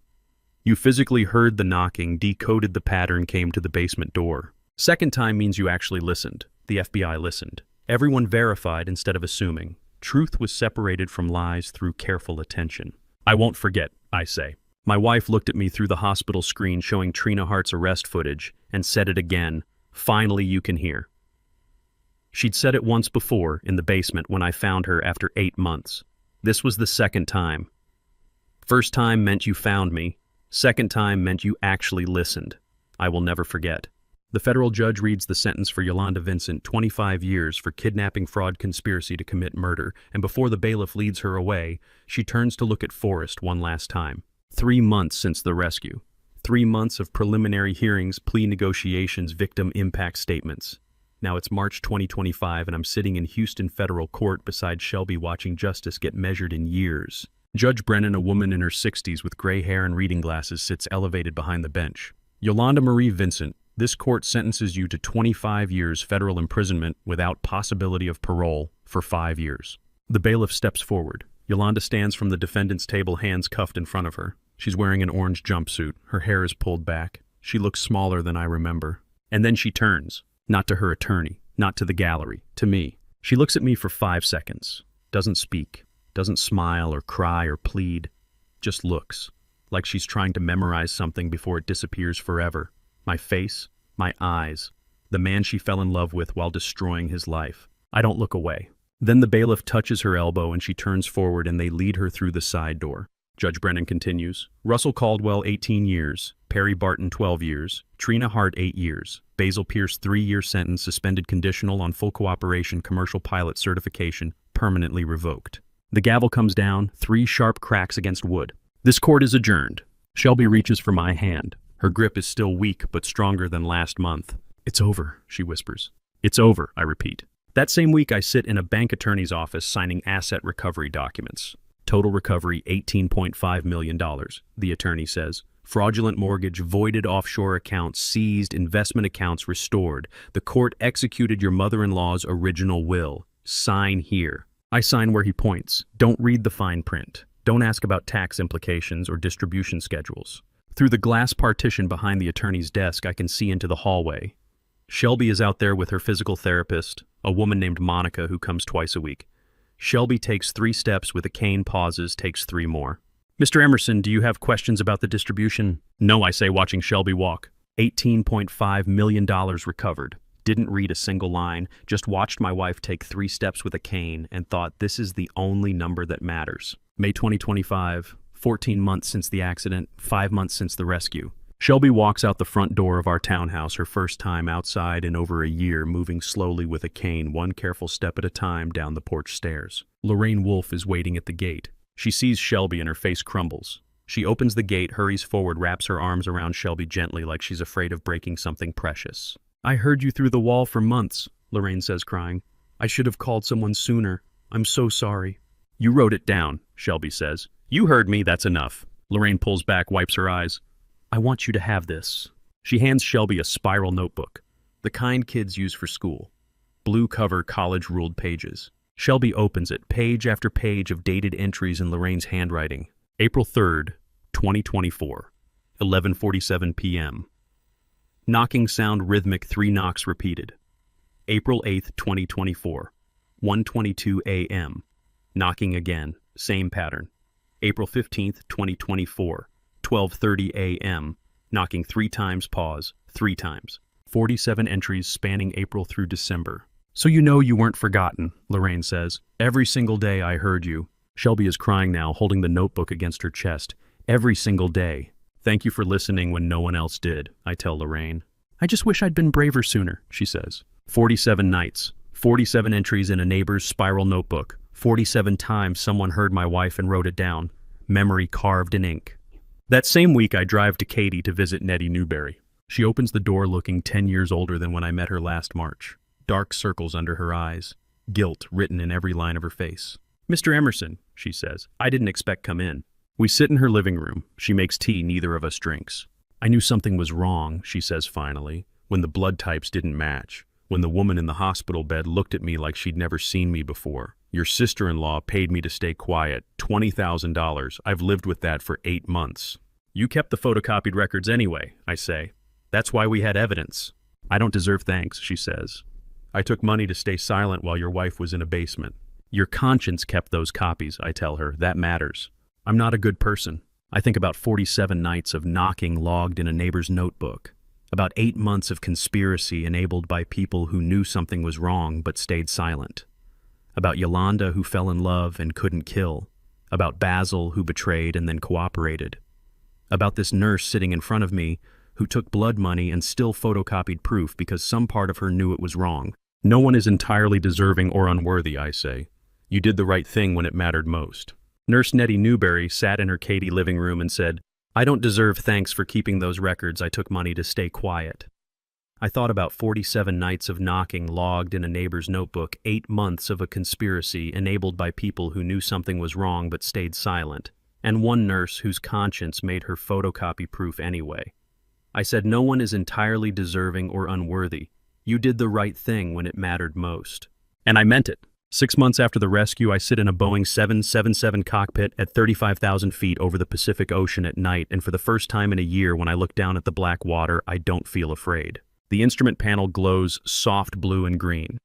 You physically heard the knocking, decoded the pattern, came to the basement door. Second time means you actually listened. The FBI listened. Everyone verified instead of assuming. Truth was separated from lies through careful attention. I won't forget, I say. My wife looked at me through the hospital screen showing Trina Hart's arrest footage and said it again. Finally, you can hear. She'd said it once before in the basement when I found her after 8 months. This was the second time. First time meant you found me. Second time meant you actually listened. I will never forget. The federal judge reads the sentence for Yolanda Vincent, 25 years for kidnapping, fraud, conspiracy to commit murder, and before the bailiff leads her away, she turns to look at Forrest one last time. 3 months since the rescue. 3 months of preliminary hearings, plea negotiations, victim impact statements. Now it's March 2025 and I'm sitting in Houston federal court beside Shelby watching justice get measured in years. Judge Brennan, a woman in her 60s with gray hair and reading glasses, sits elevated behind the bench. Yolanda Marie Vincent, this court sentences you to 25 years federal imprisonment without possibility of parole for 5 years. The bailiff steps forward. Yolanda stands from the defendant's table, hands cuffed in front of her. She's wearing an orange jumpsuit. Her hair is pulled back. She looks smaller than I remember. And then she turns, not to her attorney, not to the gallery, to me. She looks at me for 5 seconds, doesn't speak, doesn't smile or cry or plead, just looks, like she's trying to memorize something before it disappears forever. My face, my eyes, the man she fell in love with while destroying his life. I don't look away. Then the bailiff touches her elbow and she turns forward and they lead her through the side door. Judge Brennan continues. Russell Caldwell, 18 years. Perry Barton, 12 years. Trina Hart, 8 years. Basil Pierce, 3-year sentence, suspended conditional on full cooperation, commercial pilot certification, permanently revoked. The gavel comes down, 3 sharp cracks against wood. This court is adjourned. Shelby reaches for my hand. Her grip is still weak, but stronger than last month. It's over, she whispers. It's over, I repeat. That same week, I sit in a bank attorney's office signing asset recovery documents. Total recovery, $18.5 million, the attorney says. Fraudulent mortgage, voided offshore accounts, seized, investment accounts restored. The court executed your mother-in-law's original will. Sign here. I sign where he points. Don't read the fine print. Don't ask about tax implications or distribution schedules. Through the glass partition behind the attorney's desk, I can see into the hallway. Shelby is out there with her physical therapist, a woman named Monica who comes twice a week. Shelby takes 3 steps with a cane, pauses, takes 3 more. Mr. Emerson, do you have questions about the distribution? No, I say, watching Shelby walk. $18.5 million recovered. Didn't read a single line, just watched my wife take 3 steps with a cane and thought this is the only number that matters. May 2025, 14 months since the accident, 5 months since the rescue. Shelby walks out the front door of our townhouse, her first time outside in over a year, moving slowly with a cane, one careful step at a time down the porch stairs. Lorraine Wolfe is waiting at the gate. She sees Shelby and her face crumbles. She opens the gate, hurries forward, wraps her arms around Shelby gently like she's afraid of breaking something precious. "I heard you through the wall for months," Lorraine says, crying. "I should have called someone sooner. I'm so sorry." "You wrote it down," Shelby says. "You heard me, that's enough." Lorraine pulls back, wipes her eyes. "I want you to have this." She hands Shelby a spiral notebook, the kind kids use for school. Blue cover, college-ruled pages. Shelby opens it, page after page of dated entries in Lorraine's handwriting. April 3rd, 2024, 11:47 p.m. Knocking sound rhythmic, 3 knocks repeated. April 8th, 2024, 1:22 a.m. Knocking again, same pattern. April 15th, 2024, 12:30 a.m. Knocking 3 times, pause, 3 times. 47 entries spanning April through December. "So you know you weren't forgotten," Lorraine says. "Every single day I heard you." Shelby is crying now, holding the notebook against her chest. "Every single day. Thank you for listening when no one else did," I tell Lorraine. "I just wish I'd been braver sooner," she says. 47 nights, 47 entries in a neighbor's spiral notebook. 47 times someone heard my wife and wrote it down. Memory carved in ink. That same week, I drive to Katie to visit Nettie Newberry. She opens the door looking 10 years older than when I met her last March. Dark circles under her eyes. Guilt written in every line of her face. "Mr. Emerson," she says. "I didn't expect come in." We sit in her living room. She makes tea neither of us drinks. "I knew something was wrong," she says finally, "when the blood types didn't match. When the woman in the hospital bed looked at me like she'd never seen me before. Your sister-in-law paid me to stay quiet, $20,000. I've lived with that for 8 months. You kept the photocopied records anyway," I say. "That's why we had evidence." "I don't deserve thanks," she says. "I took money to stay silent while your wife was in a basement." "Your conscience kept those copies," I tell her. "That matters." I'm not a good person. I think about 47 nights of knocking logged in a neighbor's notebook. About 8 months of conspiracy enabled by people who knew something was wrong but stayed silent. About Yolanda who fell in love and couldn't kill. About Basil who betrayed and then cooperated. About this nurse sitting in front of me who took blood money and still photocopied proof because some part of her knew it was wrong. No one is entirely deserving or unworthy, I say. You did the right thing when it mattered most. Nurse Nettie Newberry sat in her Katie living room and said, "I don't deserve thanks for keeping those records. I took money to stay quiet." I thought about 47 nights of knocking logged in a neighbor's notebook, 8 months of a conspiracy enabled by people who knew something was wrong but stayed silent, and one nurse whose conscience made her photocopy proof anyway. I said, no one is entirely deserving or unworthy. You did the right thing when it mattered most. And I meant it. 6 months after the rescue, I sit in a Boeing 777 cockpit at 35,000 feet over the Pacific Ocean at night, and for the first time in a year, when I look down at the black water, I don't feel afraid. The instrument panel glows soft blue and green.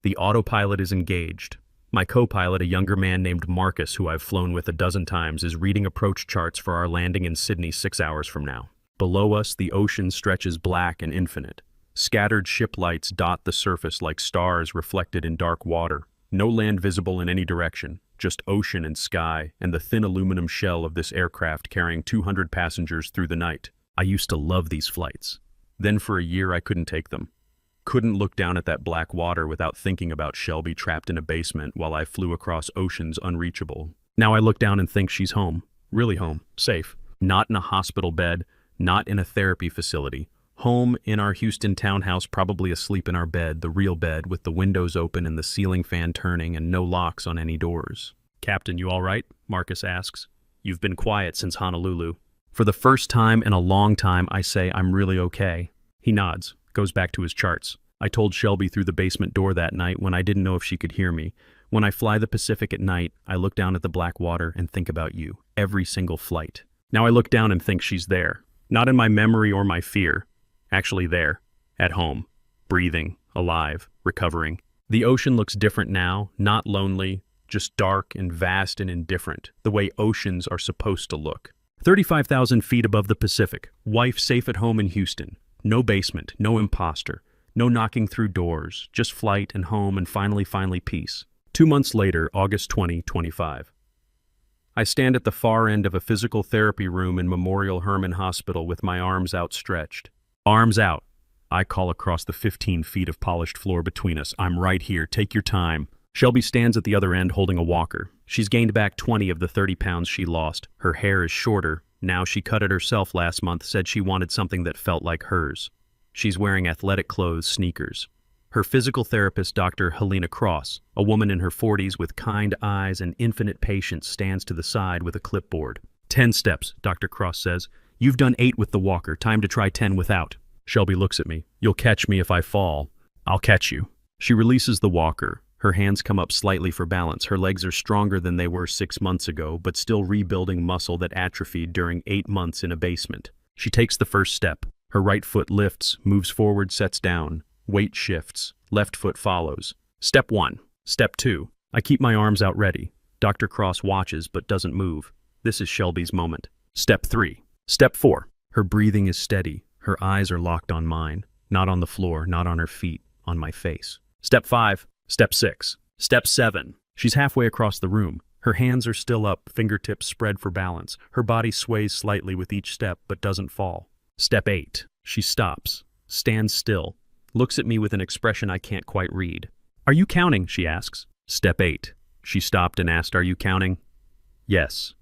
The autopilot is engaged. My co-pilot, a younger man named Marcus, who I've flown with a dozen times, is reading approach charts for our landing in Sydney 6 hours from now. Below us, the ocean stretches black and infinite. Scattered ship lights dot the surface like stars reflected in dark water. No land visible in any direction, just ocean and sky, and the thin aluminum shell of this aircraft carrying 200 passengers through the night. I used to love these flights. Then for a year I couldn't take them. Couldn't look down at that black water without thinking about Shelby trapped in a basement while I flew across oceans unreachable. Now I look down and think she's home. Really home. Safe. Not in a hospital bed, not in a therapy facility. Home in our Houston townhouse, probably asleep in our bed, the real bed, with the windows open and the ceiling fan turning and no locks on any doors. "Captain, you all right?" Marcus asks. "You've been quiet since Honolulu." For the first time in a long time, I say, "I'm really okay." He nods, goes back to his charts. I told Shelby through the basement door that night when I didn't know if she could hear me. When I fly the Pacific at night, I look down at the black water and think about you, every single flight. Now I look down and think she's there. Not in my memory or my fear. Actually there, at home, breathing, alive, recovering. The ocean looks different now, not lonely, just dark and vast and indifferent, the way oceans are supposed to look. 35,000 feet above the Pacific, wife safe at home in Houston. No basement, no imposter, no knocking through doors, just flight and home and finally peace. 2 months later, August 2025. I stand at the far end of a physical therapy room in Memorial Hermann Hospital with my arms outstretched. Arms out, I call across the 15 feet of polished floor between us. I'm right here, take your time. Shelby stands at the other end holding a walker. She's gained back 20 of the 30 pounds she lost. Her hair is shorter. Now she cut it herself last month, said she wanted something that felt like hers. She's wearing athletic clothes, sneakers. Her physical therapist, Dr. Helena Cross, a woman in her 40s with kind eyes and infinite patience, stands to the side with a clipboard. 10 steps, Dr. Cross says. You've done 8 with the walker. Time to try 10 without. Shelby looks at me. You'll catch me if I fall. I'll catch you. She releases the walker. Her hands come up slightly for balance. Her legs are stronger than they were 6 months ago, but still rebuilding muscle that atrophied during 8 months in a basement. She takes the first step. Her right foot lifts, moves forward, sets down. Weight shifts. Left foot follows. Step 1. Step 2. I keep my arms out ready. Dr. Cross watches but doesn't move. This is Shelby's moment. Step 3. Step 4. Her breathing is steady. Her eyes are locked on mine. Not on the floor, not on her feet, on my face. Step 5. Step 6. Step 7. She's halfway across the room. Her hands are still up, fingertips spread for balance. Her body sways slightly with each step but doesn't fall. Step 8. She stops, stands still, looks at me with an expression I can't quite read. Are you counting? She asks. Step 8. She stopped and asked, are you counting? Yes.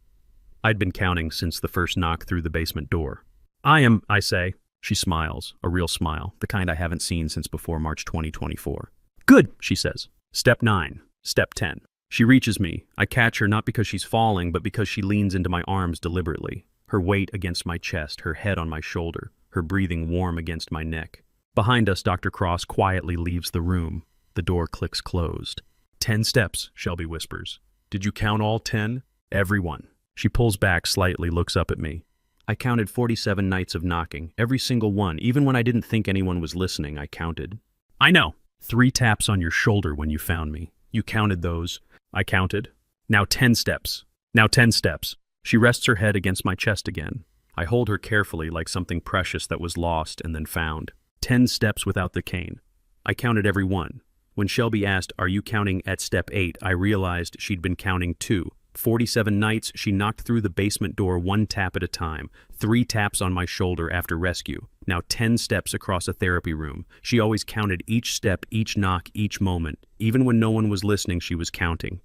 I'd been counting since the first knock through the basement door. I am, I say. She smiles, a real smile, the kind I haven't seen since before March 2024. Good, she says. Step 9. Step 10. She reaches me. I catch her not because she's falling, but because she leans into my arms deliberately. Her weight against my chest, her head on my shoulder, her breathing warm against my neck. Behind us, Dr. Cross quietly leaves the room. The door clicks closed. 10 steps, Shelby whispers. Did you count all 10? Everyone. She pulls back slightly, looks up at me. I counted 47 nights of knocking, every single one. Even when I didn't think anyone was listening, I counted. I know. 3 taps on your shoulder when you found me. You counted those. I counted. Now 10 steps. Now 10 steps. She rests her head against my chest again. I hold her carefully like something precious that was lost and then found. 10 steps without the cane. I counted every one. When Shelby asked, are you counting at step 8, I realized she'd been counting too. 47 nights, she knocked through the basement door 1 tap at a time, 3 taps on my shoulder after rescue. Now 10 steps across a therapy room. She always counted each step, each knock, each moment. Even when no one was listening, she was counting.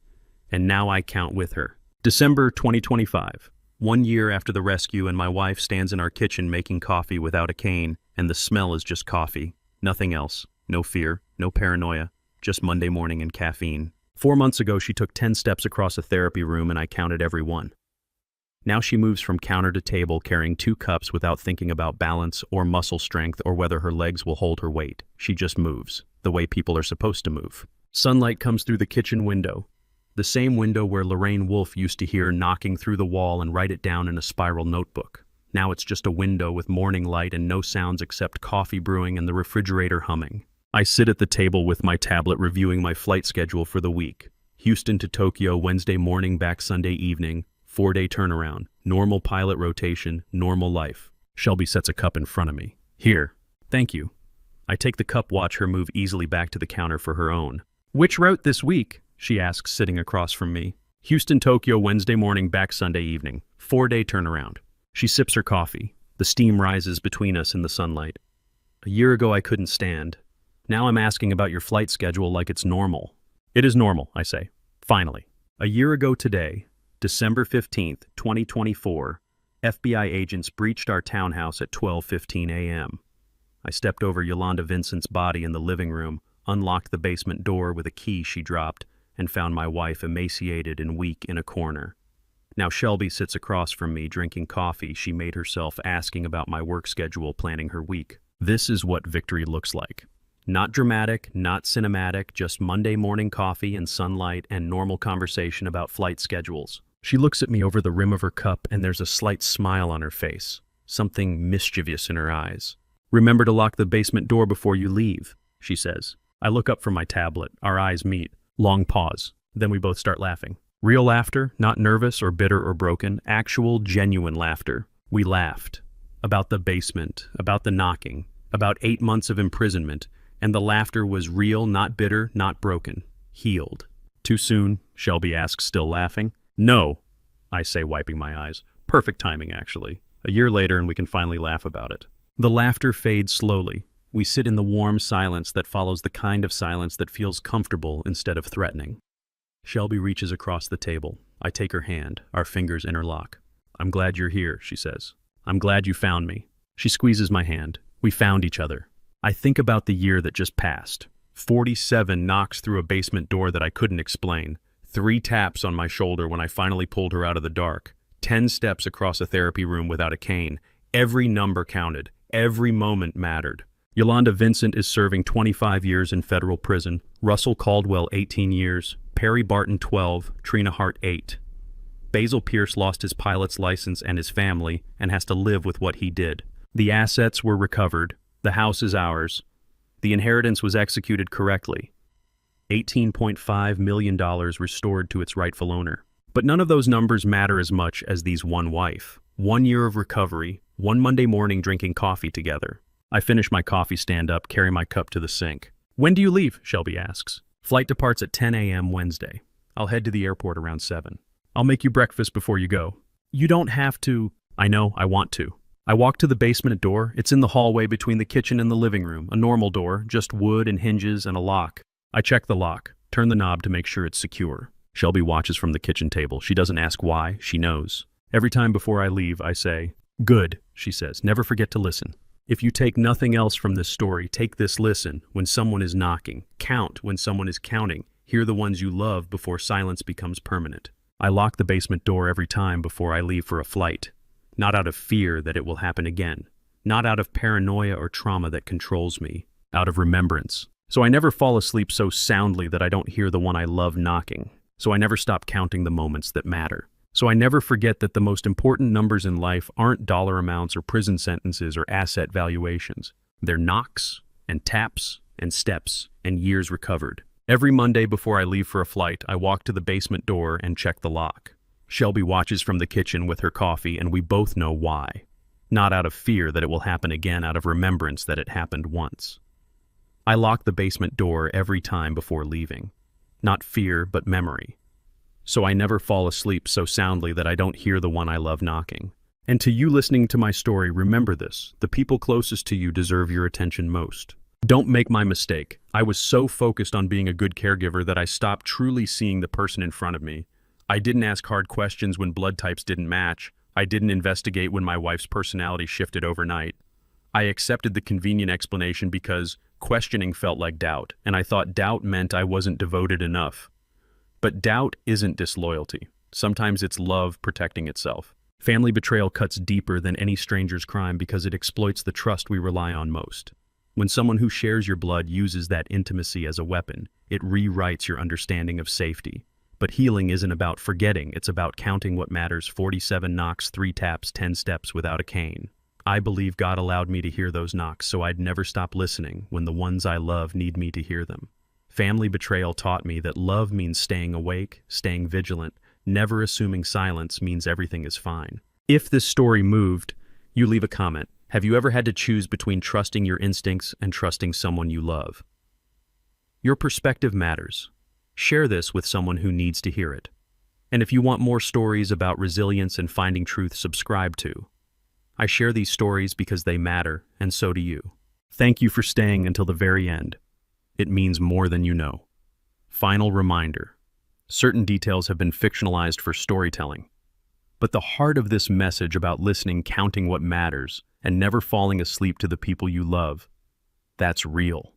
And now I count with her. December 2025. 1 year after the rescue, and my wife stands in our kitchen making coffee without a cane, and the smell is just coffee. Nothing else. No fear, no paranoia, just Monday morning and caffeine. 4 months ago, she took 10 steps across a therapy room and I counted every one. Now she moves from counter to table carrying 2 cups without thinking about balance or muscle strength or whether her legs will hold her weight. She just moves, the way people are supposed to move. Sunlight comes through the kitchen window, the same window where Lorraine Wolfe used to hear knocking through the wall and write it down in a spiral notebook. Now it's just a window with morning light and no sounds except coffee brewing and the refrigerator humming. I sit at the table with my tablet reviewing my flight schedule for the week. Houston to Tokyo, Wednesday morning, back Sunday evening, 4-day turnaround, normal pilot rotation, normal life. Shelby sets a cup in front of me. Here. Thank you. I take the cup, watch her move easily back to the counter for her own. Which route this week? She asks, sitting across from me. Houston, Tokyo, Wednesday morning, back Sunday evening, 4-day turnaround. She sips her coffee. The steam rises between us in the sunlight. A year ago I couldn't stand. Now I'm asking about your flight schedule like it's normal. It is normal, I say. Finally. A year ago today, December 15th, 2024, FBI agents breached our townhouse at 12:15 a.m. I stepped over Yolanda Vincent's body in the living room, unlocked the basement door with a key she dropped, and found my wife emaciated and weak in a corner. Now Shelby sits across from me drinking coffee she made herself, asking about my work schedule, planning her week. This is what victory looks like. Not dramatic, not cinematic, just Monday morning coffee and sunlight and normal conversation about flight schedules. She looks at me over the rim of her cup and there's a slight smile on her face, something mischievous in her eyes. Remember to lock the basement door before you leave, she says. I look up from my tablet, our eyes meet. Long pause. Then we both start laughing. Real laughter, not nervous or bitter or broken, actual, genuine laughter. We laughed. About the basement, about the knocking. About 8 months of imprisonment, and the laughter was real, not bitter, not broken. Healed. Too soon? Shelby asks, still laughing. No, I say, wiping my eyes. Perfect timing, actually. A year later, and we can finally laugh about it. The laughter fades slowly. We sit in the warm silence that follows the kind of silence that feels comfortable instead of threatening. Shelby reaches across the table. I take her hand. Our fingers interlock. I'm glad you're here, she says. I'm glad you found me. She squeezes my hand. We found each other. I think about the year that just passed. 47 knocks through a basement door that I couldn't explain. 3 taps on my shoulder when I finally pulled her out of the dark. 10 steps across a therapy room without a cane. Every number counted. Every moment mattered. Yolanda Vincent is serving 25 years in federal prison. Russell Caldwell, 18 years. Perry Barton, 12. Trina Hart, 8. Basil Pierce lost his pilot's license and his family and has to live with what he did. The assets were recovered. The house is ours. The inheritance was executed correctly. $18.5 million restored to its rightful owner. But none of those numbers matter as much as these one wife. 1 year of recovery, one Monday morning drinking coffee together. I finish my coffee, stand up, carry my cup to the sink. When do you leave? Shelby asks. Flight departs at 10 a.m. Wednesday. I'll head to the airport around 7. I'll make you breakfast before you go. You don't have to. I know, I want to. I walk to the basement door. It's in the hallway between the kitchen and the living room. A normal door, just wood and hinges and a lock. I check the lock, turn the knob to make sure it's secure. Shelby watches from the kitchen table. She doesn't ask why, she knows. Every time before I leave, I say, "Good," she says. "Never forget to listen. If you take nothing else from this story, take this listen when someone is knocking. Count when someone is counting. Hear the ones you love before silence becomes permanent." I lock the basement door every time before I leave for a flight. Not out of fear that it will happen again. Not out of paranoia or trauma that controls me. Out of remembrance. So I never fall asleep so soundly that I don't hear the one I love knocking. So I never stop counting the moments that matter. So I never forget that the most important numbers in life aren't dollar amounts or prison sentences or asset valuations. They're knocks and taps and steps and years recovered. Every Monday before I leave for a flight, I walk to the basement door and check the lock. Shelby watches from the kitchen with her coffee, and we both know why. Not out of fear that it will happen again, out of remembrance that it happened once. I lock the basement door every time before leaving. Not fear, but memory. So I never fall asleep so soundly that I don't hear the one I love knocking. And to you listening to my story, remember this: the people closest to you deserve your attention most. Don't make my mistake. I was so focused on being a good caregiver that I stopped truly seeing the person in front of me. I didn't ask hard questions when blood types didn't match. I didn't investigate when my wife's personality shifted overnight. I accepted the convenient explanation because questioning felt like doubt, and I thought doubt meant I wasn't devoted enough. But doubt isn't disloyalty. Sometimes it's love protecting itself. Family betrayal cuts deeper than any stranger's crime because it exploits the trust we rely on most. When someone who shares your blood uses that intimacy as a weapon, it rewrites your understanding of safety. But healing isn't about forgetting, it's about counting what matters: 47 knocks, 3 taps, 10 steps without a cane. I believe God allowed me to hear those knocks so I'd never stop listening when the ones I love need me to hear them. Family betrayal taught me that love means staying awake, staying vigilant, never assuming silence means everything is fine. If this story moved, you leave a comment. Have you ever had to choose between trusting your instincts and trusting someone you love? Your perspective matters. Share this with someone who needs to hear it. And if you want more stories about resilience and finding truth, subscribe to. I share these stories because they matter, and so do you. Thank you for staying until the very end. It means more than you know. Final reminder: certain details have been fictionalized for storytelling. But the heart of this message about listening, counting what matters, and never falling asleep to the people you love, that's real.